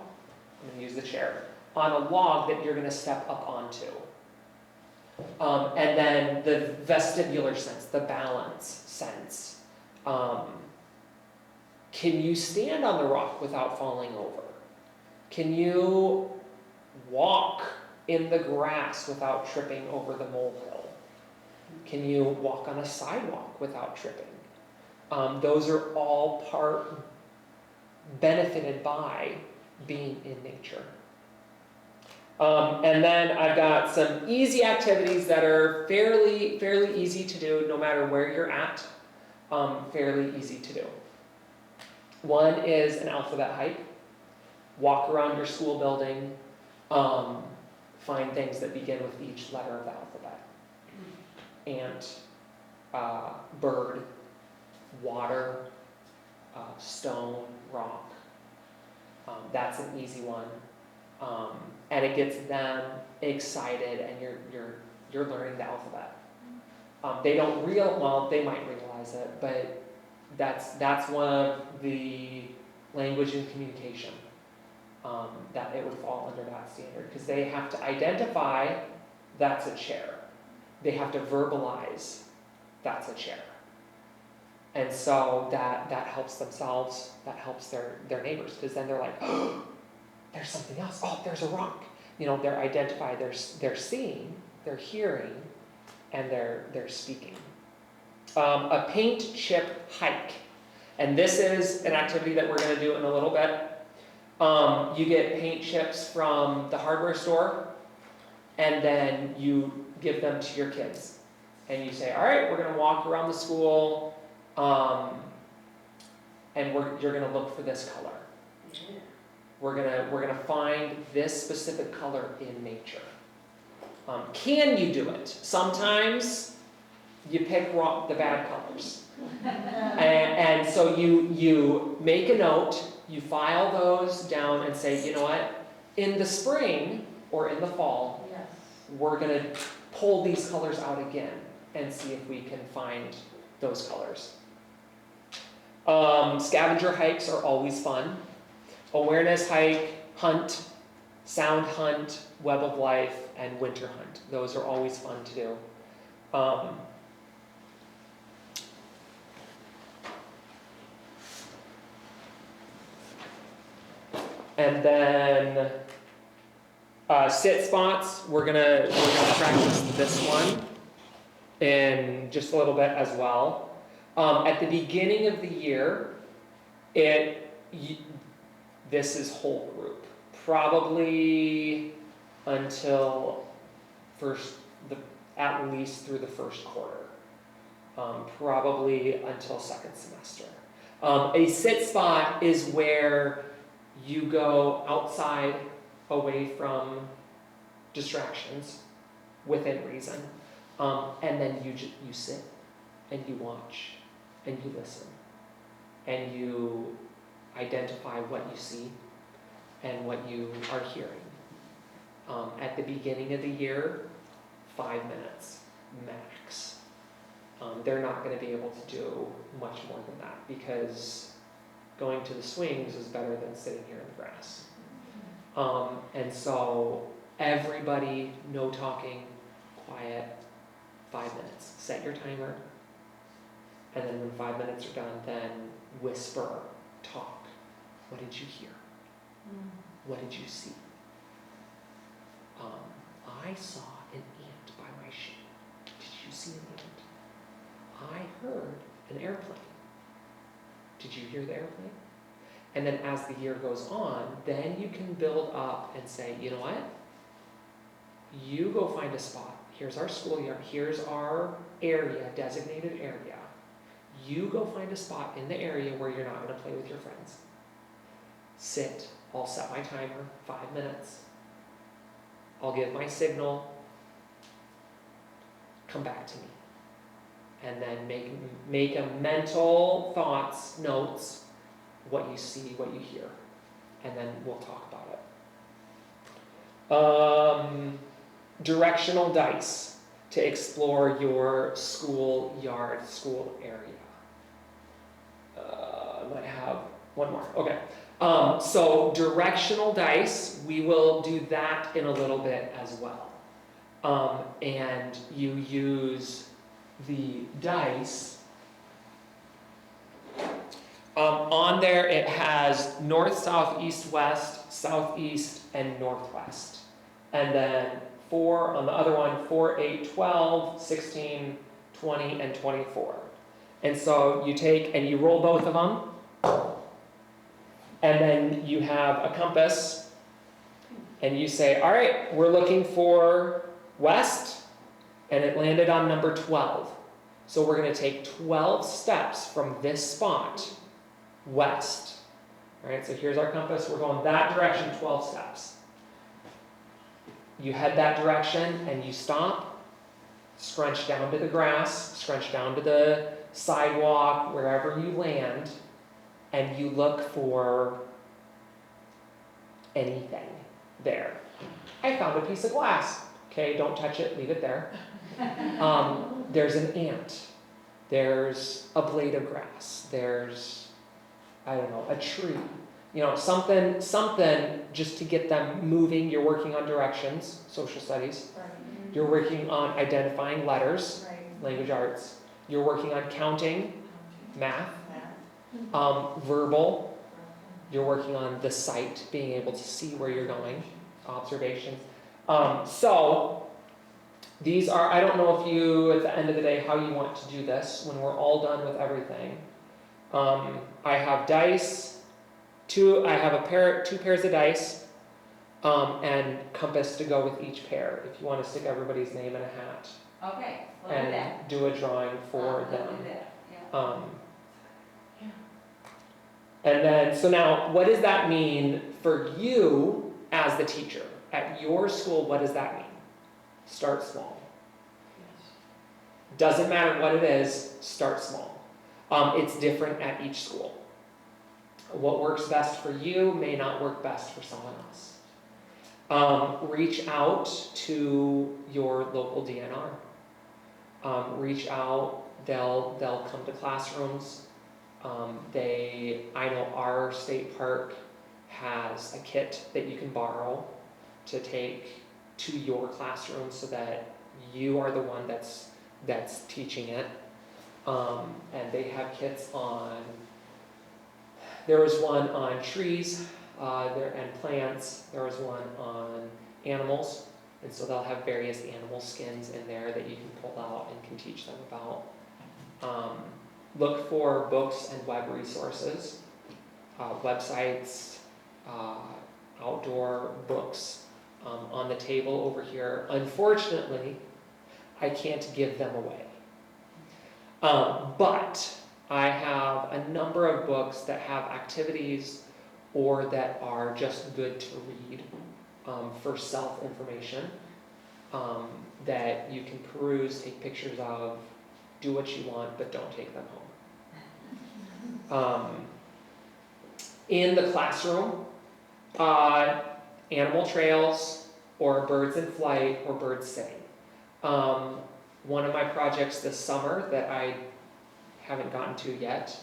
I'm going to use the chair, on a log that you're going to step up onto. And then the vestibular sense, the balance sense. Can you stand on the rock without falling over? Can you walk in the grass without tripping over the molehill? Can you walk on a sidewalk without tripping? Those are all benefited by being in nature. And then I've got some easy activities that are fairly easy to do no matter where you're at. Fairly easy to do. One is an alphabet hike. Walk around your school building. Find things that begin with each letter of the alphabet. Ant, bird, water, stone, rock. That's an easy one. and it gets them excited, and you're learning the alphabet. They don't they might realize it, but that's one of the language and communication that it would fall under that standard, because they have to identify that's a chair. They have to verbalize that's a chair. And so that helps themselves, that helps their neighbors, because then they're like, oh, there's something else. Oh, there's a rock. They're identified, they're seeing, they're hearing, and they're speaking. A paint chip hike. And this is an activity that we're going to do in a little bit. You get paint chips from the hardware store, and then you give them to your kids. And you say, all right, we're going to walk around the school, and you're going to look for this color. We're gonna find this specific color in nature. Can you do it? Sometimes you pick the bad colors. And so you make a note, you file those down and say, you know what? In the spring or in the fall, we're gonna pull these colors out again and see if we can find those colors. Scavenger hikes are always fun. Awareness hike, hunt, sound hunt, web of life, and winter hunt. Those are always fun to do. And then sit spots. We're gonna practice this one in just a little bit as well. At the beginning of the year, this is whole group, probably until at least through the first quarter, probably until second semester. A sit spot is where you go outside, away from distractions, within reason, and then you sit and you watch and you listen and you identify what you see and what you are hearing. At the beginning of the year, 5 minutes max. They're not going to be able to do much more than that, because going to the swings is better than sitting here in the grass. And so everybody, no talking, quiet, 5 minutes. Set your timer, and then when 5 minutes are done, then whisper, talk. What did you hear? What did you see? I saw an ant by my sheep. Did you see an ant? I heard an airplane. Did you hear the airplane? And then as the year goes on, then you can build up and say, you know what? You go find a spot. Here's our schoolyard. Here's our area, designated area. You go find a spot in the area where you're not going to play with your friends. Sit. I'll set my timer, 5 minutes. I'll give my signal. Come back to me. And then make a mental notes, what you see, what you hear. And then we'll talk about it. Directional dice to explore your school yard, school area. I might have one more. Okay. So directional dice, we will do that in a little bit as well. And you use the dice. On there it has north, south, east, west, southeast, and northwest. And then 4 on the other one, 4, 8, 12, 16, 20, and 24. And so you take and you roll both of them. And then you have a compass. And you say, all right, we're looking for west. And it landed on number 12. So we're going to take 12 steps from this spot west. All right, so here's our compass. We're going that direction 12 steps. You head that direction and you stop, scrunch down to the grass, scrunch down to the sidewalk, wherever you land, and you look for anything there. I found a piece of glass. Okay, don't touch it, leave it there. There's an ant. There's a blade of grass. There's, I don't know, a tree. You know, something just to get them moving. You're working on directions, social studies. You're working on identifying letters, language arts. You're working on counting, math, verbal. You're working on the sight, being able to see where you're going, observations. So these are, I don't know if you, at the end of the day, how you want to do this when we're all done with everything. I have dice, two pairs of dice, and compass to go with each pair, if you want to stick everybody's name in a hat.
Okay, we'll do
And
that.
do a drawing for
We'll
them.
do that, yeah.
And then, so now, what does that mean for you as the teacher? At your school, what does that mean? Start small. Doesn't matter what it is, start small. It's different at each school. What works best for you may not work best for someone else. Reach out to your local DNR. Reach out, they'll come to classrooms. I know our state park has a kit that you can borrow to take to your classroom so that you are the one that's teaching it. And they have kits on, there was one on trees and plants, there was one on animals, and so they'll have various animal skins in there that you can pull out and can teach them about. Look for books and web resources, websites, outdoor books on the table over here. Unfortunately, I can't give them away. But I have a number of books that have activities or that are just good to read for self-information that you can peruse, take pictures of, do what you want, but don't take them home. In the classroom, animal trails or birds in flight or birds sitting. One of my projects this summer that I haven't gotten to yet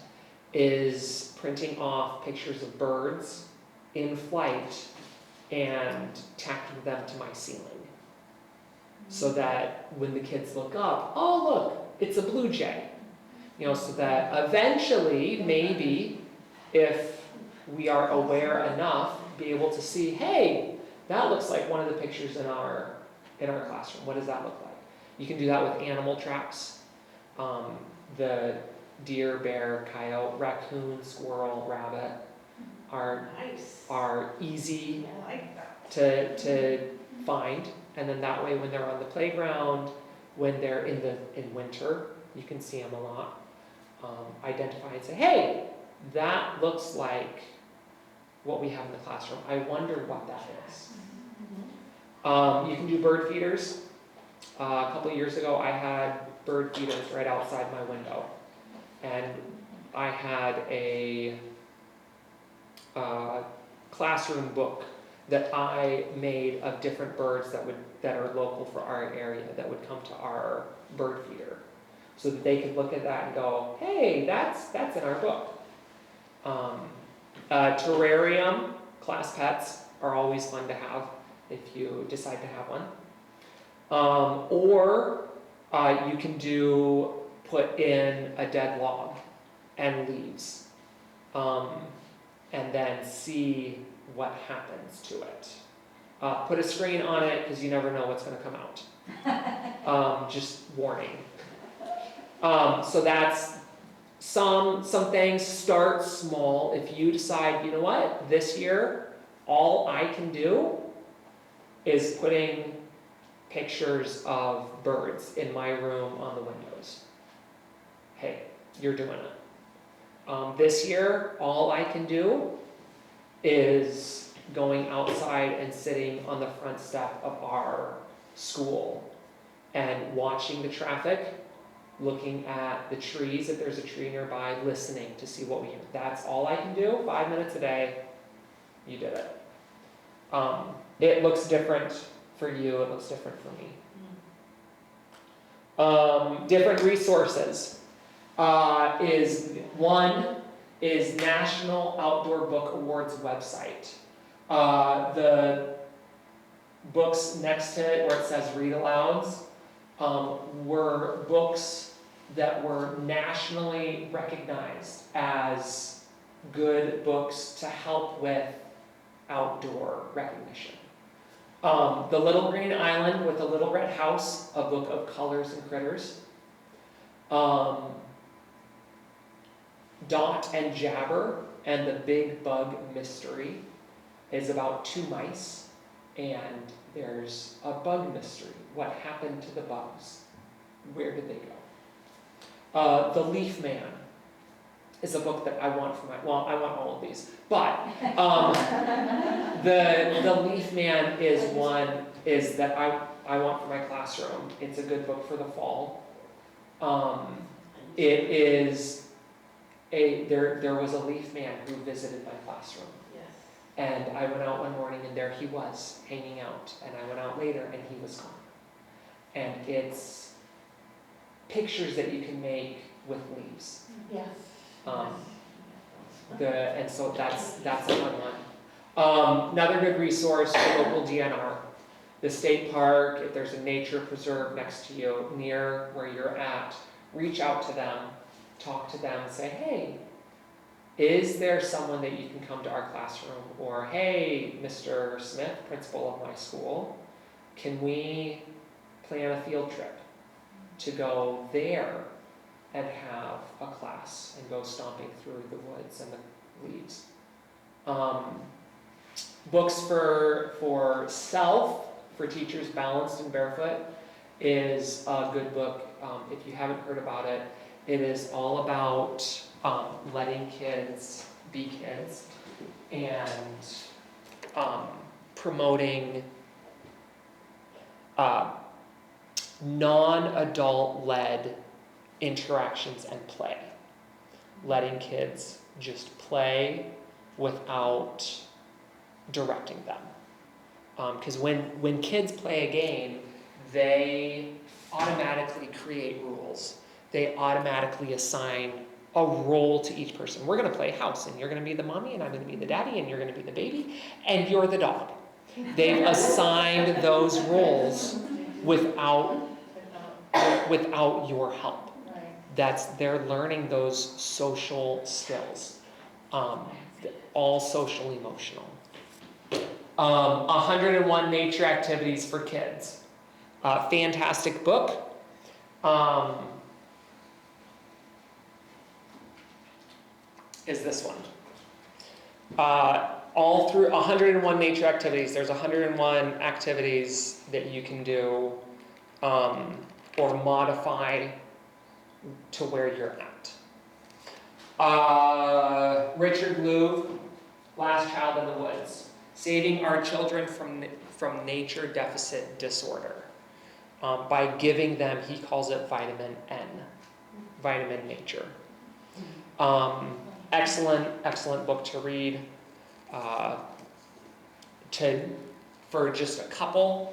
is printing off pictures of birds in flight and tacking them to my ceiling. So that when the kids look up, oh look, it's a blue jay. You know, so that eventually, maybe, if we are aware enough, be able to see, hey, that looks like one of the pictures in our classroom. What does that look like? You can do that with animal tracks. The deer, bear, coyote, raccoon, squirrel, rabbit are easy to find. And then that way when they're on the playground, when they're in winter, you can see them a lot. Identify and say, hey, that looks like what we have in the classroom. I wonder what that is. You can do bird feeders. A couple of years ago, I had bird feeders right outside my window. And I had a classroom book that I made of different birds that are local for our area that would come to our bird feeder, so that they could look at that and go, hey, that's in our book. Terrarium, class pets are always fun to have if you decide to have one. Or you can put in a dead log and leaves, and then see what happens to it. Put a screen on it because you never know what's going to come out. Just warning. So that's some things. Start small. If you decide, you know what, this year all I can do is putting pictures of birds in my room on the windows. Hey, you're doing it. This year all I can do is going outside and sitting on the front step of our school and watching the traffic, looking at the trees, if there's a tree nearby, listening to see what we hear. That's all I can do, 5 minutes a day. You did it. It looks different for you, it looks different for me. Different resources is National Outdoor Book Awards website. The books next to it where it says read alouds were books that were nationally recognized as good books to help with outdoor recognition. The Little Green Island with the Little Red House, a book of colors and critters. Dot and Jabber and the Big Bug Mystery is about 2 mice, and there's a bug mystery. What happened to the bugs? Where did they go? The Leaf Man is a book that I want for I want all of these, but the Leaf Man is one that I want for my classroom. It's a good book for the fall. It is there was a leaf man who visited my classroom.
Yes.
And I went out one morning and there he was, hanging out. And I went out later and he was gone. And it's pictures that you can make with leaves.
Yes.
And so that's a fun one. Another good resource, the local DNR. The state park, if there's a nature preserve next to you, near where you're at, reach out to them, talk to them, and say, hey, is there someone that you can come to our classroom? Or, hey, Mr. Smith, principal of my school, can we plan a field trip to go there and have a class and go stomping through the woods and the leaves? Books for self, for teachers, Balanced and Barefoot, is a good book. If you haven't heard about it, it is all about letting kids be kids and promoting non-adult-led interactions and play. Letting kids just play without directing them. Because when kids play a game, they automatically create rules. They automatically assign a role to each person. We're going to play house, and you're going to be the mommy, and I'm going to be the daddy, and you're going to be the baby, and you're the dog. They've assigned those roles without your help. They're learning those social skills, all social emotional. 101 Nature Activities for Kids. Fantastic book. Is this one. All through 101 nature activities, there's 101 activities that you can do or modify to where you're at. Richard Louv, Last Child in the Woods, Saving Our Children from Nature Deficit Disorder. By giving them, he calls it vitamin N, vitamin nature. Excellent book to read. For just a couple,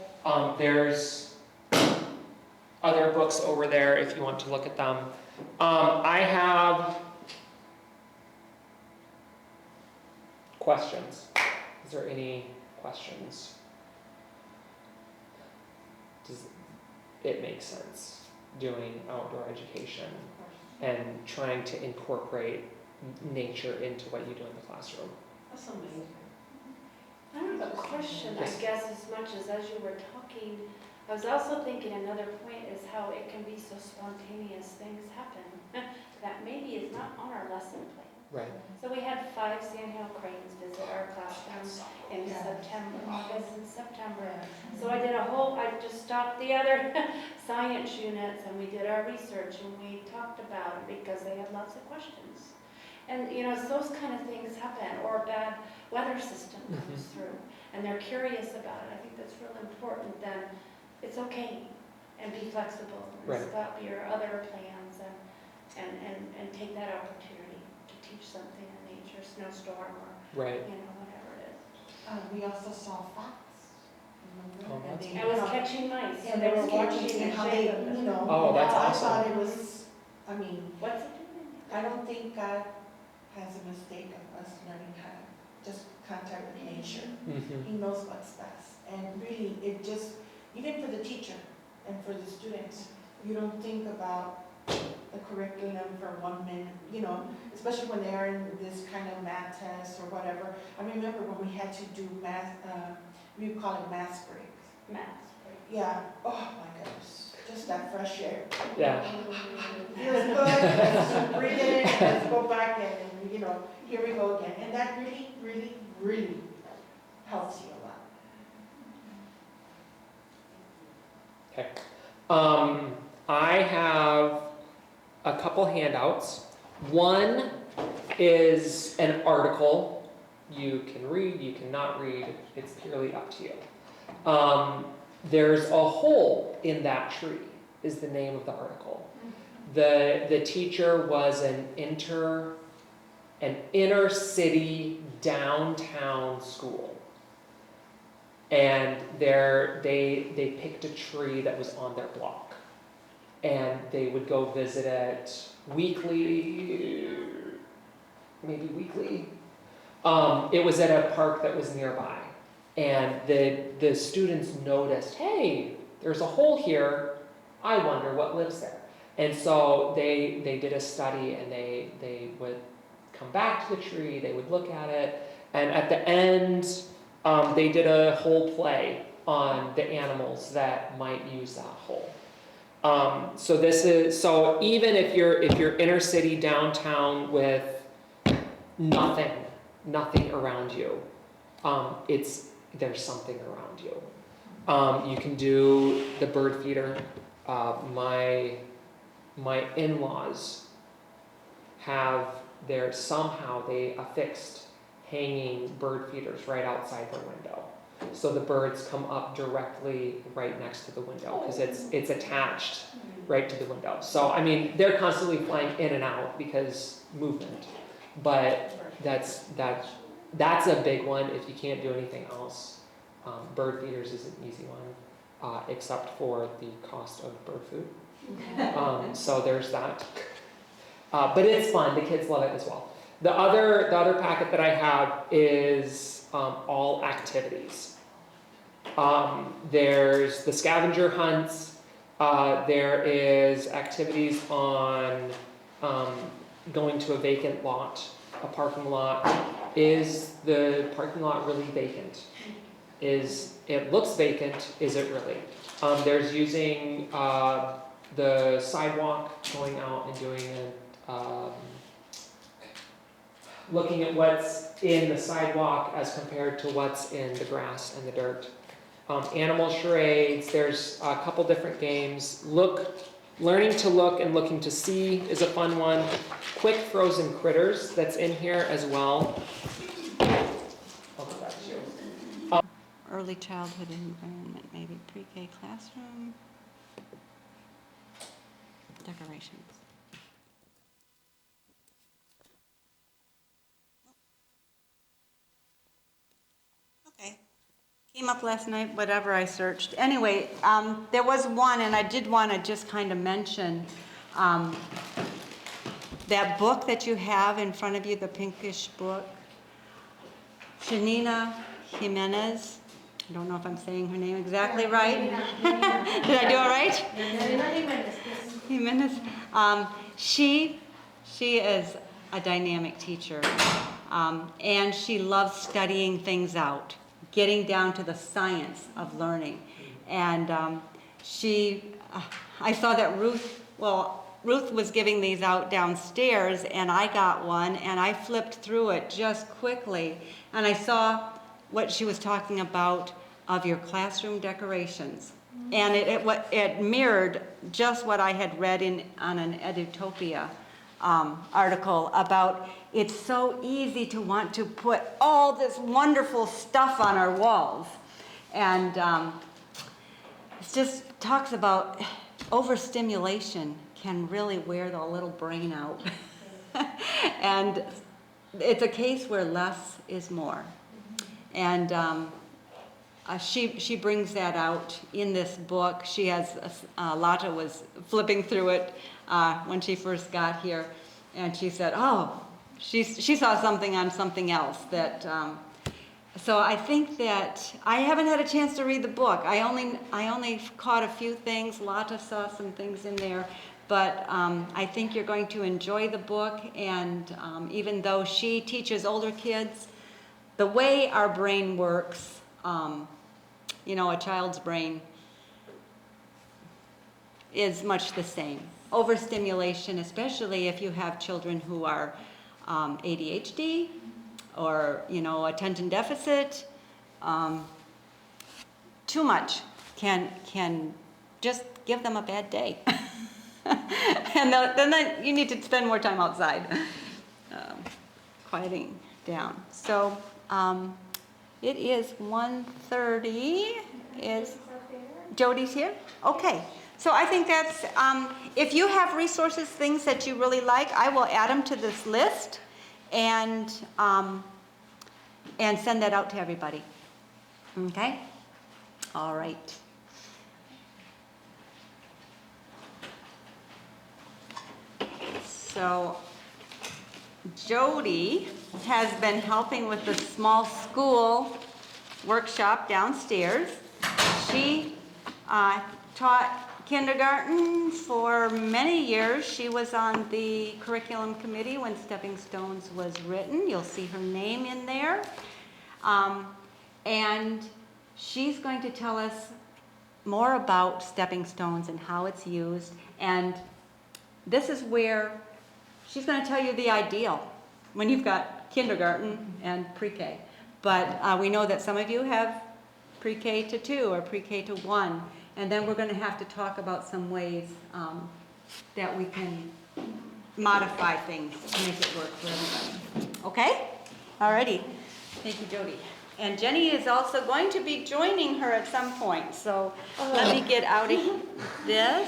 there's other books over there if you want to look at them. I have questions. Is there any questions? Does it make sense doing outdoor education and trying to incorporate nature into what you do in the classroom?
That's amazing.
I have a question, I guess, as much as you were talking. I was also thinking another point is how it can be so spontaneous, things happen that maybe is not on our lesson plan.
Right.
So we had 5 sandhill cranes visit our classrooms in August and September. So I just stopped the other science units and we did our research and we talked about it because they had lots of questions. And those kind of things happen, or a bad weather system comes through and they're curious about it. I think that's really important. Then it's okay and be flexible and stop your other plans and take that opportunity to teach something in nature, snowstorm or whatever it is.
We also saw fox.
Oh,
remember? And
that's
they,
I was catching mice.
and they were watching and how they,
Oh, that's
I
awesome.
thought it was, I mean,
What's it doing?
I don't think God has a mistake of us learning how to just contact with nature.
Mhm.
He knows what's best. And really, it just, even for the teacher and for the students, you don't think about the curriculum for 1 minute, especially when they're in this kind of math test or whatever. I remember when we had to do math, we would call it math breaks.
Math.
Yeah, oh my goodness, just that fresh air.
Yeah.
Feels good, let's breathe it in, let's go back and, here we go again. And that really, really, really helps you a lot.
I have a couple handouts. One is an article. You can read, you cannot read. It's purely up to you. There's a hole in that tree is the name of the article. The teacher was an inner city downtown school. And they picked a tree that was on their block. And they would go visit it weekly, maybe weekly. It was at a park that was nearby. And the students noticed, hey, there's a hole here. I wonder what lives there. And so they did a study, and they would come back to the tree, they would look at it, and at the end, they did a whole play on the animals that might use that hole. So even if you're inner city downtown with nothing around you, there's something around you. You can do the bird feeder. My in-laws have they affixed hanging bird feeders right outside their window. So the birds come up directly right next to the window because it's attached right to the window. So I mean, they're constantly flying in and out because movement. But that's a big one if you can't do anything else. Bird feeders is an easy one, except for the cost of bird food. So there's that. But it's fun. The kids love it as well. The other packet that I have is all activities. There's the scavenger hunts. There is activities on going to a vacant lot, a parking lot. Is the parking lot really vacant? It looks vacant, is it really? There's using the sidewalk, going out and doing it, looking at what's in the sidewalk as compared to what's in the grass and the dirt. Animal charades, there's a couple different games. Learning to look and looking to see is a fun one. Quick frozen critters, that's in here as well. I'll go back to you.
Early childhood environment, maybe pre-K classroom. Decorations. Okay. Came up last night, whatever I searched. Anyway, there was one, and I did want to just kind of mention that book that you have in front of you, the pinkish book. Janina Jimenez. I don't know if I'm saying her name exactly right. Did I do it right? Jimenez. She is a dynamic teacher, and she loves studying things out, getting down to the science of learning. And I saw that Ruth was giving these out downstairs, and I got one, and I flipped through it just quickly, and I saw what she was talking about of your classroom decorations. And it mirrored just what I had read on an Edutopia article about it's so easy to want to put all this wonderful stuff on our walls. And it just talks about overstimulation can really wear the little brain out. And it's a case where less is more. And she brings that out in this book. She has, Lata was flipping through it when she first got here, and she said, oh, she saw something on something else that, so I think that, I haven't had a chance to read the book. I only caught a few things. Lata saw some things in there, but I think you're going to enjoy the book, and even though she teaches older kids, the way our brain works, you know, a child's brain is much the same. Overstimulation, especially if you have children who are ADHD or, you know, attention deficit, too much can just give them a bad day. And then you need to spend more time outside, quieting down. So it is 1:30. Is Jody's here? Okay. So I think that's, if you have resources, things that you really like, I will add them to this list and send that out to everybody. Okay? All right. So Jody has been helping with the small school workshop downstairs. She taught kindergarten for many years. She was on the curriculum committee when Stepping Stones was written. You'll see her name in there. And she's going to tell us more about Stepping Stones and how it's used. And this is where she's going to tell you the ideal when you've got kindergarten and pre-K. But we know that some of you have pre-K to 2 or pre-K to 1. And then we're going to have to talk about some ways that we can modify things to make it work for everybody. Okay? Alrighty. Thank you, Jody. And Jenny is also going to be joining her at some point. So let me get out of this.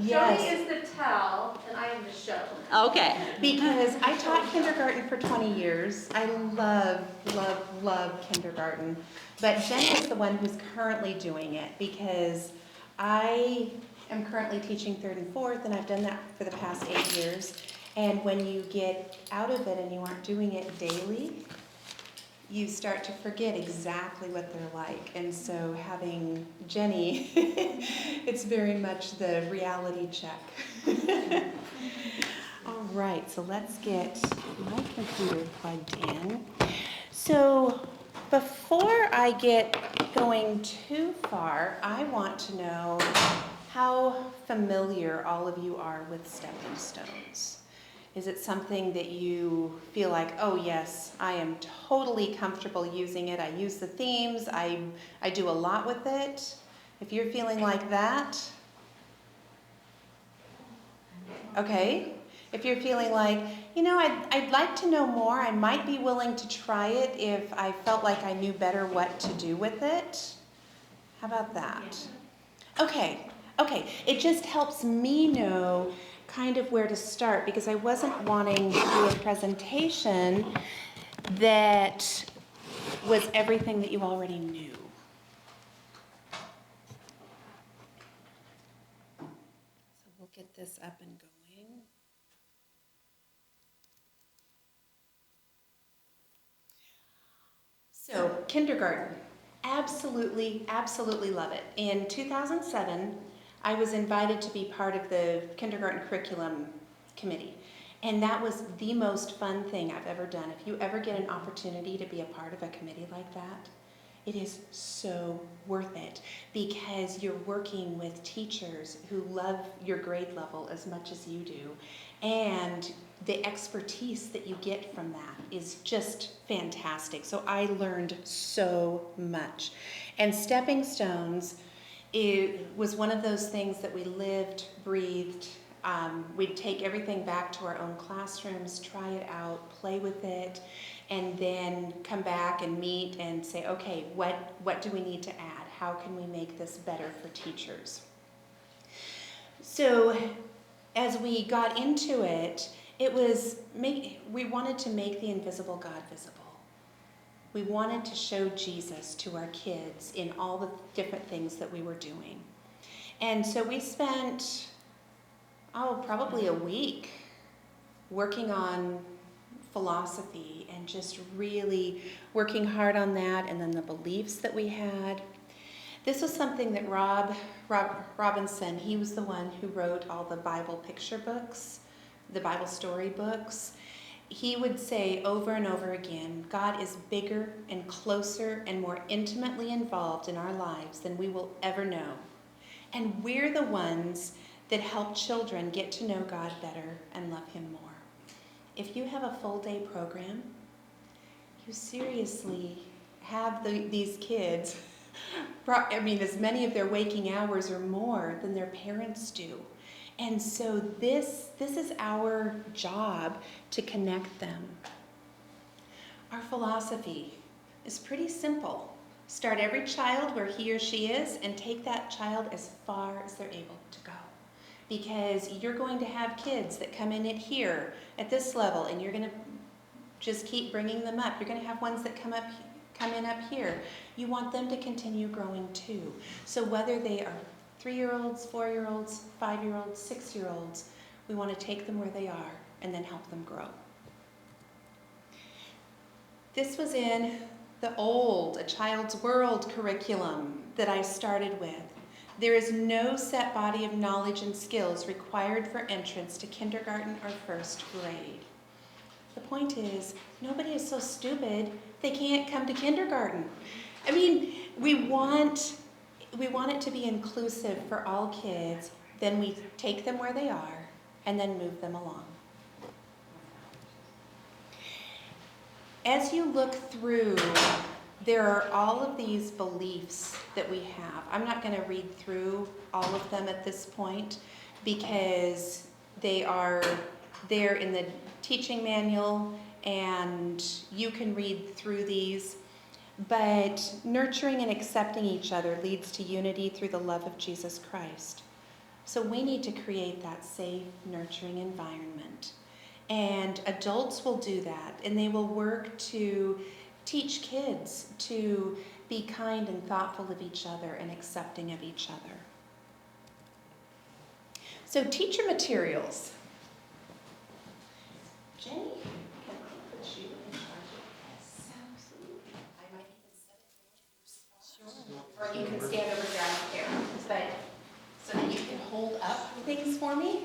Jody is the tell, and I am the show.
Okay.
Because I taught kindergarten for 20 years. I love, love, love kindergarten. But Jen is the one who's currently doing it because I am currently teaching 3rd and 4th, and I've done that for the past 8 years. And when you get out of it and you aren't doing it daily, you start to forget exactly what they're like. And so having Jenny, it's very much the reality check. All right, so let's get my computer plugged in. So before I get going too far, I want to know how familiar all of you are with Stepping Stones. Is it something that you feel like, oh yes, I am totally comfortable using it. I use the themes. I do a lot with it. If you're feeling like that, okay. If you're feeling like, you know, I'd like to know more, I might be willing to try it if I felt like I knew better what to do with it. How about that? Okay. It just helps me know kind of where to start because I wasn't wanting to do a presentation that was everything that you already knew. So we'll get this up and going. So kindergarten, absolutely, absolutely love it. In 2007, I was invited to be part of the kindergarten curriculum committee. And that was the most fun thing I've ever done. If you ever get an opportunity to be a part of a committee like that, it is so worth it because you're working with teachers who love your grade level as much as you do. And the expertise that you get from that is just fantastic. So I learned so much. And Stepping Stones, it was one of those things that we lived, breathed. We'd take everything back to our own classrooms, try it out, play with it, and then come back and meet and say, okay, what do we need to add? How can we make this better for teachers? So as we got into it, we wanted to make the invisible God visible. We wanted to show Jesus to our kids in all the different things that we were doing. And so we spent, probably a week working on philosophy and just really working hard on that, and then the beliefs that we had. This was something that Rob Robinson, he was the one who wrote all the Bible picture books, the Bible story books. He would say over and over again, God is bigger and closer and more intimately involved in our lives than we will ever know. And we're the ones that help children get to know God better and love him more. If you have a full day program, you seriously have these kids, as many of their waking hours or more than their parents do. And so this is our job, to connect them. Our philosophy is pretty simple. Start every child where he or she is and take that child as far as they're able to go. Because you're going to have kids that come in at this level, and you're going to just keep bringing them up. You're going to have ones that come in up here. You want them to continue growing too. So whether they are 3-year-olds, 4-year-olds, 5-year-olds, 6-year-olds, we want to take them where they are and then help them grow. This was in the old A Child's World curriculum that I started with. There is no set body of knowledge and skills required for entrance to kindergarten or first grade. The point is, nobody is so stupid they can't come to kindergarten. We want it to be inclusive for all kids. Then we take them where they are and then move them along. As you look through, there are all of these beliefs that we have. I'm not going to read through all of them at this point because they are there in the teaching manual and you can read through these. But nurturing and accepting each other leads to unity through the love of Jesus Christ. So we need to create that safe, nurturing environment. And adults will do that, and they will work to teach kids to be kind and thoughtful of each other and accepting of each other. So teacher materials. Jenny, can I put you in charge of this? Absolutely. I might even set it for you. Sure. Or you can stand over there, but so that you can hold up things for me.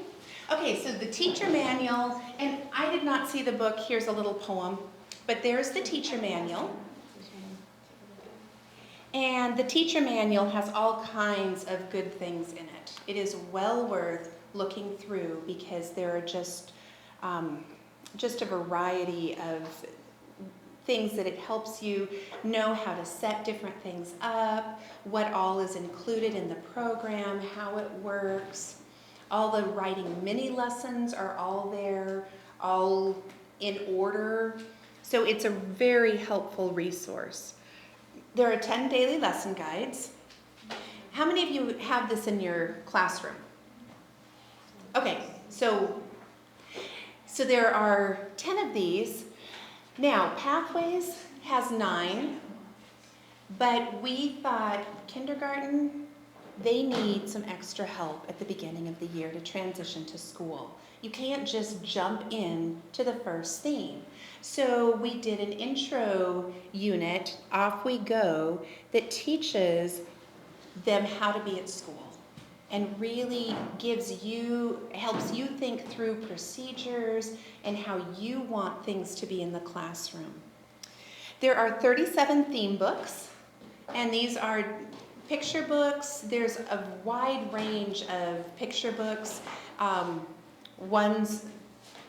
Okay, so the teacher manual, and I did not see the book. Here's a little poem, but there's the teacher manual. And the teacher manual has all kinds of good things in it. It is well worth looking through because there are just a variety of things that it helps you know how to set different things up, what all is included in the program, how it works. All the writing mini lessons are all there, all in order. So it's a very helpful resource. There are 10 daily lesson guides. How many of you have this in your classroom? Okay, so there are 10 of these. Now, Pathways has 9, but we thought kindergarten, they need some extra help at the beginning of the year to transition to school. You can't just jump in to the first theme. So we did an intro unit, Off We Go, that teaches them how to be at school and really helps you think through procedures and how you want things to be in the classroom. There are 37 theme books, and these are picture books. There's a wide range of picture books.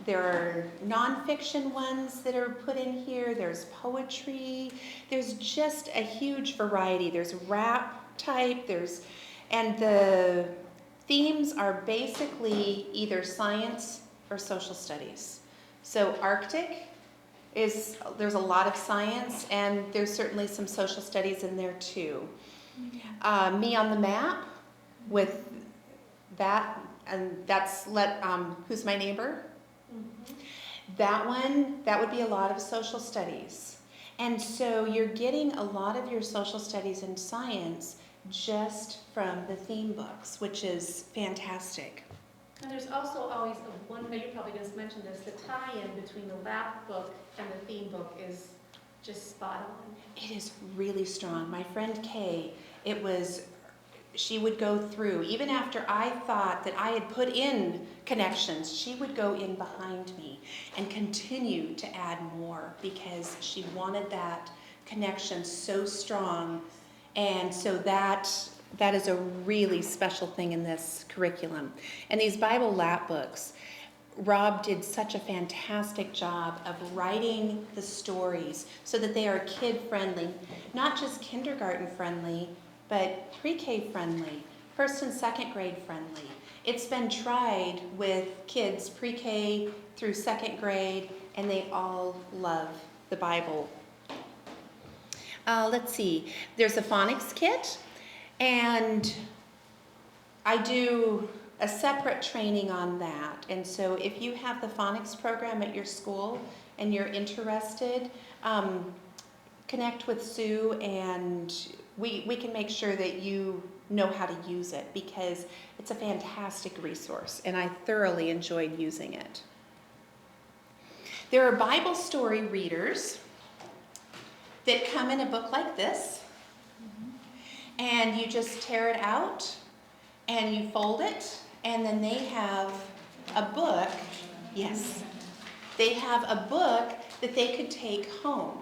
There are nonfiction ones that are put in here. There's poetry. There's just a huge variety. There's rap type. And the themes are basically either science or social studies. So Arctic there's a lot of science, and there's certainly some social studies in there too. Me on the Map with that, and that's Who's My Neighbor? That one, that would be a lot of social studies. And so you're getting a lot of your social studies and science just from the theme books, which is fantastic.
And there's also always you probably just mentioned this, the tie-in between the lap book and the theme book is just spot on.
It is really strong. My friend Kay, she would go through, even after I thought that I had put in connections, she would go in behind me and continue to add more because she wanted that connection so strong. And so that is a really special thing in this curriculum. And these Bible lap books, Rob did such a fantastic job of writing the stories so that they are kid-friendly, not just kindergarten friendly, but pre-K friendly, first and second grade friendly. It's been tried with kids pre-K through second grade, and they all love the Bible. Let's see, there's a phonics kit, and I do a separate training on that. And so if you have the phonics program at your school and you're interested, connect with Sue and we can make sure that you know how to use it because it's a fantastic resource and I thoroughly enjoyed using it. There are Bible story readers that come in a book like this, and you just tear it out and you fold it, and then they have a book, yes, they have a book that they could take home.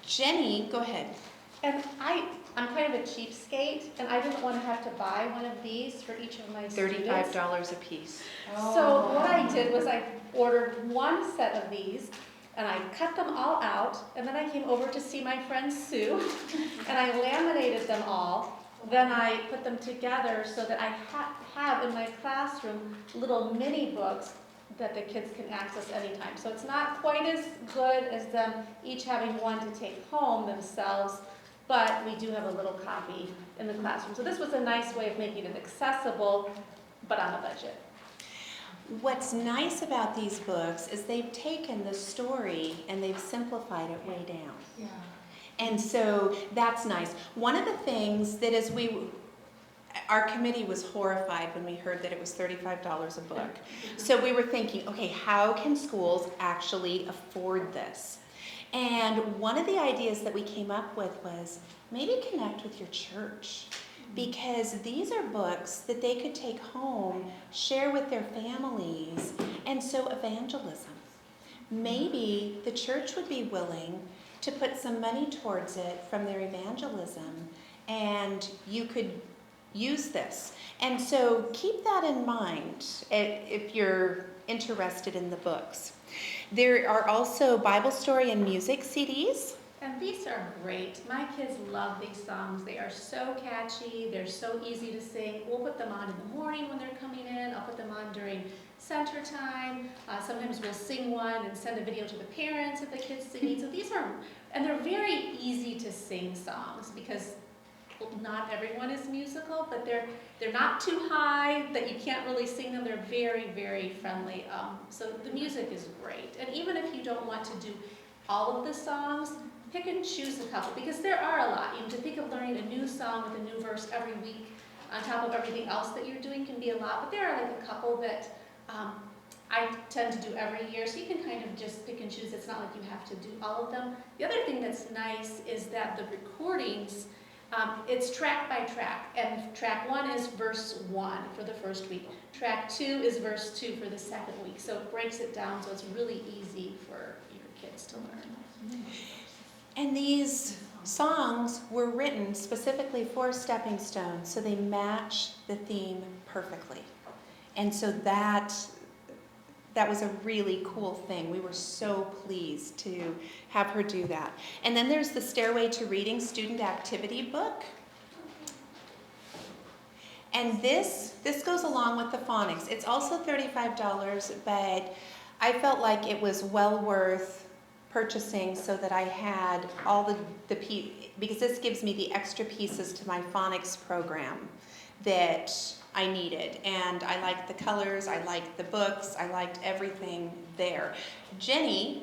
Jenny, go ahead.
And I'm kind of a cheapskate, and I didn't want to have to buy one of these for each of my students.
$35 a piece.
So what I did was I ordered one set of these, and I cut them all out, and then I came over to see my friend Sue, and I laminated them all. Then I put them together so that I have in my classroom little mini books that the kids can access anytime. So it's not quite as good as them each having one to take home themselves, but we do have a little copy in the classroom. So this was a nice way of making it accessible, but on a budget.
What's nice about these books is they've taken the story and they've simplified it way down.
Yeah.
And so that's nice. One of the things that is our committee was horrified when we heard that it was $35 a book. So we were thinking, okay, how can schools actually afford this? And one of the ideas that we came up with was maybe connect with your church. Because these are books that they could take home, share with their families, and so evangelism. Maybe the church would be willing to put some money towards it from their evangelism, and you could use this. And so keep that in mind if you're interested in the books. There are also Bible story and music CDs.
And these are great. My kids love these songs. They are so catchy. They're so easy to sing. We'll put them on in the morning when they're coming in. I'll put them on during center time. Sometimes we'll sing one and send a video to the parents of the kids singing. So they're very easy to sing songs because not everyone is musical, but they're not too high that you can't really sing them. They're very, very friendly. So the music is great. And even if you don't want to do all of the songs, pick and choose a couple, because there are a lot. To think of learning a new song with a new verse every week on top of everything else that you're doing can be a lot, but there are like a couple that I tend to do every year, so you can kind of just pick and choose. It's not like you have to do all of them. The other thing that's nice is that the recordings, it's track by track, and track 1 is verse 1 for the first week. Track 2 is verse 2 for the second week, so it breaks it down so it's really easy for your kids to learn.
And these songs were written specifically for Stepping Stones, so they match the theme perfectly. And so that was a really cool thing. We were so pleased to have her do that. And then there's the Stairway to Reading student activity book. And this goes along with the phonics. It's also $35, but I felt like it was well worth purchasing so that I had all the because this gives me the extra pieces to my phonics program that I needed. And I liked the colors, I liked the books, I liked everything there. Jenny,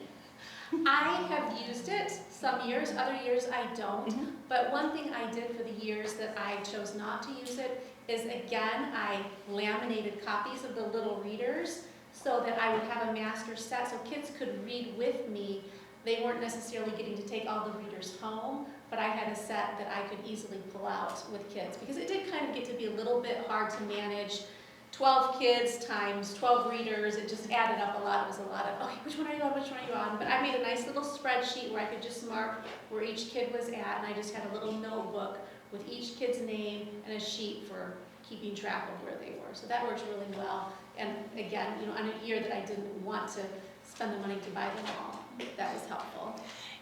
I have used it some years, other years I don't. But one thing I did for the years that I chose not to use it is, again, I laminated copies of the little readers so that I would have a master set so kids could read with me. They weren't necessarily getting to take all the readers home, but I had a set that I could easily pull out with kids, because it did kind of get to be a little bit hard to manage. 12 kids times 12 readers, it just added up a lot. It was a lot of, okay, which one are you on, which one are you on? But I made a nice little spreadsheet where I could just mark where each kid was at, and I just had a little notebook with each kid's name and a sheet for keeping track of where they were. So that worked really well. And again, on a year that I didn't want to spend the money to buy them all, that was helpful.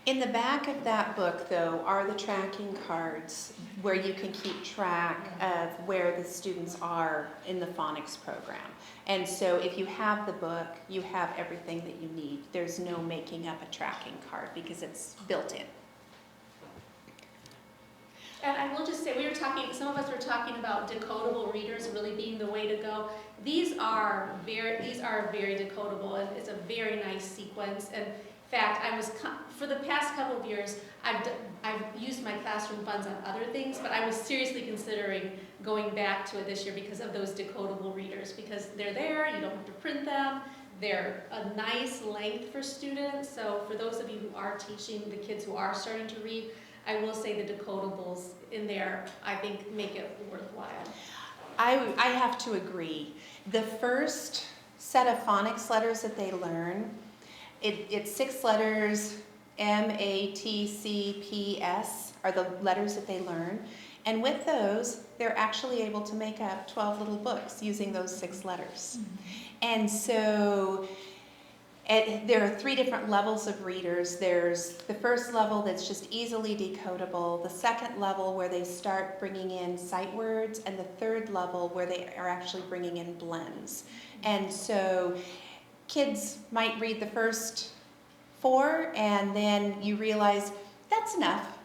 In the back of that book, though, are the tracking cards where you can keep track of where the students are in the phonics program. And so if you have the book, you have everything that you need. There's no making up a tracking card because it's built in.
And I will just say, some of us were talking about decodable readers really being the way to go. These are very decodable, and it's a very nice sequence. And in fact, for the past couple of years, I've used my classroom funds on other things, but I was seriously considering going back to it this year because of those decodable readers, because they're there, you don't have to print them, they're a nice length for students. So for those of you who are teaching the kids who are starting to read, I will say the decodables in there, I think, make it worthwhile.
I have to agree. The first set of phonics letters that they learn, it's 6 letters, M-A-T-C-P-S are the letters that they learn. And with those, they're actually able to make up 12 little books using those 6 letters. And so there are 3 different levels of readers. There's the first level that's just easily decodable, the second level where they start bringing in sight words, and the third level where they are actually bringing in blends. And so kids might read the first 4 and then you realize that's enough,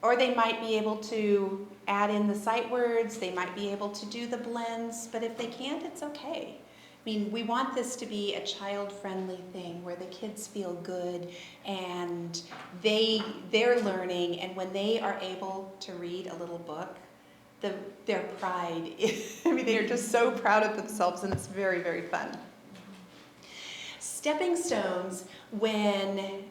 or they might be able to add in the sight words, they might be able to do the blends, but if they can't, it's okay. I mean, we want this to be a child-friendly thing where the kids feel good and they're learning, and when they are able to read a little book, their pride, I mean, they're just so proud of themselves, and it's very, very fun. Stepping Stones, when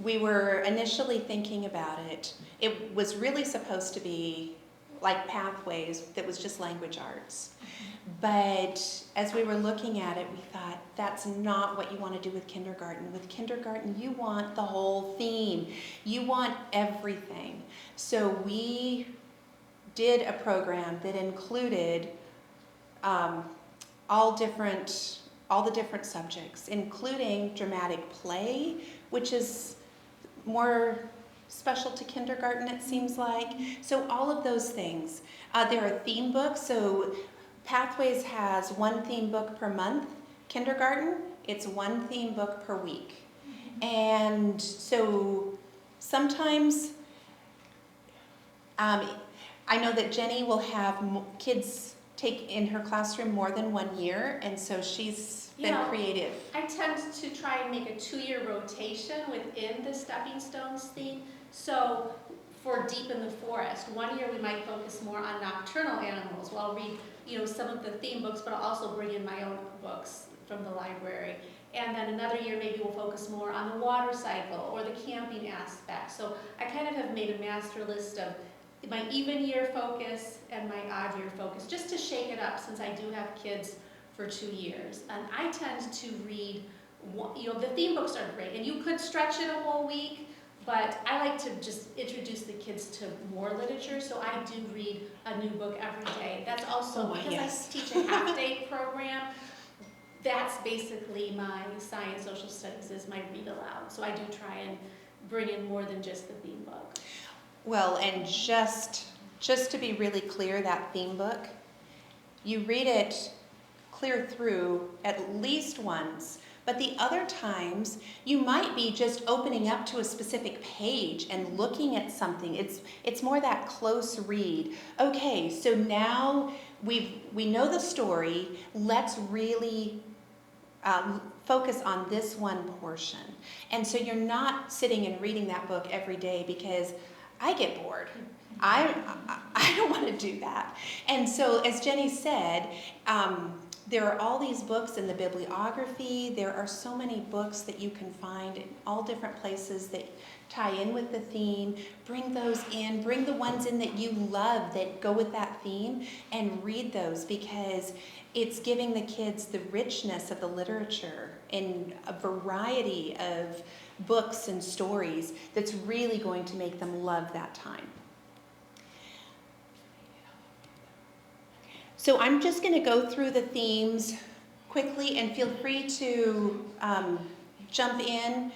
we were initially thinking about it, it was really supposed to be like Pathways that was just language arts. But as we were looking at it, we thought, that's not what you want to do with kindergarten. With kindergarten, you want the whole theme. You want everything. So we did a program that included all the different subjects, including dramatic play, which is more special to kindergarten, it seems like. So all of those things. There are theme books. So Pathways has 1 theme book per month. Kindergarten, it's 1 theme book per week. And so sometimes, I know that Jenny will have kids take in her classroom more than 1 year, and so she's been creative.
I tend to try and make a 2-year rotation within the Stepping Stones theme. So for Deep in the Forest, 1 year we might focus more on nocturnal animals. Well, I'll read some of the theme books, but I'll also bring in my own books from the library. And then another year maybe we'll focus more on the water cycle or the camping aspect. So I kind of have made a master list of my even year focus and my odd year focus, just to shake it up since I do have kids for 2 years. And I tend to read, the theme books are great, and you could stretch it a whole week, but I like to just introduce the kids to more literature, so I do read a new book every day. That's also because I teach a half-day program. That's basically my science, social studies is my read aloud. So I do try and bring in more than just the theme book.
Well, and just to be really clear, that theme book, you read it clear through at least once, but the other times you might be just opening up to a specific page and looking at something. It's more that close read. Okay, so now we know the story. Let's really focus on this one portion. And so you're not sitting and reading that book every day, because I get bored. I don't want to do that. And so, as Jenny said, there are all these books in the bibliography. There are so many books that you can find in all different places that tie in with the theme. Bring those in. Bring the ones in that you love that go with that theme, and read those, because it's giving the kids the richness of the literature and a variety of books and stories that's really going to make them love that time. So I'm just going to go through the themes quickly, and feel free to jump in.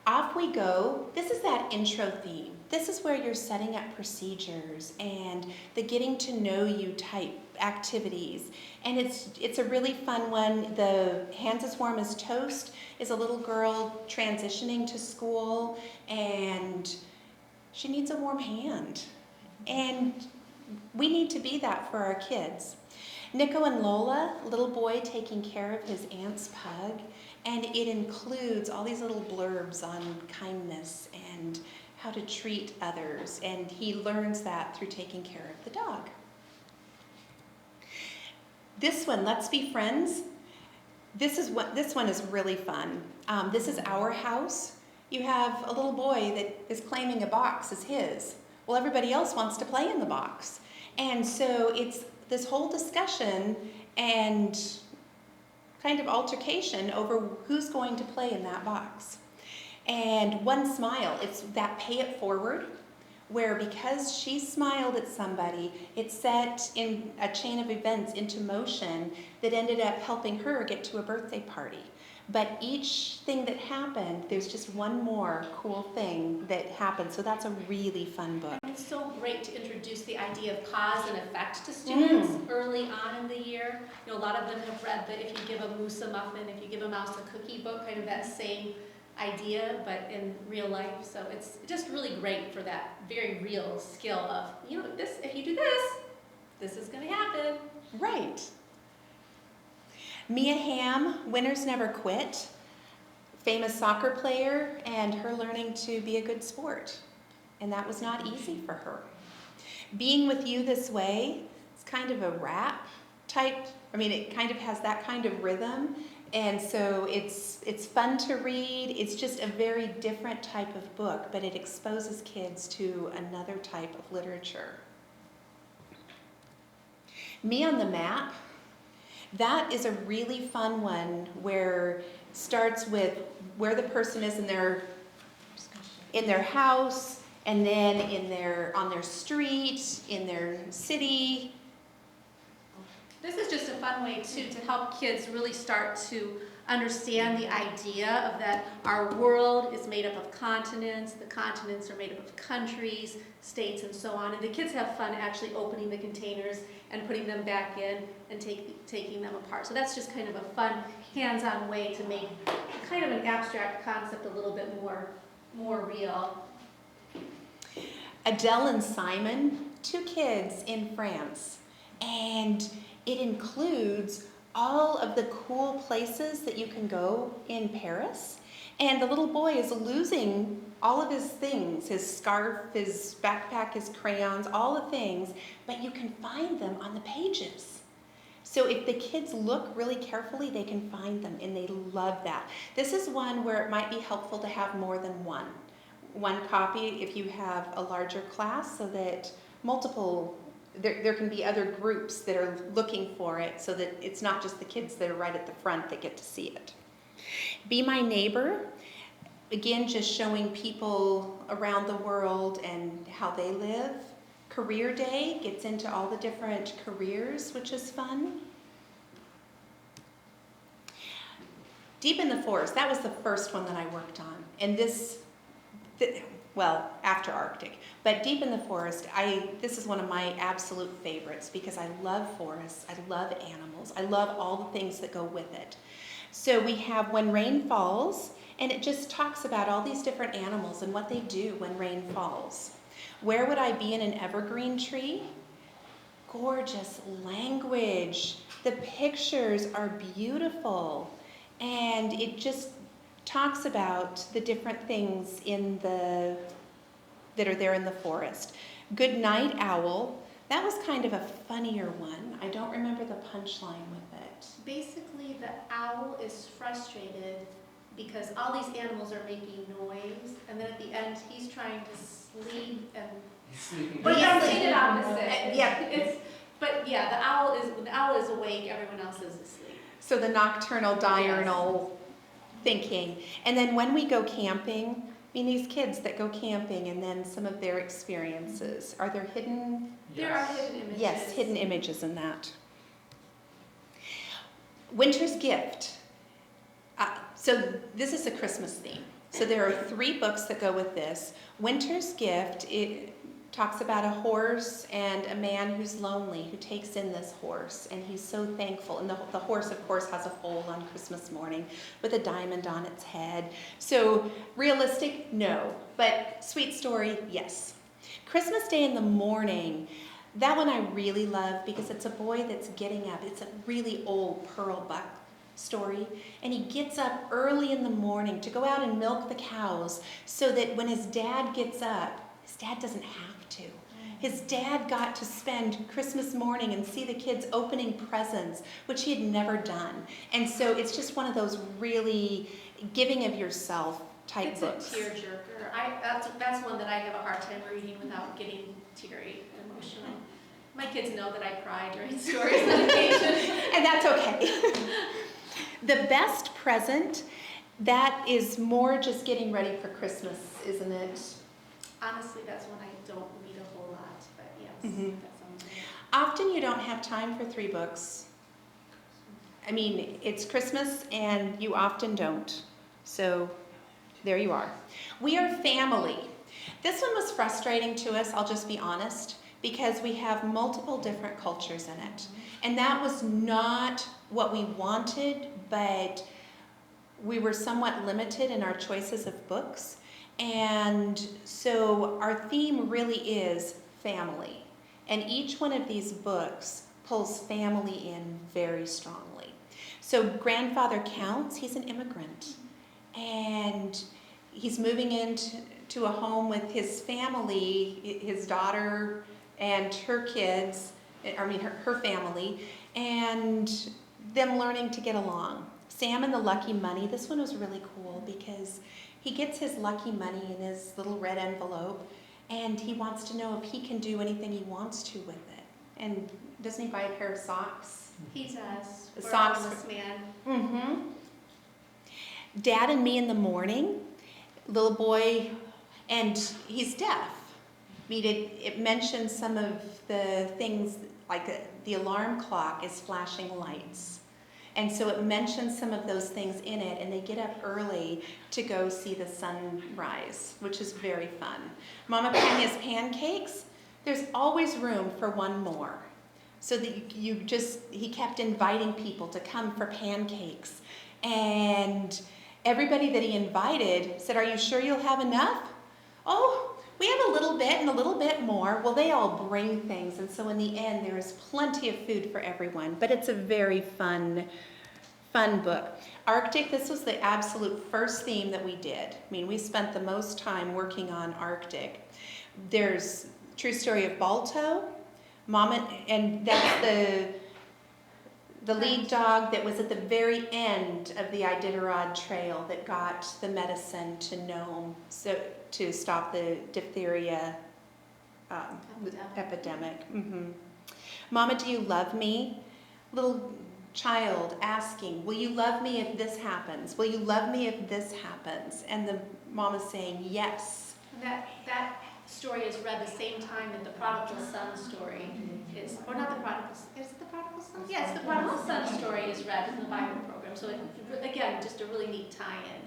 Off we go. This is that intro theme. This is where you're setting up procedures and the getting to know you type activities. And it's a really fun one. The Hands as Warm as Toast is a little girl transitioning to school, and she needs a warm hand. And we need to be that for our kids. Nico and Lola, little boy taking care of his aunt's pug, and it includes all these little blurbs on kindness and how to treat others, and he learns that through taking care of the dog. This one, Let's Be Friends. This one is really fun. This is Our House. You have a little boy that is claiming a box is his. Well, everybody else wants to play in the box. And so it's this whole discussion and kind of altercation over who's going to play in that box. And One Smile, it's that pay it forward, where because she smiled at somebody, it set in a chain of events into motion that ended up helping her get to a birthday party. But each thing that happened, there's just one more cool thing that happened. So that's a really fun book.
It's so great to introduce the idea of cause and effect to students early on in the year. You know, a lot of them have read the If You Give a Moose a Muffin, If You Give a Mouse a Cookie book, kind of that same idea, but in real life. So it's just really great for that very real skill of, you know, this, if you do this, this is going to happen.
Right. Mia Hamm, Winners Never Quit, famous soccer player, and her learning to be a good sport. And that was not easy for her. Being With You This Way, it's kind of a rap type, I mean, it kind of has that kind of rhythm. And so it's fun to read. It's just a very different type of book, but it exposes kids to another type of literature. Me on the Map, that is a really fun one where it starts with where the person is in their house, and then on their street, in their city.
This is just a fun way, too, to help kids really start to understand the idea of that our world is made up of continents, the continents are made up of countries, states, and so on. And the kids have fun actually opening the containers and putting them back in and taking them apart. So that's just kind of a fun, hands-on way to make kind of an abstract concept a little bit more real.
Adele and Simon, 2 kids in France, and it includes all of the cool places that you can go in Paris. And the little boy is losing all of his things, his scarf, his backpack, his crayons, all the things, but you can find them on the pages. So if the kids look really carefully, they can find them, and they love that. This is one where it might be helpful to have more than one copy if you have a larger class, so that there can be other groups that are looking for it, so that it's not just the kids that are right at the front that get to see it. Be My Neighbor, again, just showing people around the world and how they live. Career Day gets into all the different careers, which is fun. Deep in the Forest, that was the first one that I worked on. And after Arctic. But Deep in the Forest, this is one of my absolute favorites, because I love forests, I love animals, I love all the things that go with it. So we have When Rain Falls, and it just talks about all these different animals and what they do when rain falls. Where Would I Be in an Evergreen Tree? Gorgeous language. The pictures are beautiful. And it just talks about the different things that are there in the forest. Good Night Owl, that was kind of a funnier one. I don't remember the punchline with it.
Basically, the owl is frustrated because all these animals are making noise, and then at the end, he's trying to sleep and. But
Yeah.
I'm saying it opposite. Yeah, but yeah, the owl is awake, everyone else is asleep.
So the nocturnal, diurnal thinking. And then when we go camping, I mean, these kids that go camping and then some of their experiences, are there hidden?
There are hidden images.
Yes, hidden images in that. Winter's Gift. So this is a Christmas theme. So there are 3 books that go with this. Winter's Gift, it talks about a horse and a man who's lonely who takes in this horse, and he's so thankful. And the horse, of course, has a foal on Christmas morning with a diamond on its head. So realistic, no. But sweet story, yes. Christmas Day in the Morning, that one I really love because it's a boy that's getting up. It's a really old Pearl Buck story, and he gets up early in the morning to go out and milk the cows so that when his dad gets up, his dad doesn't have to. His dad got to spend Christmas morning and see the kids opening presents, which he had never done. And so it's just one of those really giving of yourself type books.
It's a tearjerker. That's one that I have a hard time reading without getting teary and emotional. My kids know that I cry during stories on occasion.
And that's okay. The Best Present, that is more just getting ready for Christmas, isn't it?
Honestly, that's one I don't read a whole lot, but yes,
Mhm.
that sounds good.
Often you don't have time for 3 books. I mean, it's Christmas and you often don't. So there you are. We Are Family. This one was frustrating to us, I'll just be honest, because we have multiple different cultures in it. And that was not what we wanted, but we were somewhat limited in our choices of books. And so our theme really is family. And each one of these books pulls family in very strongly. So Grandfather Counts, he's an immigrant. And he's moving into a home with his family, his daughter and her kids, her family, and them learning to get along. Sam and the Lucky Money, this one was really cool because he gets his lucky money in his little red envelope, and he wants to know if he can do anything he wants to with it. And doesn't he buy a pair of socks?
He does.
The
We're
socks.
all this man.
Mm-hmm. Dad and Me in the Morning, little boy, and he's deaf. I mean, it mentions some of the things, like the alarm clock is flashing lights. And so it mentions some of those things in it, and they get up early to go see the sunrise, which is very fun. Mama Pena's Pancakes, there's always room for one more. So that he kept inviting people to come for pancakes. And everybody that he invited said, "Are you sure you'll have enough?" "Oh, we have a little bit and a little bit more." Well, they all bring things, and so in the end, there is plenty of food for everyone. But it's a very fun book. Arctic, this was the absolute first theme that we did. I mean, we spent the most time working on Arctic. There's True Story of Balto, Mama, and that's the lead dog that was at the very end of the Iditarod Trail that got the medicine to Nome to stop the diphtheria epidemic. Mm-hmm. Mama, Do You Love Me? Little child asking, "Will you love me if this happens? Will you love me if this happens?" And the mama's saying yes.
That story is read the same time that the Prodigal Son story is, or not the Prodigal, is it the Prodigal Son? Yes, the Prodigal Son story is read in the Bible program. So again, just a really neat tie-in.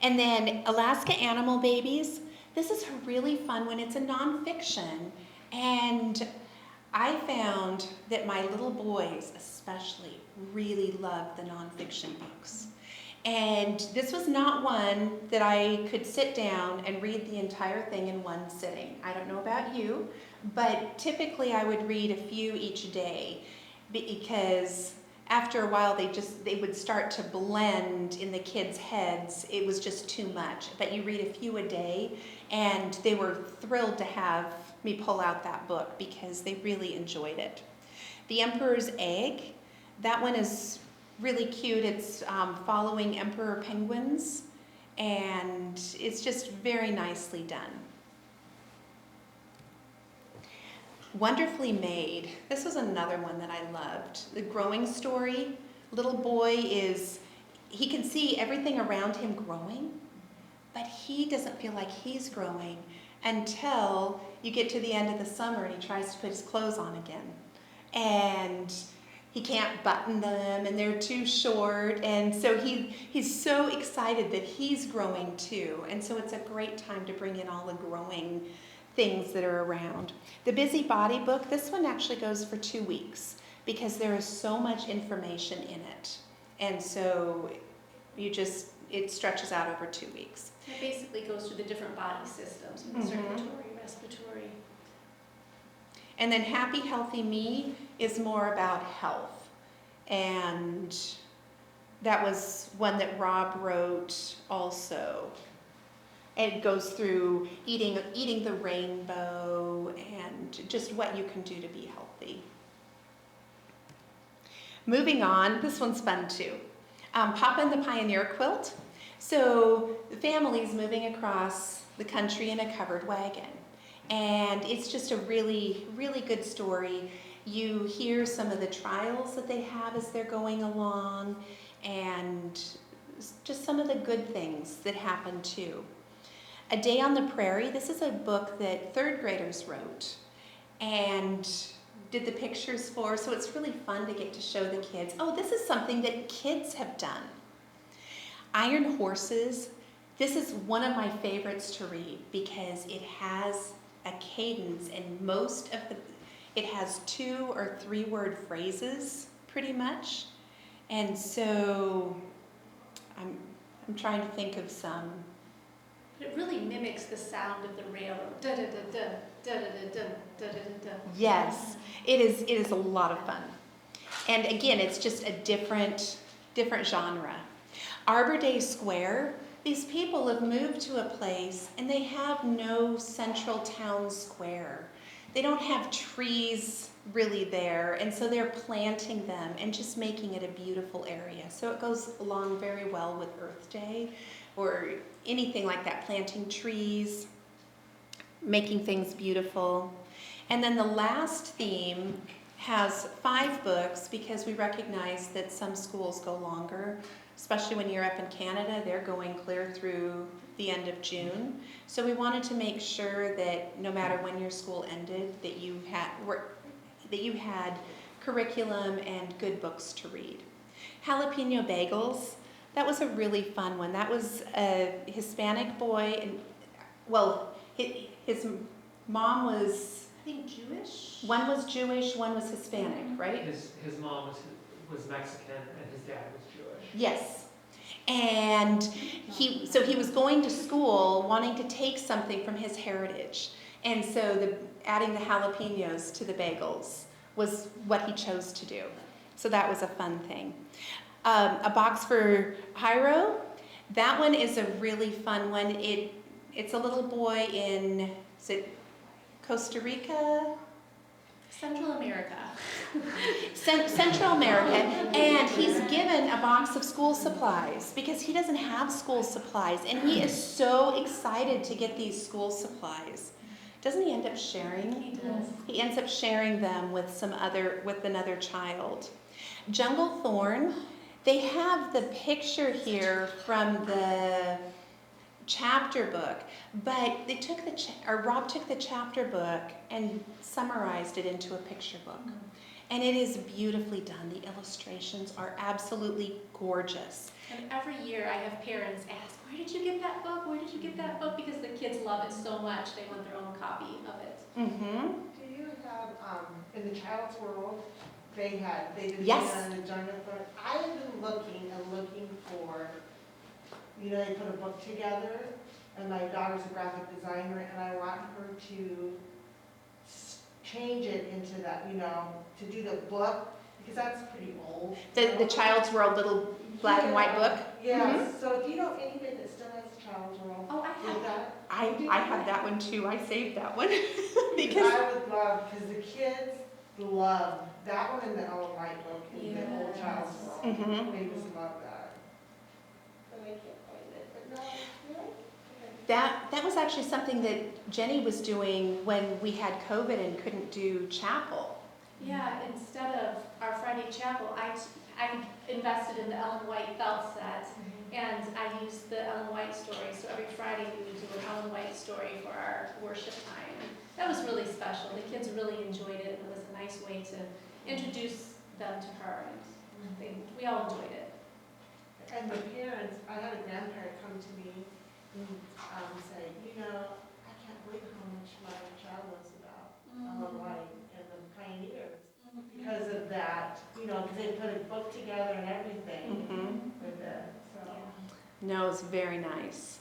And then Alaska Animal Babies. This is a really fun one. It's a nonfiction. And I found that my little boys especially really loved the nonfiction books. And this was not one that I could sit down and read the entire thing in one sitting. I don't know about you, but typically I would read a few each day because after a while, they would start to blend in the kids' heads. It was just too much. But you read a few a day, and they were thrilled to have me pull out that book because they really enjoyed it. The Emperor's Egg, that one is really cute. It's following emperor penguins, and it's just very nicely done. Wonderfully Made. This was another one that I loved. The growing story. Little boy he can see everything around him growing, but he doesn't feel like he's growing until you get to the end of the summer and he tries to put his clothes on again. And he can't button them and they're too short. And so he's so excited that he's growing too. And so it's a great time to bring in all the growing things that are around. The Busy Body book, this one actually goes for 2 weeks because there is so much information in it. And so it stretches out over 2 weeks.
It basically goes through the different body systems, circulatory, respiratory.
And then Happy Healthy Me is more about health. And that was one that Rob wrote also. It goes through eating the rainbow and just what you can do to be healthy. Moving on, this one's fun too. Papa and the Pioneer Quilt. So the family's moving across the country in a covered wagon. And it's just a really, really good story. You hear some of the trials that they have as they're going along and just some of the good things that happen too. A Day on the Prairie, this is a book that 3rd graders wrote and did the pictures for, so it's really fun to get to show the kids, oh, this is something that kids have done. Iron Horses, this is one of my favorites to read because it has a cadence and it has 2 or 3 word phrases pretty much. And so I'm trying to think of some.
But it really mimics the sound of the railroad. Da da da da da da da da da da.
Yes, it is a lot of fun. And again, it's just a different genre. Arbor Day Square, these people have moved to a place and they have no central town square. They don't have trees really there, and so they're planting them and just making it a beautiful area. So it goes along very well with Earth Day or anything like that, planting trees, making things beautiful. And then the last theme has 5 books because we recognize that some schools go longer, especially when you're up in Canada, they're going clear through the end of June. So we wanted to make sure that no matter when your school ended, that you had curriculum and good books to read. Jalapeno Bagels, that was a really fun one. That was a Hispanic boy, and well, his mom was,
I think, Jewish?
one was Jewish, one was Hispanic, right?
His mom was Mexican and his dad was Jewish.
Yes. And he was going to school wanting to take something from his heritage. And so adding the jalapenos to the bagels was what he chose to do. So that was a fun thing. A Box for Jairo, that one is a really fun one. It's a little boy in, is it Costa Rica?
Central America.
Central America, and he's given a box of school supplies because he doesn't have school supplies, and he is so excited to get these school supplies. Doesn't he end up sharing?
He does.
He ends up sharing them with another child. Jungle Thorn, they have the picture here from the chapter book, but they took Rob took the chapter book and summarized it into a picture book. And it is beautifully done. The illustrations are absolutely gorgeous.
And every year I have parents ask, where did you get that book? Where did you get that book? Because the kids love it so much, they want their own copy of it.
Mm-hmm.
Do you have, in the Child's World, they did
Yes.
on the Jungle Thorn. I have been looking for, they put a book together, and my daughter's a graphic designer, and I want her to change it into that, to do the book, because that's pretty old.
The Child's World little black and white book?
Yes, so do you know anybody that still has Child's World?
Oh, I
Did that?
I have that one too. I saved that one.
Because I would love, because the kids love that one and the Ellen White book and the old Child's World.
Mhm.
They just love that. But I can't find it, but no, really?
That was actually something that Jenny was doing when we had COVID and couldn't do chapel.
Yeah, instead of our Friday chapel, I invested in the Ellen White felt set, and I used the Ellen White story. So every Friday we would do an Ellen White story for our worship time. And that was really special. The kids really enjoyed it, and it was a nice way to introduce them to her. And we all enjoyed it.
And the parents, I had a grandparent come to me and say, you know, I can't believe how much my child knows about Ellen White and the pioneers because of that, you know, because they put a book together and everything with it, so.
No, it's very nice.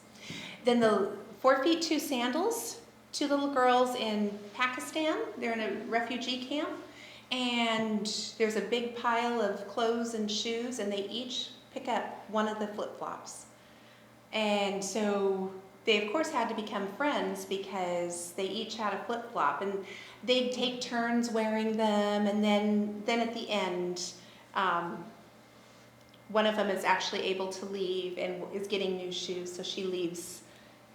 Then the 4 Feet 2 Sandals, 2 little girls in Pakistan. They're in a refugee camp, and there's a big pile of clothes and shoes, and they each pick up one of the flip-flops. And so they of course had to become friends because they each had a flip-flop, and they'd take turns wearing them, and then at the end, one of them is actually able to leave and is getting new shoes, so she leaves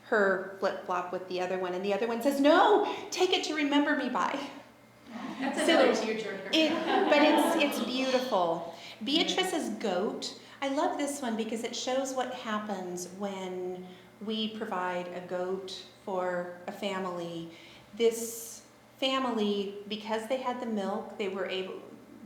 her flip-flop with the other one, and the other one says, "No, take it to remember me by."
That's
So
another tearjerker.
but it's beautiful. Beatrice's goat, I love this one because it shows what happens when we provide a goat for a family. This family, because they had the milk, they were able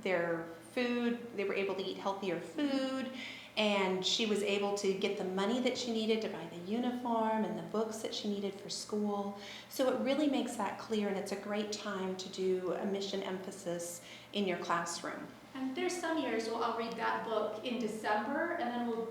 to eat healthier food, and she was able to get the money that she needed to buy the uniform and the books that she needed for school. So it really makes that clear, and it's a great time to do a mission emphasis in your classroom.
And there's some years where I'll read that book in December, and then we'll,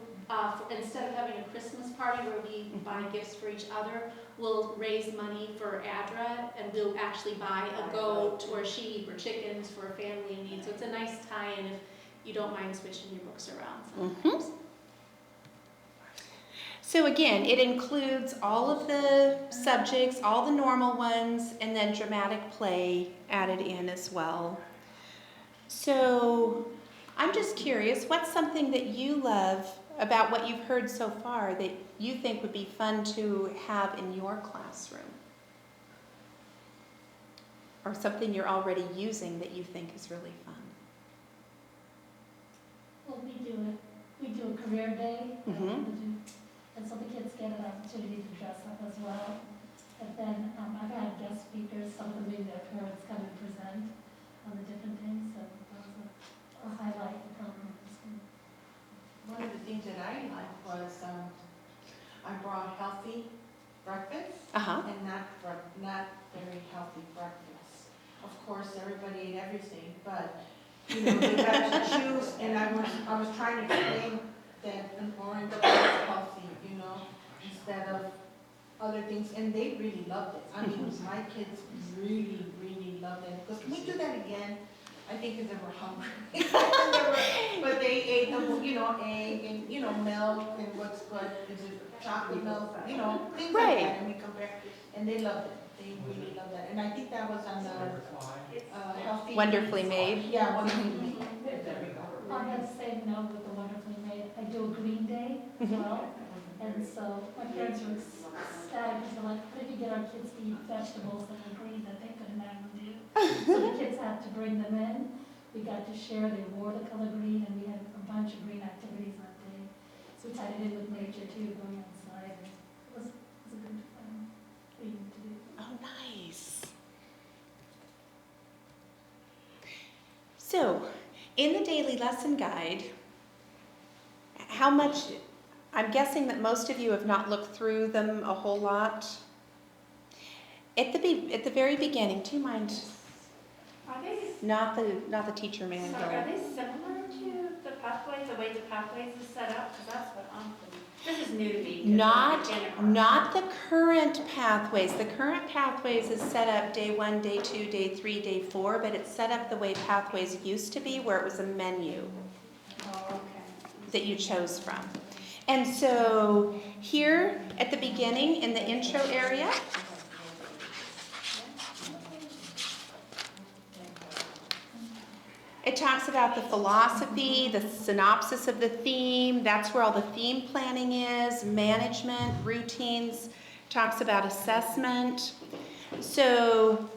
instead of having a Christmas party where we buy gifts for each other, we'll raise money for ADRA, and we'll actually buy a goat or sheep or chickens for a family in need. So it's a nice tie-in if you don't mind switching your books around sometimes.
So again, it includes all of the subjects, all the normal ones, and then dramatic play added in as well. So I'm just curious, what's something that you love about what you've heard so far that you think would be fun to have in your classroom? Or something you're already using that you think is really fun?
Well, we do a career day, and so the kids get an opportunity to dress up as well. And then I've had guest speakers, some of them being their parents, come and present on the different things, so that was a highlight of the program.
One of the things that I liked was I brought healthy breakfast and not very healthy breakfast. Of course, everybody ate everything, but you know, they got to choose, and I was trying to explain that an orange is healthy, you know, instead of other things, and they really loved it. I mean, my kids really, really loved it. Because can we do that again? I think because they were hungry. But they ate them, you know, egg and, you know, milk and what's good. Is it chocolate milk? You know, things like that. And we compare, and they loved it. They really loved that. And I think that was on the healthy.
Wonderfully Made.
Yeah, Wonderfully Made.
On that same note with the Wonderfully Made, I do a green day as well. And so my parents were ecstatic because they're like, how did you get our kids to eat vegetables that were green that they couldn't ever do? So the kids had to bring them in. We got to share, they wore the color green, and we had a bunch of green activities that day. So we tied it in with nature too, going outside. And it was a good thing to do.
Oh, nice. So, in the daily lesson guide, how much, I'm guessing that most of you have not looked through them a whole lot. At the very beginning, do you mind?
Are they,
Not the teacher manual.
are they similar to the pathways, the way the pathways is set up? Because that's what I'm thinking. This is new to me.
Not the current pathways. The current pathways is set up day 1, day 2, day 3, day 4, but it's set up the way pathways used to be, where it was a menu
Oh, okay.
that you chose from. And so here at the beginning in the intro area, it talks about the philosophy, the synopsis of the theme. That's where all the theme planning is, management, routines, talks about assessment. So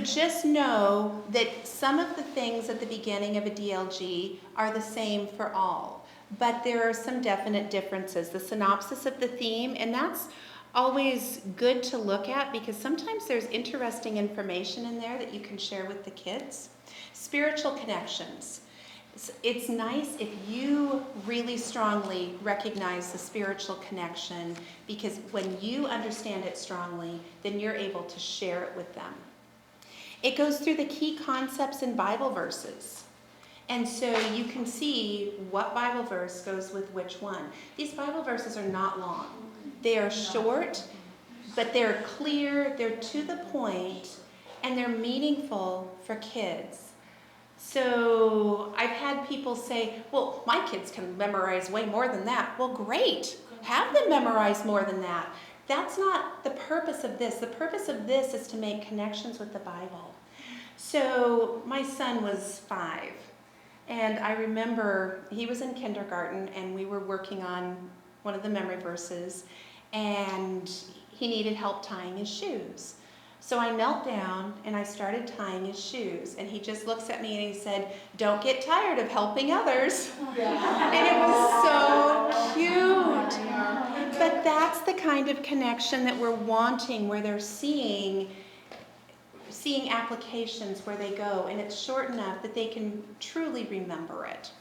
just know that some of the things at the beginning of a DLG are the same for all, but there are some definite differences. The synopsis of the theme, and that's always good to look at because sometimes there's interesting information in there that you can share with the kids. Spiritual connections. It's nice if you really strongly recognize the spiritual connection, because when you understand it strongly, then you're able to share it with them. It goes through the key concepts in Bible verses. And so you can see what Bible verse goes with which one. These Bible verses are not long. They are short, but they're clear, they're to the point, and they're meaningful for kids. So I've had people say, well, my kids can memorize way more than that. Well, great. Have them memorize more than that. That's not the purpose of this. The purpose of this is to make connections with the Bible. So my son was 5, and I remember he was in kindergarten, and we were working on one of the memory verses, and he needed help tying his shoes. So I knelt down and I started tying his shoes, and he just looks at me and he said, "Don't get tired of helping others." And it was so cute. But that's the kind of connection that we're wanting, where they're seeing applications where they go, and it's short enough that they can truly remember it.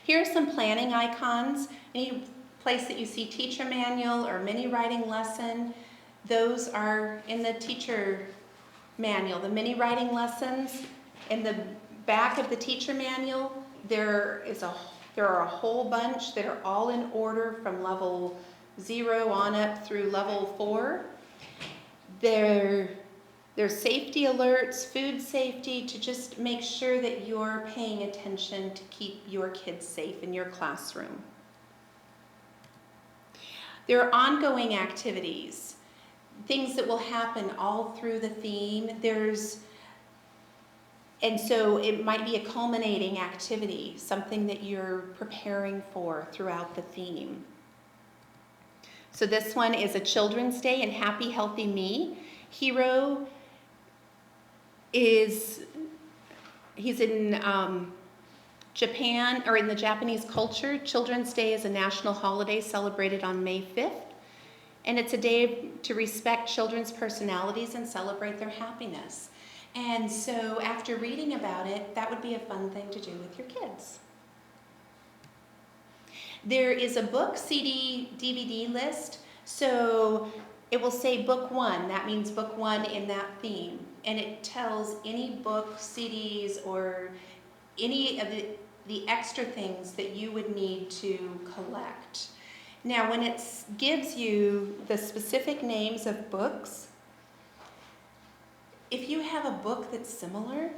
Here are some planning icons. Any place that you see teacher manual or mini writing lesson, those are in the teacher manual. The mini writing lessons in the back of the teacher manual, there are a whole bunch that are all in order from level 0 on up through level 4. There's safety alerts, food safety, to just make sure that you're paying attention to keep your kids safe in your classroom. There are ongoing activities, things that will happen all through the theme. And so it might be a culminating activity, something that you're preparing for throughout the theme. So this one is a Children's Day and Happy Healthy Me. Hiro he's in Japan, or in the Japanese culture. Children's Day is a national holiday celebrated on May 5th. And it's a day to respect children's personalities and celebrate their happiness. And so after reading about it, that would be a fun thing to do with your kids. There is a book, CD, DVD list. So it will say book 1. That means book 1 in that theme. And it tells any book, CDs, or any of the extra things that you would need to collect. Now, when it gives you the specific names of books, if you have a book that's similar,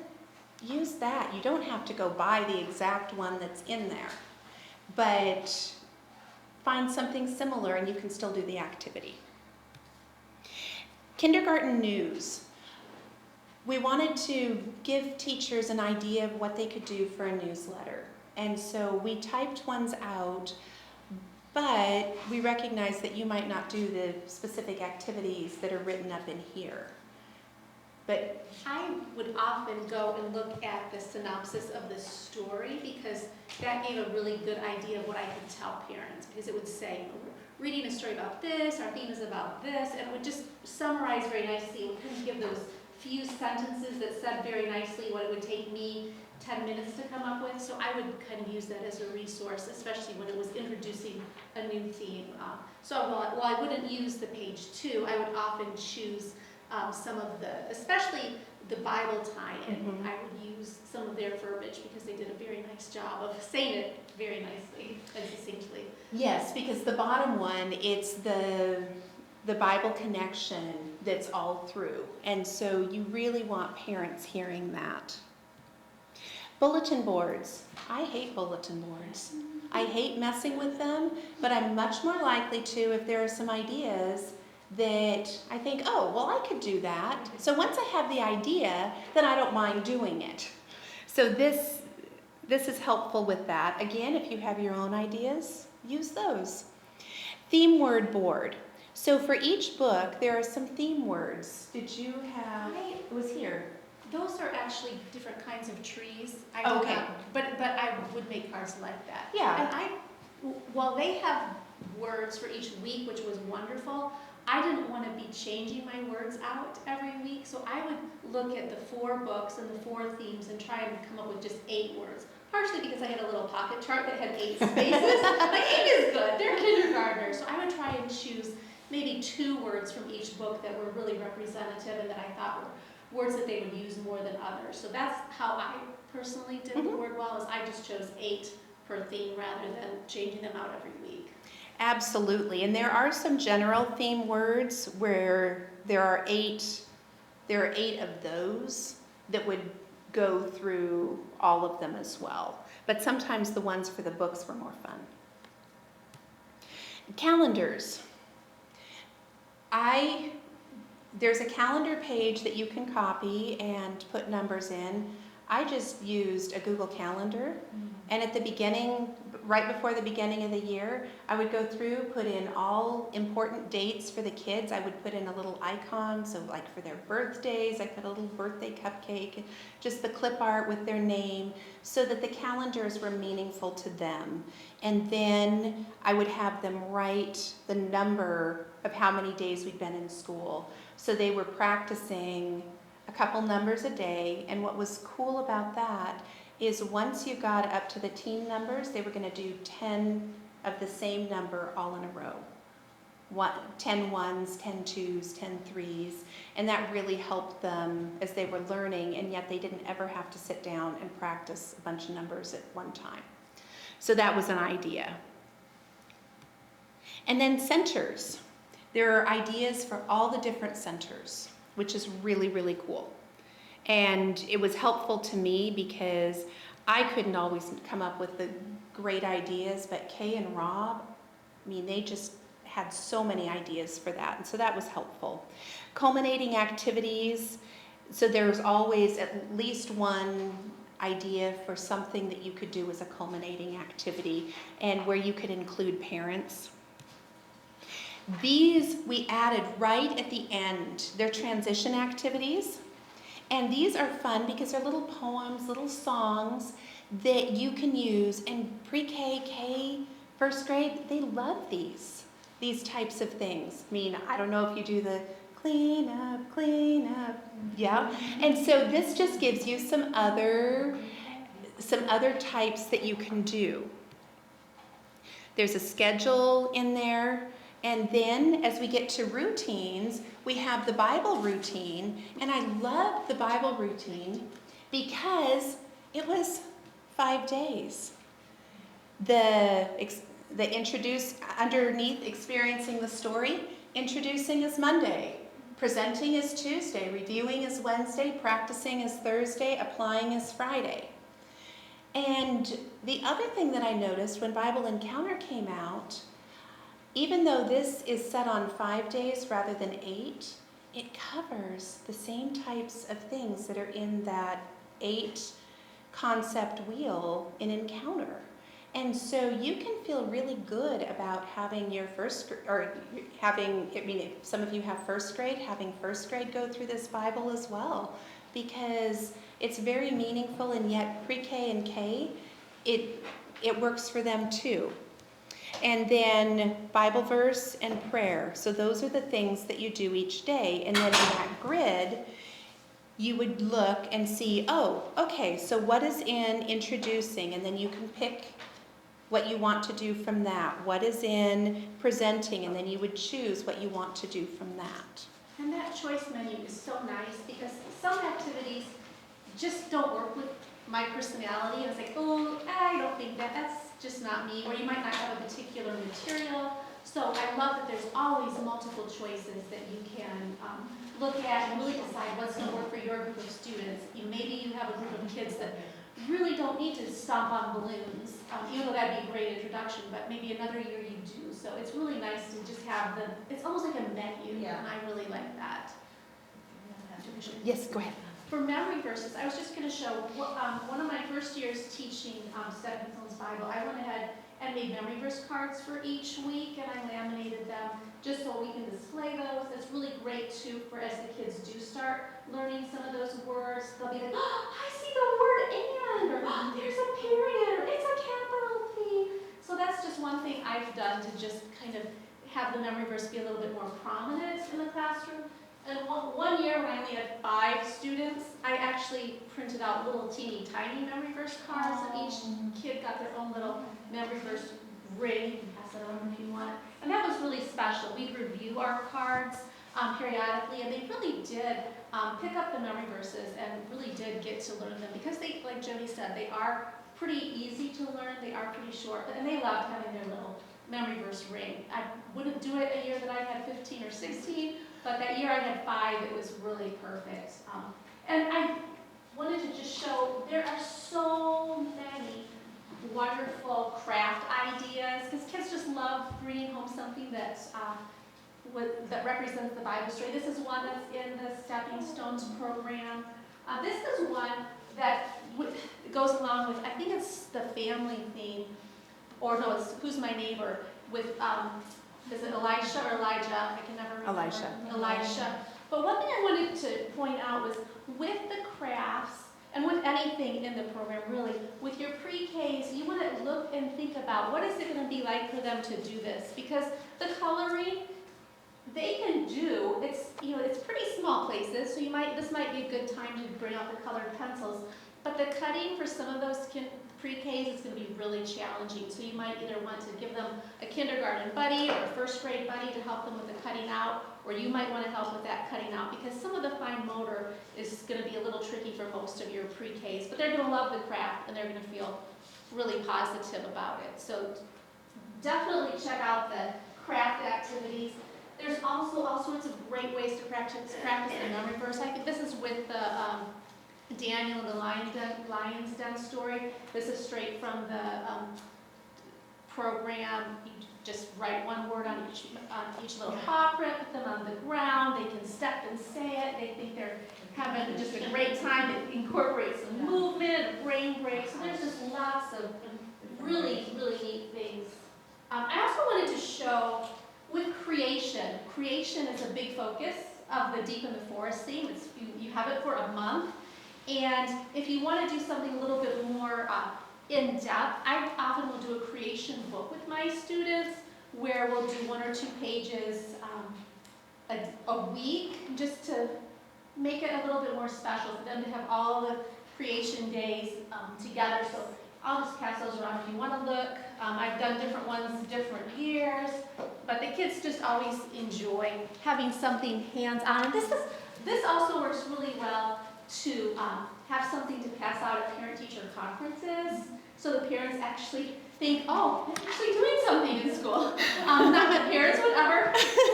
use that. You don't have to go buy the exact one that's in there, but find something similar and you can still do the activity. Kindergarten news. We wanted to give teachers an idea of what they could do for a newsletter. And so we typed ones out, but we recognize that you might not do the specific activities that are written up in here. But
I would often go and look at the synopsis of the story, because that gave a really good idea of what I could tell parents, because it would say, reading a story about this, our theme is about this, and it would just summarize very nicely. It would kind of give those few sentences that said very nicely what it would take me 10 minutes to come up with. So I would kind of use that as a resource, especially when it was introducing a new theme. So while I wouldn't use the page 2, I would often choose some of the, especially the Bible tie-in.
Mhm.
I would use some of their verbiage because they did a very nice job of saying it very nicely and succinctly.
Yes, because the bottom one, it's the Bible connection that's all through. And so you really want parents hearing that. Bulletin boards. I hate bulletin boards. I hate messing with them, but I'm much more likely to if there are some ideas that I think, oh, well, I could do that. So once I have the idea, then I don't mind doing it. So this is helpful with that. Again, if you have your own ideas, use those. Theme word board. So for each book, there are some theme words. Did you have, it was here.
Those are actually different kinds of trees.
Okay.
But I would make ours like that.
Yeah.
And while they have words for each week, which was wonderful, I didn't want to be changing my words out every week, so I would look at the 4 books and the 4 themes and try and come up with just 8 words. Partially because I had a little pocket chart that had 8 spaces. Like 8 is good, they're kindergartners. So I would try and choose maybe 2 words from each book that were really representative and that I thought were words that they would use more than others. So that's how I personally did the word wall, is I just chose 8 per theme rather than changing them out every week.
Absolutely, and there are some general theme words where there are 8 of those that would go through all of them as well. But sometimes the ones for the books were more fun. Calendars. There's a calendar page that you can copy and put numbers in. I just used a Google Calendar, and at the beginning, right before the beginning of the year, I would go through, put in all important dates for the kids. I would put in a little icon, so like for their birthdays, I put a little birthday cupcake, just the clip art with their name, so that the calendars were meaningful to them. And then I would have them write the number of how many days we'd been in school. So they were practicing a couple numbers a day, and what was cool about that is once you got up to the teen numbers, they were going to do 10 of the same number all in a row. 10 ones, 10 twos, 10 threes, and that really helped them as they were learning, and yet they didn't ever have to sit down and practice a bunch of numbers at one time. So that was an idea. And then centers. There are ideas for all the different centers, which is really, really cool. And it was helpful to me because I couldn't always come up with the great ideas, but Kay and Rob, I mean, they just had so many ideas for that, and so that was helpful. Culminating activities, so there's always at least one idea for something that you could do as a culminating activity and where you could include parents. These we added right at the end. They're transition activities. And these are fun because they're little poems, little songs that you can use. And pre-K, K, first grade, they love these types of things. I mean, I don't know if you do the clean up, yeah. And so this just gives you some other types that you can do. There's a schedule in there. And then as we get to routines, we have the Bible routine. And I love the Bible routine because it was 5 days. The introduce underneath experiencing the story, introducing is Monday, presenting is Tuesday, reviewing is Wednesday, practicing is Thursday, applying is Friday. And the other thing that I noticed when Bible Encounter came out, even though this is set on 5 days rather than 8, it covers the same types of things that are in that 8 concept wheel in Encounter. And so you can feel really good about having your if some of you have first grade, having first grade go through this Bible as well, because it's very meaningful, and yet pre-K and K, it works for them too. And then Bible verse and prayer. So those are the things that you do each day. And then in that grid, you would look and see, oh, okay, so what is in introducing? And then you can pick what you want to do from that. What is in presenting? And then you would choose what you want to do from that.
And that choice menu is so nice because some activities just don't work with my personality. And it's like, oh, I don't think that's just not me. Or you might not have a particular material. So I love that there's always multiple choices that you can look at and really decide what's going to work for your group of students. Maybe you have a group of kids that really don't need to stomp on balloons, even though that'd be a great introduction, but maybe another year you do. So it's really nice to just have it's almost like a menu, and I really like that.
Yes, go ahead.
For memory verses, I was just going to show one of my first years teaching Stepping Stones Bible. I went ahead and made memory verse cards for each week, and I laminated them just so we can display those. It's really great too for as the kids do start learning some of those words. They'll be like, oh, I see the word and, or oh, there's a period, or it's a capital P. So that's just one thing I've done to just kind of have the memory verse be a little bit more prominent in the classroom. And one year when I only had 5 students, I actually printed out little teeny tiny memory verse cards, and each kid got their own little memory verse ring. You can pass it over if you want. And that was really special. We'd review our cards periodically, and they really did pick up the memory verses and really did get to learn them because they, like Jody said, they are pretty easy to learn. They are pretty short, and they loved having their little memory verse ring. I wouldn't do it a year that I had 15 or 16, but that year I had 5, it was really perfect. And I wanted to just show there are so many wonderful craft ideas because kids just love bringing home something that represents the Bible story. This is one that's in the Stepping Stones program. This is one that goes along with, I think it's the family theme, or no, it's Who's My Neighbor, with, is it Elisha or Elijah? I can never remember. Elisha. But one thing I wanted to point out was with the crafts, and with anything in the program really, with your pre-Ks, you want to look and think about what is it going to be like for them to do this? Because the coloring, they can do, it's pretty small places, so this might be a good time to bring out the colored pencils. But the cutting for some of those pre-Ks is going to be really challenging. So you might either want to give them a kindergarten buddy or a first grade buddy to help them with the cutting out, or you might want to help with that cutting out because some of the fine motor is going to be a little tricky for most of your pre-Ks, but they're going to love the craft and they're going to feel really positive about it. So definitely check out the craft activities. There's also all sorts of great ways to practice the memory verse. I think this is with the Daniel and the Lion's Den story. This is straight from the program. You just write one word on each little paw print, put them on the ground. They can step and say it. They think they're having just a great time. It incorporates some movement, a brain break. So there's just lots of really, really neat things. I also wanted to show with creation. Creation is a big focus of the Deep in the Forest theme. You have it for a month. And if you want to do something a little bit more in-depth, I often will do a creation book with my students where we'll do 1 or 2 pages a week just to make it a little bit more special for them to have all the creation days together. So I'll just pass those around if you want to look. I've done different ones different years, but the kids just always enjoy having something hands-on. And this also works really well to have something to pass out at parent-teacher conferences, so the parents actually think, oh, I'm actually doing something in school. Not that parents would ever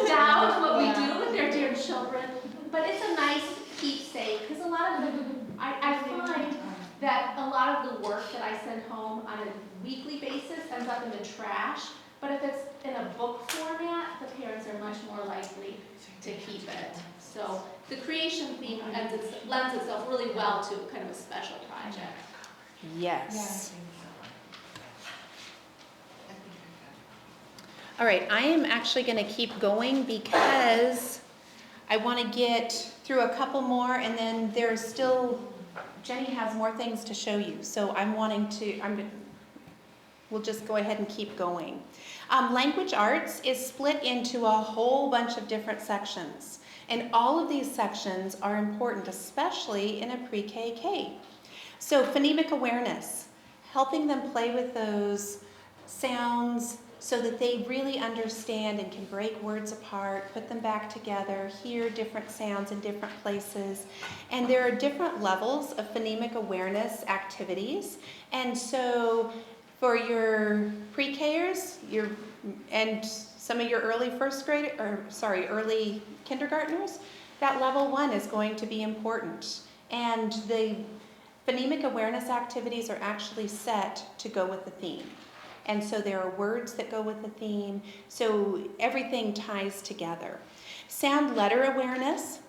doubt what we do with their dear children, but it's a nice keepsake, because a lot of I find that a lot of the work that I send home on a weekly basis ends up in the trash, but if it's in a book format, the parents are much more likely to keep it. So the creation theme lends itself really well to kind of a special project.
Yes. All right, I am actually going to keep going because I want to get through a couple more, and then there's still, Jenny has more things to show you. So we'll just go ahead and keep going. Language arts is split into a whole bunch of different sections. And all of these sections are important, especially in a pre-KK. So phonemic awareness, helping them play with those sounds so that they really understand and can break words apart, put them back together, hear different sounds in different places. And there are different levels of phonemic awareness activities. And so for your pre-Kers, and some of your early early kindergartners, that level 1 is going to be important. And the phonemic awareness activities are actually set to go with the theme. And so there are words that go with the theme, so everything ties together. Sound letter awareness.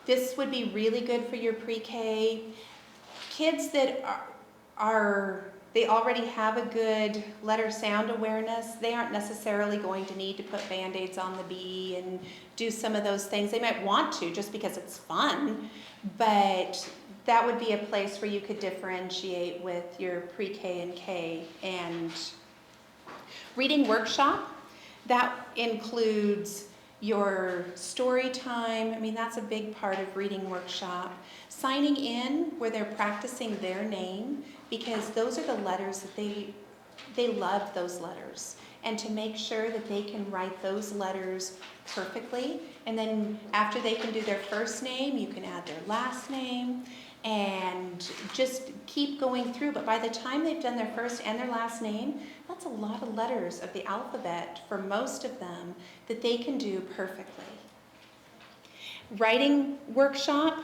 This would be really good for your pre-K. Kids that they already have a good letter sound awareness, they aren't necessarily going to need to put Band-Aids on the B and do some of those things. They might want to just because it's fun, but that would be a place where you could differentiate with your pre-K and K. And reading workshop, that includes your story time. I mean, that's a big part of reading workshop. Signing in where they're practicing their name, because those are the letters that they love those letters. And to make sure that they can write those letters perfectly. And then after they can do their first name, you can add their last name. And just keep going through. But by the time they've done their first and their last name, that's a lot of letters of the alphabet for most of them that they can do perfectly. Writing workshop,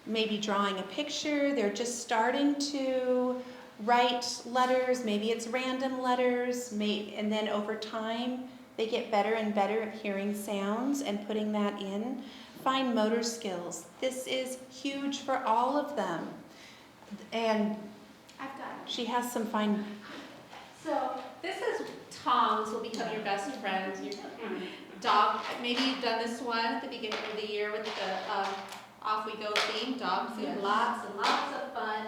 maybe drawing a picture. They're just starting to write letters. Maybe it's random letters. And then over time, they get better and better at hearing sounds and putting that in. Fine motor skills. This is huge for all of them. And she has some fine.
So this is Tongs will become your best friend. Your dog, maybe you've done this one at the beginning of the year with the Off We Go theme, dog food,
Yes.
lots and lots of fun.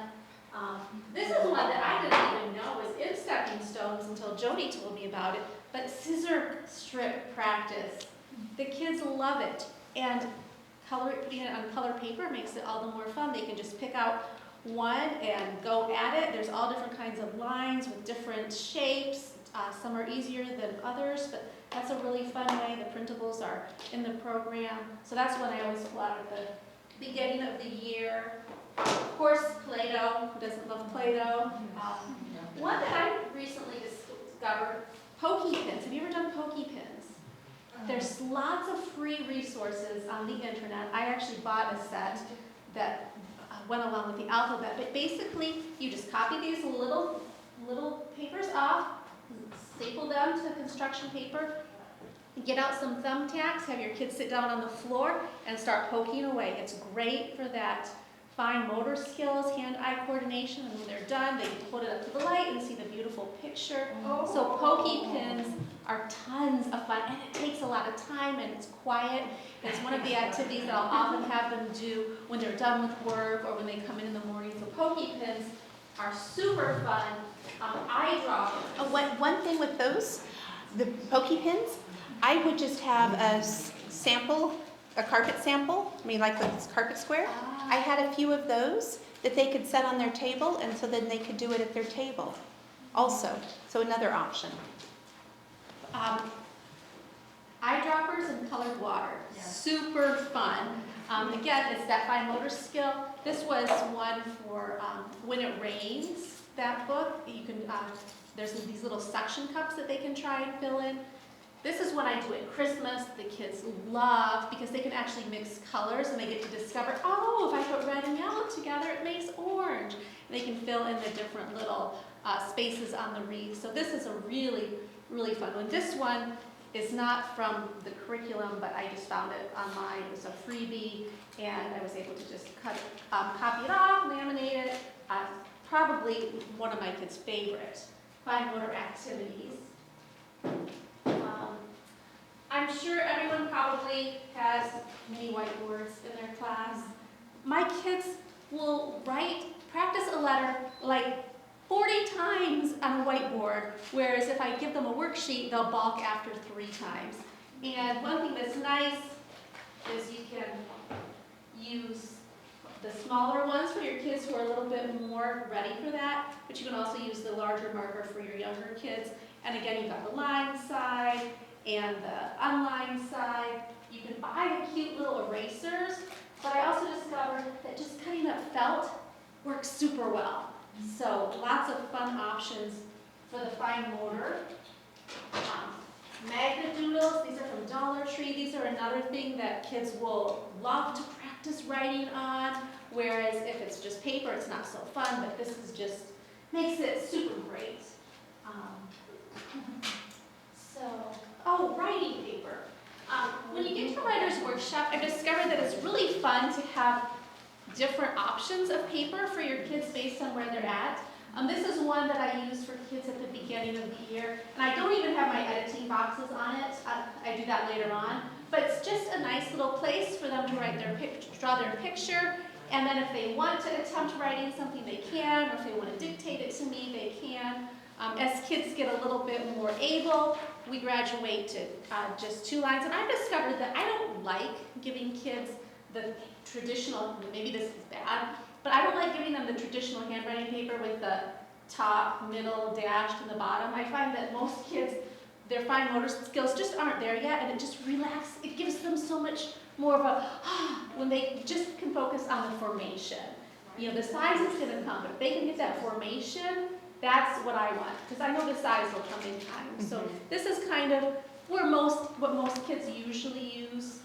This is one that I didn't even know was in Stepping Stones until Jody told me about it, but scissor strip practice. The kids love it. And putting it on color paper makes it all the more fun. They can just pick out one and go at it. There's all different kinds of lines with different shapes. Some are easier than others, but that's a really fun way. The printables are in the program. So that's one I always pull out at the beginning of the year. Of course, Play-Doh. Who doesn't love Play-Doh? One that I recently discovered, Pokey Pins. Have you ever done Pokey Pins? There's lots of free resources on the internet. I actually bought a set that went along with the alphabet, but basically you just copy these little papers off, staple them to construction paper, get out some thumbtacks, have your kids sit down on the floor and start poking away. It's great for that fine motor skills, hand-eye coordination, and when they're done, they can hold it up to the light and see the beautiful picture. So Pokey Pins are tons of fun, and it takes a lot of time, and it's quiet. It's one of the activities that I'll often have them do when they're done with work or when they come in the morning. So Pokey Pins are super fun. Eyedroppers.
One thing with those, the Pokey Pins, I would just have a sample, a carpet sample, I mean like the carpet square. I had a few of those that they could set on their table, and so then they could do it at their table also. So another option.
Eyedroppers and colored water, super fun. Again, it's that fine motor skill. This was one for When It Rains, that book. You can, there's these little suction cups that they can try and fill in. This is what I do at Christmas. The kids love because they can actually mix colors and they get to discover, oh, if I put red and yellow together, it makes orange. And they can fill in the different little spaces on the wreath. So this is a really, really fun one. This one is not from the curriculum, but I just found it online. It was a freebie, and I was able to just copy it off, laminate it. Probably one of my kids' favorite fine motor activities. I'm sure everyone probably has many whiteboards in their class. My kids will practice a letter like 40 times on a whiteboard, whereas if I give them a worksheet, they'll balk after 3 times. And one thing that's nice is you can use the smaller ones for your kids who are a little bit more ready for that, but you can also use the larger marker for your younger kids. And again, you've got the lined side and the unlined side. You can buy the cute little erasers, but I also discovered that just cutting up felt works super well. So lots of fun options for the fine motor. Magnet doodles, these are from Dollar Tree. These are another thing that kids will love to practice writing on, whereas if it's just paper, it's not so fun, but this is just, makes it super great. Writing paper. When you get to Writer's Workshop, I've discovered that it's really fun to have different options of paper for your kids based on where they're at. This is one that I use for kids at the beginning of the year, and I don't even have my editing boxes on it. I do that later on, but it's just a nice little place for them to write their draw their picture, and then if they want to attempt writing something, they can, or if they want to dictate it to me, they can. As kids get a little bit more able, we graduate to just 2 lines, and I've discovered that I don't like giving kids the traditional, maybe this is bad, but I don't like giving them the traditional handwriting paper with the top, middle, dashed, and the bottom. I find that most kids, their fine motor skills just aren't there yet, and it just it gives them so much more of a, when they just can focus on the formation. You know, the size is gonna come, but if they can get that formation, that's what I want, because I know the size will come in time. So this is kind of what most kids usually use.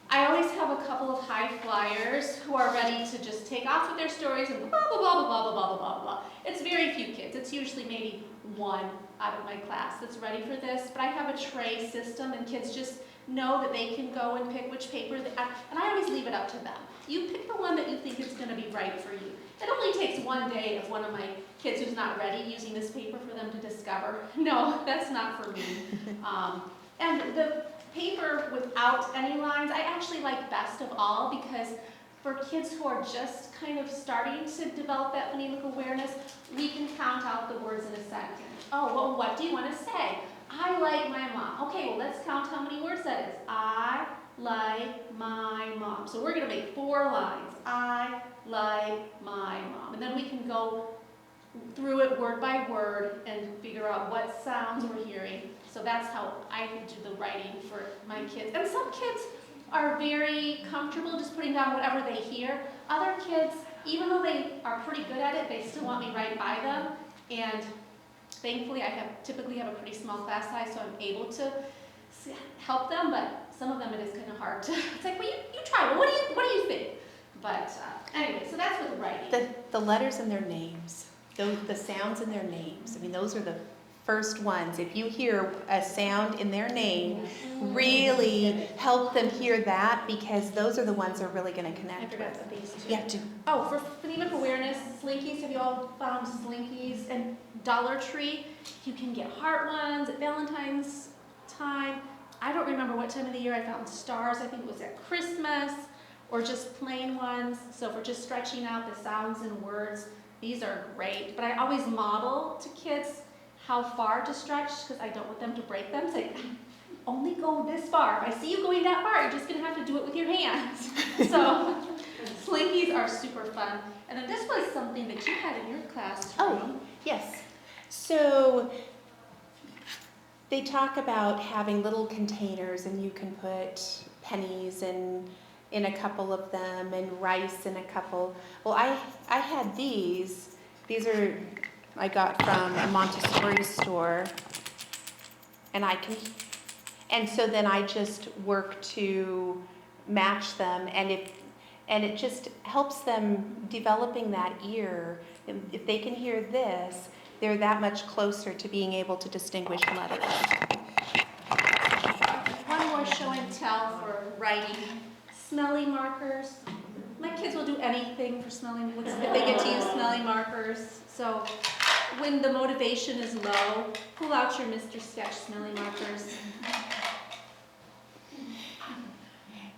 I always have a couple of high flyers who are ready to just take off with their stories and blah, blah, blah, blah, blah, blah, blah, blah, blah. It's very few kids. It's usually maybe 1 out of my class that's ready for this, but I have a tray system and kids just know that they can go and pick which paper, and I always leave it up to them. You pick the one that you think is gonna be right for you. It only takes 1 day of one of my kids who's not ready using this paper for them to discover, no, that's not for me. And the paper without any lines, I actually like best of all, because for kids who are just kind of starting to develop that phonemic awareness, we can count out the words in a sentence. Oh, well, what do you want to say? I like my mom. Okay, well, let's count how many words that is. I like my mom. So we're going to make 4 lines. I like my mom. And then we can go through it word by word and figure out what sounds we're hearing. So that's how I do the writing for my kids. And some kids are very comfortable just putting down whatever they hear. Other kids, even though they are pretty good at it, they still want me right by them. And thankfully, I typically have a pretty small class size, so I'm able to help them. But some of them, it is kind of hard to. It's like, well, you try. Well, what do you think? But anyway, so that's with writing.
The letters in their names, the sounds in their names. I mean, those are the first ones. If you hear a sound in their name, really help them hear that, because those are the ones they're really going to connect with.
These two.
You have to.
Oh, for phonemic awareness, Slinkies, have you all found Slinkies? And Dollar Tree, you can get heart ones at Valentine's time. I don't remember what time of the year I found stars. I think it was at Christmas, or just plain ones. So for just stretching out the sounds and words, these are great. But I always model to kids how far to stretch, because I don't want them to break them. Say, only go this far. If I see you going that far, you're just going to have to do it with your hands. So Slinkies are super fun. And then this was something that you had in your classroom.
Oh, yes. So they talk about having little containers, and you can put pennies in a couple of them, and rice in a couple. Well, I had these. These are I got from a Montessori store, and so then I just work to match them, and it just helps them developing that ear. If they can hear this, they're that much closer to being able to distinguish letters.
One more show and tell for writing. Smelly markers. My kids will do anything for smelling if they get to use smelly markers. So when the motivation is low, pull out your Mr. Sketch smelly markers.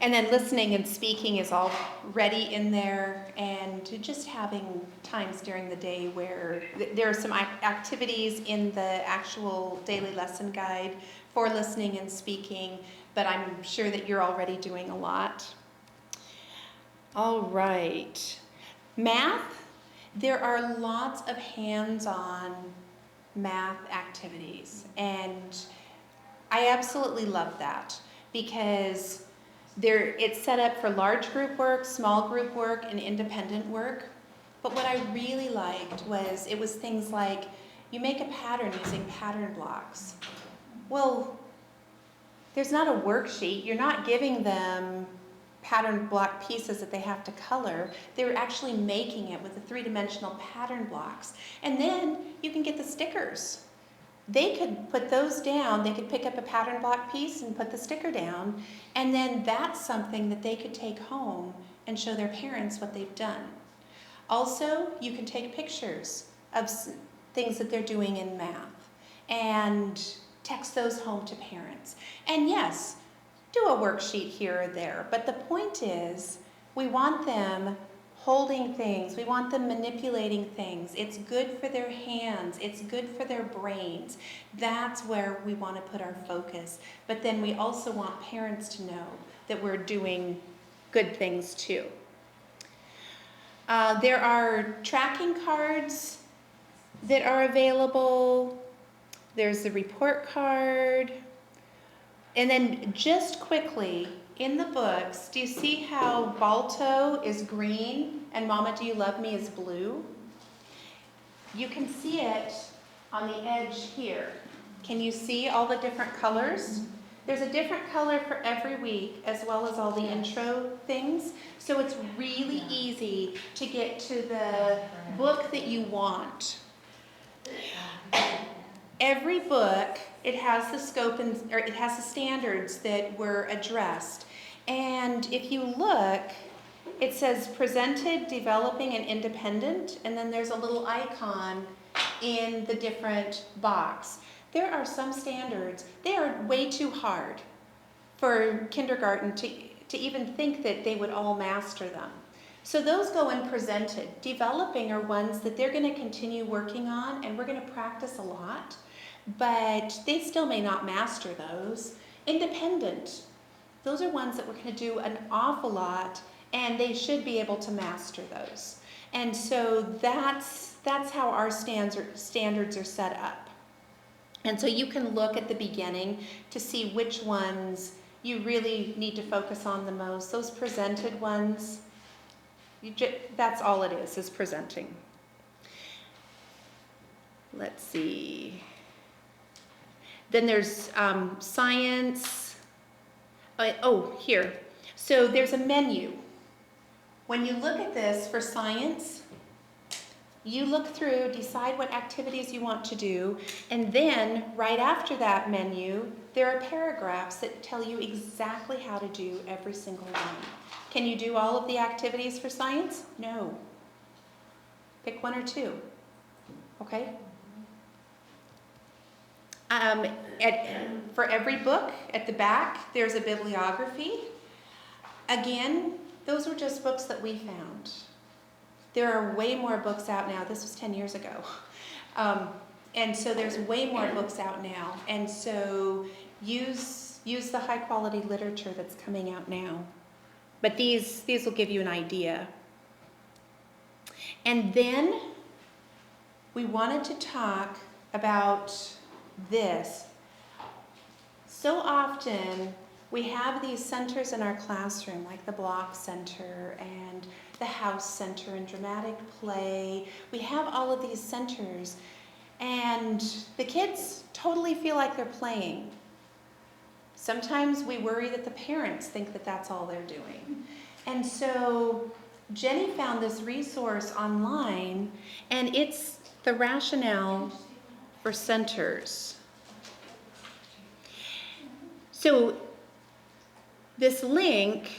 And then listening and speaking is already in there, and just having times during the day where there are some activities in the actual daily lesson guide for listening and speaking, but I'm sure that you're already doing a lot. All right. Math, there are lots of hands-on math activities. And I absolutely love that because it's set up for large group work, small group work, and independent work. But what I really liked was it was things like you make a pattern using pattern blocks. Well, there's not a worksheet. You're not giving them pattern block pieces that they have to color. They're actually making it with the three-dimensional pattern blocks. And then you can get the stickers. They could put those down. They could pick up a pattern block piece and put the sticker down. And then that's something that they could take home and show their parents what they've done. Also, you can take pictures of things that they're doing in math and text those home to parents. And yes, do a worksheet here or there, but the point is we want them holding things, we want them manipulating things. It's good for their hands, it's good for their brains. That's where we want to put our focus. But then we also want parents to know that we're doing good things too. There are tracking cards that are available. There's the report card. And then just quickly, in the books, do you see how Balto is green and Mama Do You Love Me is blue? You can see it on the edge here. Can you see all the different colors? There's a different color for every week, as well as all the intro things. So it's really easy to get to the book that you want. Every book, it has the scope or it has the standards that were addressed. And if you look, it says presented, developing, and independent, and then there's a little icon in the different box. There are some standards, they are way too hard for kindergarten to even think that they would all master them. So those go in presented. Developing are ones that they're going to continue working on, and we're going to practice a lot, but they still may not master those. Independent, those are ones that we're going to do an awful lot, and they should be able to master those. And so that's how our standards are set up. And so you can look at the beginning to see which ones you really need to focus on the most. Those presented ones, that's all it is presenting. Let's see. Then there's science. Oh, here. So there's a menu. When you look at this for science, you look through, decide what activities you want to do, and then right after that menu, there are paragraphs that tell you exactly how to do every single one. Can you do all of the activities for science? No. Pick one or two. Okay? For every book, at the back, there's a bibliography. Again, those were just books that we found. There are way more books out now. This was 10 years ago. And so there's way more books out now. And so use the high quality literature that's coming out now. But these will give you an idea. And then we wanted to talk about this. So often we have these centers in our classroom, like the Block Center and the House Center and Dramatic Play. We have all of these centers, and the kids totally feel like they're playing. Sometimes we worry that the parents think that that's all they're doing. And so Jenny found this resource online, and it's the rationale for centers. So this link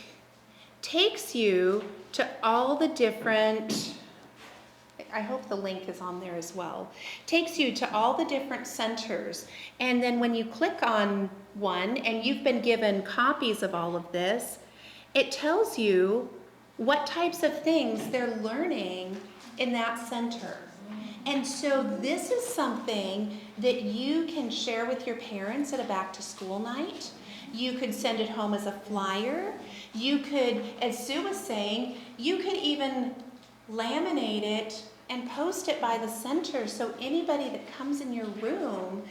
takes you to all the different, I hope the link is on there as well, takes you to all the different centers. And then when you click on one, and you've been given copies of all of this, it tells you what types of things they're learning in that center. And so this is something that you can share with your parents at a back to school night. You could send it home as a flyer. You could, as Sue was saying, you could even laminate it and post it by the center so anybody that comes in your room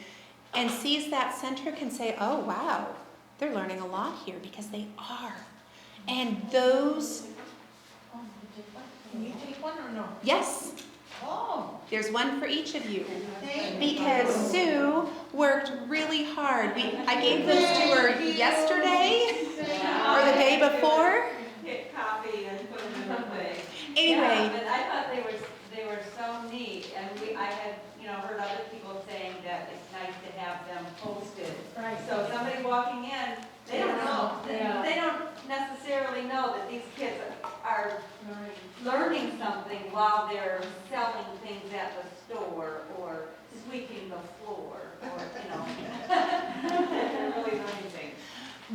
and sees that center can say, oh, wow, they're learning a lot here, because they are. And those,
Can you take one or no?
yes,
Oh,
there's one for each of you.
thank you.
Because Sue worked really hard. I gave those to her yesterday or the day before.
Get copy and put them in the way.
Anyway,
But I thought they were so neat, and I had, heard other people saying that it's nice to have them posted.
Right.
So somebody walking in, they don't know, they don't necessarily know that these kids are learning something while they're selling things at the store or sweeping the floor or, they're really learning things.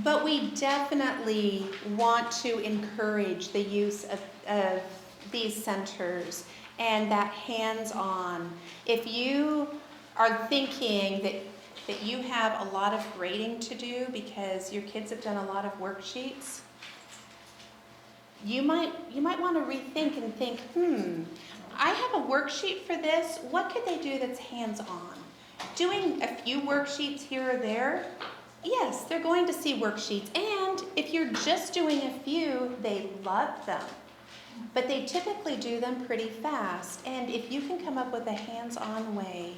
but we definitely want to encourage the use of these centers and that hands-on. If you are thinking that you have a lot of grading to do because your kids have done a lot of worksheets, you might want to rethink and think, I have a worksheet for this. What could they do that's hands-on? Doing a few worksheets here or there, yes, they're going to see worksheets. And if you're just doing a few, they love them. But they typically do them pretty fast. And if you can come up with a hands-on way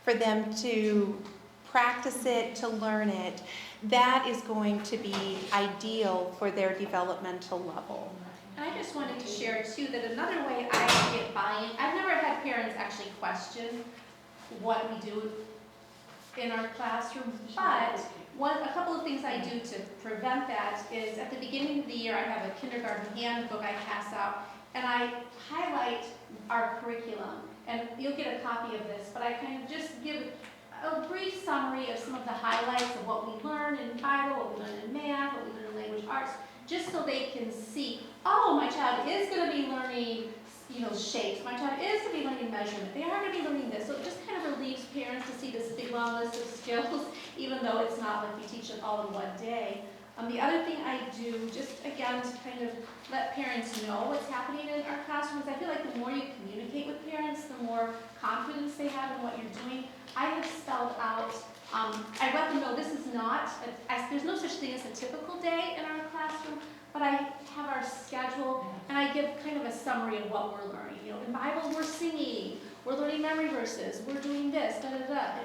for them to practice it, to learn it, that is going to be ideal for their developmental level.
And I just wanted to share too that another way I get buy-in, I've never had parents actually question what we do in our classroom, but a couple of things I do to prevent that is at the beginning of the year I have a kindergarten handbook I pass out, and I highlight our curriculum, and you'll get a copy of this, but I kind of just give a brief summary of some of the highlights of what we learn in Bible, what we learn in math, what we learn in language arts, just so they can see, oh, my child is going to be learning, shapes. My child is going to be learning measurement. They are going to be learning this. So it just kind of relieves parents to see this big long list of skills, even though it's not like we teach it all in one day. The other thing I do, just again to kind of let parents know what's happening in our classrooms, I feel like the more you communicate with parents, the more confidence they have in what you're doing. I have spelled out, I let them know this is not, there's no such thing as a typical day in our classroom, but I have our schedule and I give kind of a summary of what we're learning. In Bible we're singing, we're learning memory verses, we're doing this, da-da-da.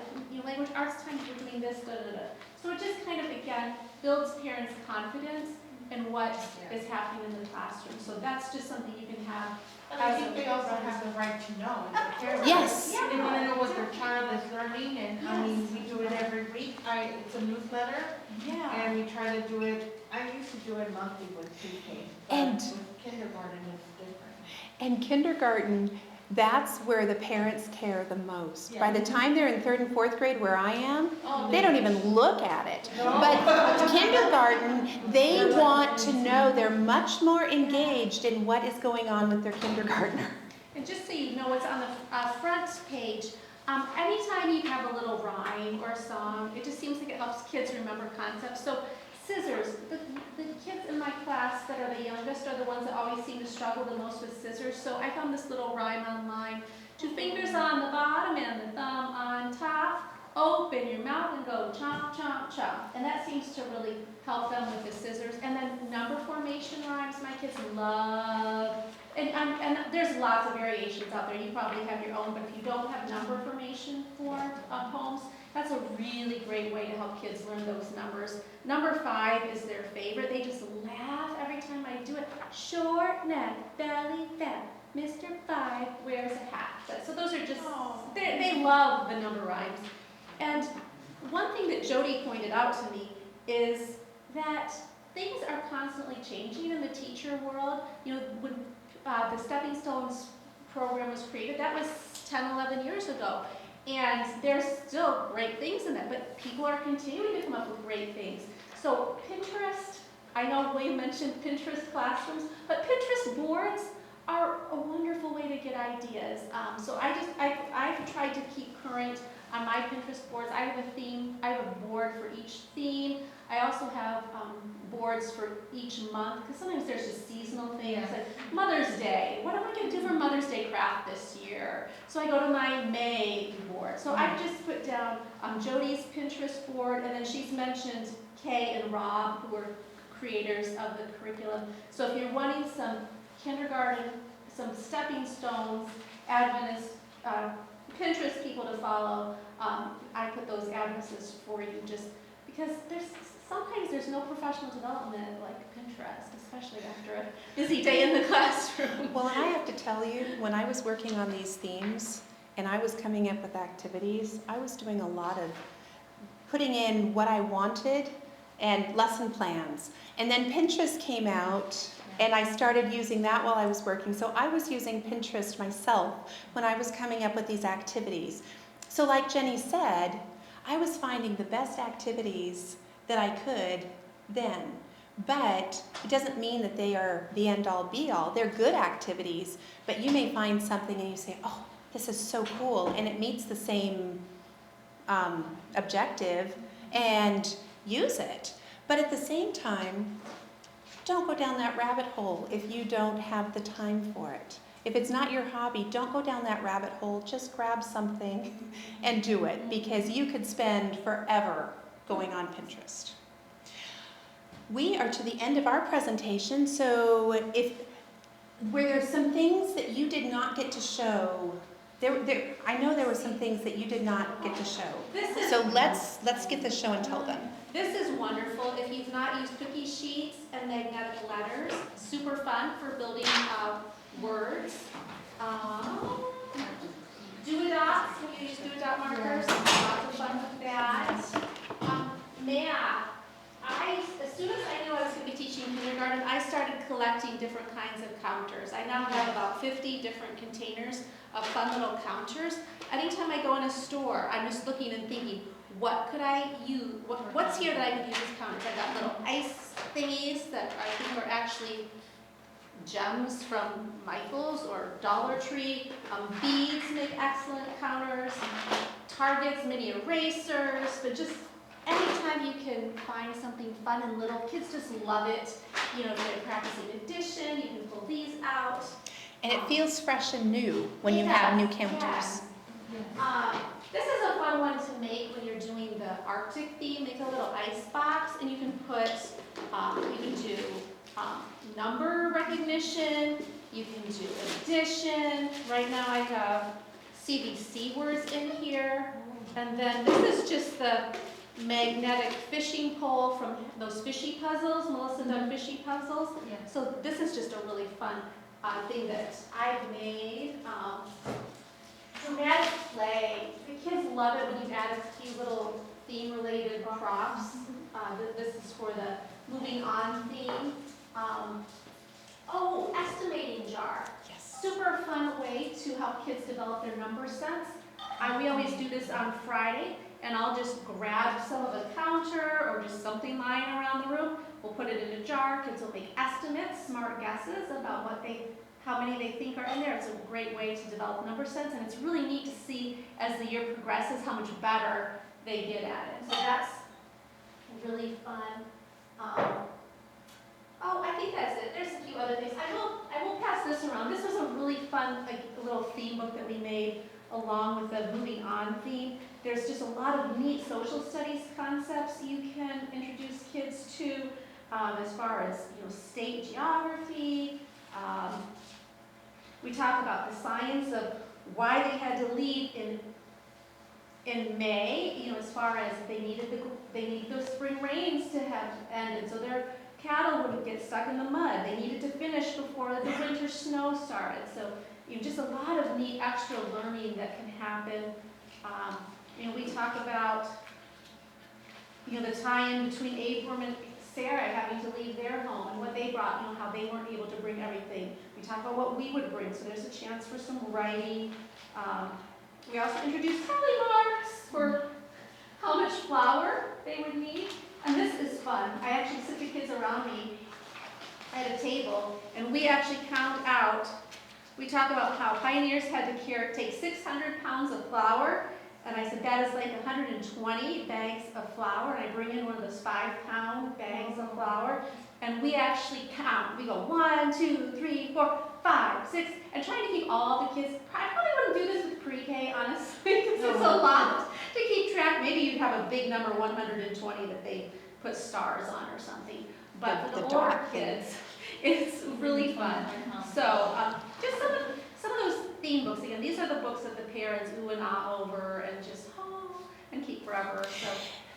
Language arts times we're doing this, da-da-da. So it just kind of, again, builds parents' confidence in what is happening in the classroom. So that's just something you can have.
But I think they also have the right to know as a parent.
Yes.
They want to know what their child is learning, and I mean, we do it every week. It's a newsletter,
Yeah.
and we try to do it, I used to do it monthly with pre-K, but
And-
with kindergarten it's different.
And kindergarten, that's where the parents care the most. By the time they're in 3rd and 4th grade where I am, they don't even look at it. But kindergarten, they want to know, they're much more engaged in what is going on with their kindergartner.
And just so you know what's on the front page, anytime you have a little rhyme or a song, it just seems like it helps kids remember concepts. So scissors, the kids in my class that are the youngest are the ones that always seem to struggle the most with scissors. So I found this little rhyme online. 2 fingers on the bottom and the thumb on top. Open your mouth and go chomp, chomp, chomp. And that seems to really help them with the scissors. And then number formation rhymes, my kids love. And there's lots of variations out there. You probably have your own, but if you don't have number formation for poems, that's a really great way to help kids learn those numbers. Number 5 is their favorite. They just laugh every time I do it. Short neck, belly fat, Mr. 5 wears a hat. So those are just, they love the number rhymes. And one thing that Jody pointed out to me is that things are constantly changing in the teacher world. When the Stepping Stones program was created, that was 10, 11 years ago. And there's still great things in that, but people are continuing to come up with great things. So Pinterest, I know William mentioned Pinterest classrooms, but Pinterest boards are a wonderful way to get ideas. So I've tried to keep current on my Pinterest boards. I have a theme, I have a board for each theme. I also have boards for each month, because sometimes there's just seasonal things, like Mother's Day. What am I going to do for Mother's Day craft this year? here. So I go to my May board. So I've just put down Jody's Pinterest board, and then she's mentioned Kay and Rob, who are creators of the curriculum. So if you're wanting some kindergarten, some stepping stones, Adventist, Pinterest people to follow, I put those addresses for you just because sometimes there's no professional development like Pinterest, especially after a busy day in the classroom.
Well, I have to tell you, when I was working on these themes and I was coming up with activities, I was doing a lot of putting in what I wanted and lesson plans. And then Pinterest came out and I started using that while I was working. So I was using Pinterest myself when I was coming up with these activities. So like Jenny said, I was finding the best activities that I could then. But it doesn't mean that they are the end-all be-all. They're good activities, but you may find something and you say, oh, this is so cool, and it meets the same objective, and use it. But at the same time, don't go down that rabbit hole if you don't have the time for it. If it's not your hobby, don't go down that rabbit hole. Just grab something and do it, because you could spend forever going on Pinterest. We are to the end of our presentation, so were there some things that you did not get to show? I know there were some things that you did not get to show. So let's get the show and tell them.
This is wonderful. If you've not used cookie sheets and magnetic letters, super fun for building words. Do-a-dots, have you used do-a-dot markers? Lots of fun with that. Math. As soon as I knew I was going to be teaching kindergarten, I started collecting different kinds of counters. I now have about 50 different containers of fun little counters. Anytime I go in a store, I'm just looking and thinking, what could I use? What's here that I could use as counters? I got little ice thingies that I think are actually gems from Michael's or Dollar Tree. Beads make excellent counters. Targets, mini erasers, but just anytime you can find something fun and little, kids just love it. You know, if they're practicing addition, you can pull these out.
And it feels fresh and new when you have new counters.
This is a fun one to make when you're doing the Arctic theme. Make a little ice box, and you can put, you can do number recognition, you can do addition. Right now I have CVC words in here. And then this is just the magnetic fishing pole from those fishy puzzles. Melissa done fishy puzzles.
Yeah.
So this is just a really fun thing that I've made. Dramatic play. The kids love it when you add a few little theme-related props. This is for the moving on theme. Estimating jar.
Yes.
Super fun way to help kids develop their number sense. We always do this on Friday, and I'll just grab some of a counter or just something lying around the room. We'll put it in a jar. Kids will make estimates, smart guesses about how many they think are in there. It's a great way to develop number sense, and it's really neat to see as the year progresses how much better they get at it. So that's really fun. I think that's it. There's a few other things. I will pass this around. This was a really fun little theme book that we made along with the moving on theme. There's just a lot of neat social studies concepts you can introduce kids to, as far as state geography. We talk about the science of why they had to leave in May. As far as they need those spring rains to have ended, so their cattle wouldn't get stuck in the mud. They needed to finish before the winter snow started. So just a lot of neat extra learning that can happen. We talk about the tie-in between Abram and Sarah having to leave their home and what they brought, how they weren't able to bring everything. We talk about what we would bring, so there's a chance for some writing. We also introduced tally marks for how much flour they would need. And this is fun. I actually sit the kids around me at a table, and we actually count out. We talk about how pioneers had to take 600 pounds of flour, and I said that is like 120 bags of flour, and I bring in one of those 5-pound bags of flour, and we actually count. We go 1, 2, 3, 4, 5, 6, and trying to keep all the kids. I probably wouldn't do this with pre-K, honestly, because it's a lot to keep track. Maybe you'd have a big number, 120, that they put stars on or something. But for the older
dark
kids, it's really fun. So just some of those theme books. Again, these are the books that the parents ooh and ah over and just and keep forever. So.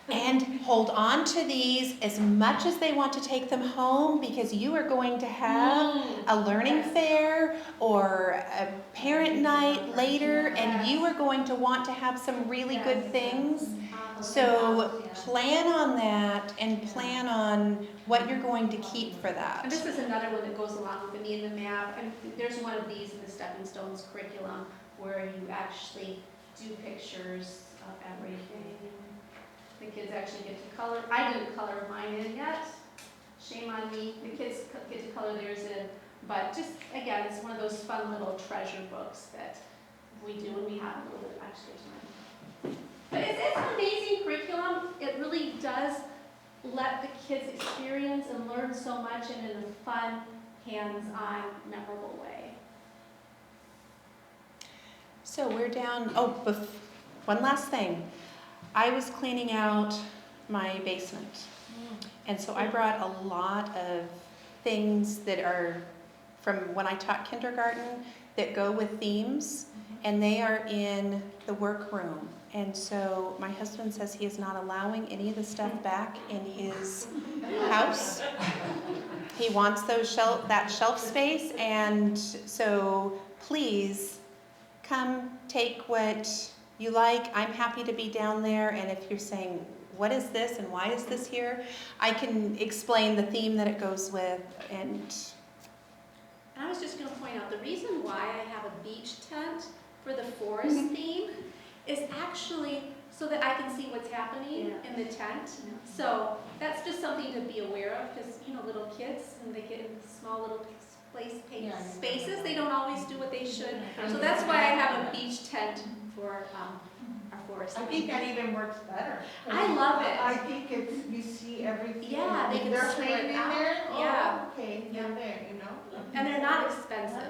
And hold on to these as much as they want to take them home, because you are going to have a learning fair or a parent night later, and you are going to want to have some really good things. So plan on that and plan on what you're going to keep for that.
And this is another one that goes along with the Me and the Map. And there's one of these in the Stepping Stones curriculum where you actually do pictures of everything. The kids actually get to color. I didn't color mine in yet. Shame on me. The kids get to color theirs in. But just, again, it's one of those fun little treasure books that we do when we have a little bit of extra time. But it's an amazing curriculum. It really does let the kids experience and learn so much and in a fun, hands-on, memorable way.
So we're down, one last thing. I was cleaning out my basement. And so I brought a lot of things that are from when I taught kindergarten that go with themes, and they are in the workroom. And so my husband says he is not allowing any of the stuff back in his house. He wants that shelf space, and so please come take what you like. I'm happy to be down there, and if you're saying, what is this and why is this here? I can explain the theme that it goes with. And
I was just going to point out, the reason why I have a beach tent for the forest theme is actually so that I can see what's happening in the tent. So that's just something to be aware of, because, little kids, when they get in small little spaces, they don't always do what they should. So that's why I have a beach tent for our forest.
I think that even works better.
I love it.
I think you see everything.
Yeah, they can
They're
sort
playing
it
in
out.
there?
Yeah.
Oh, okay, they're there,
And they're not expensive.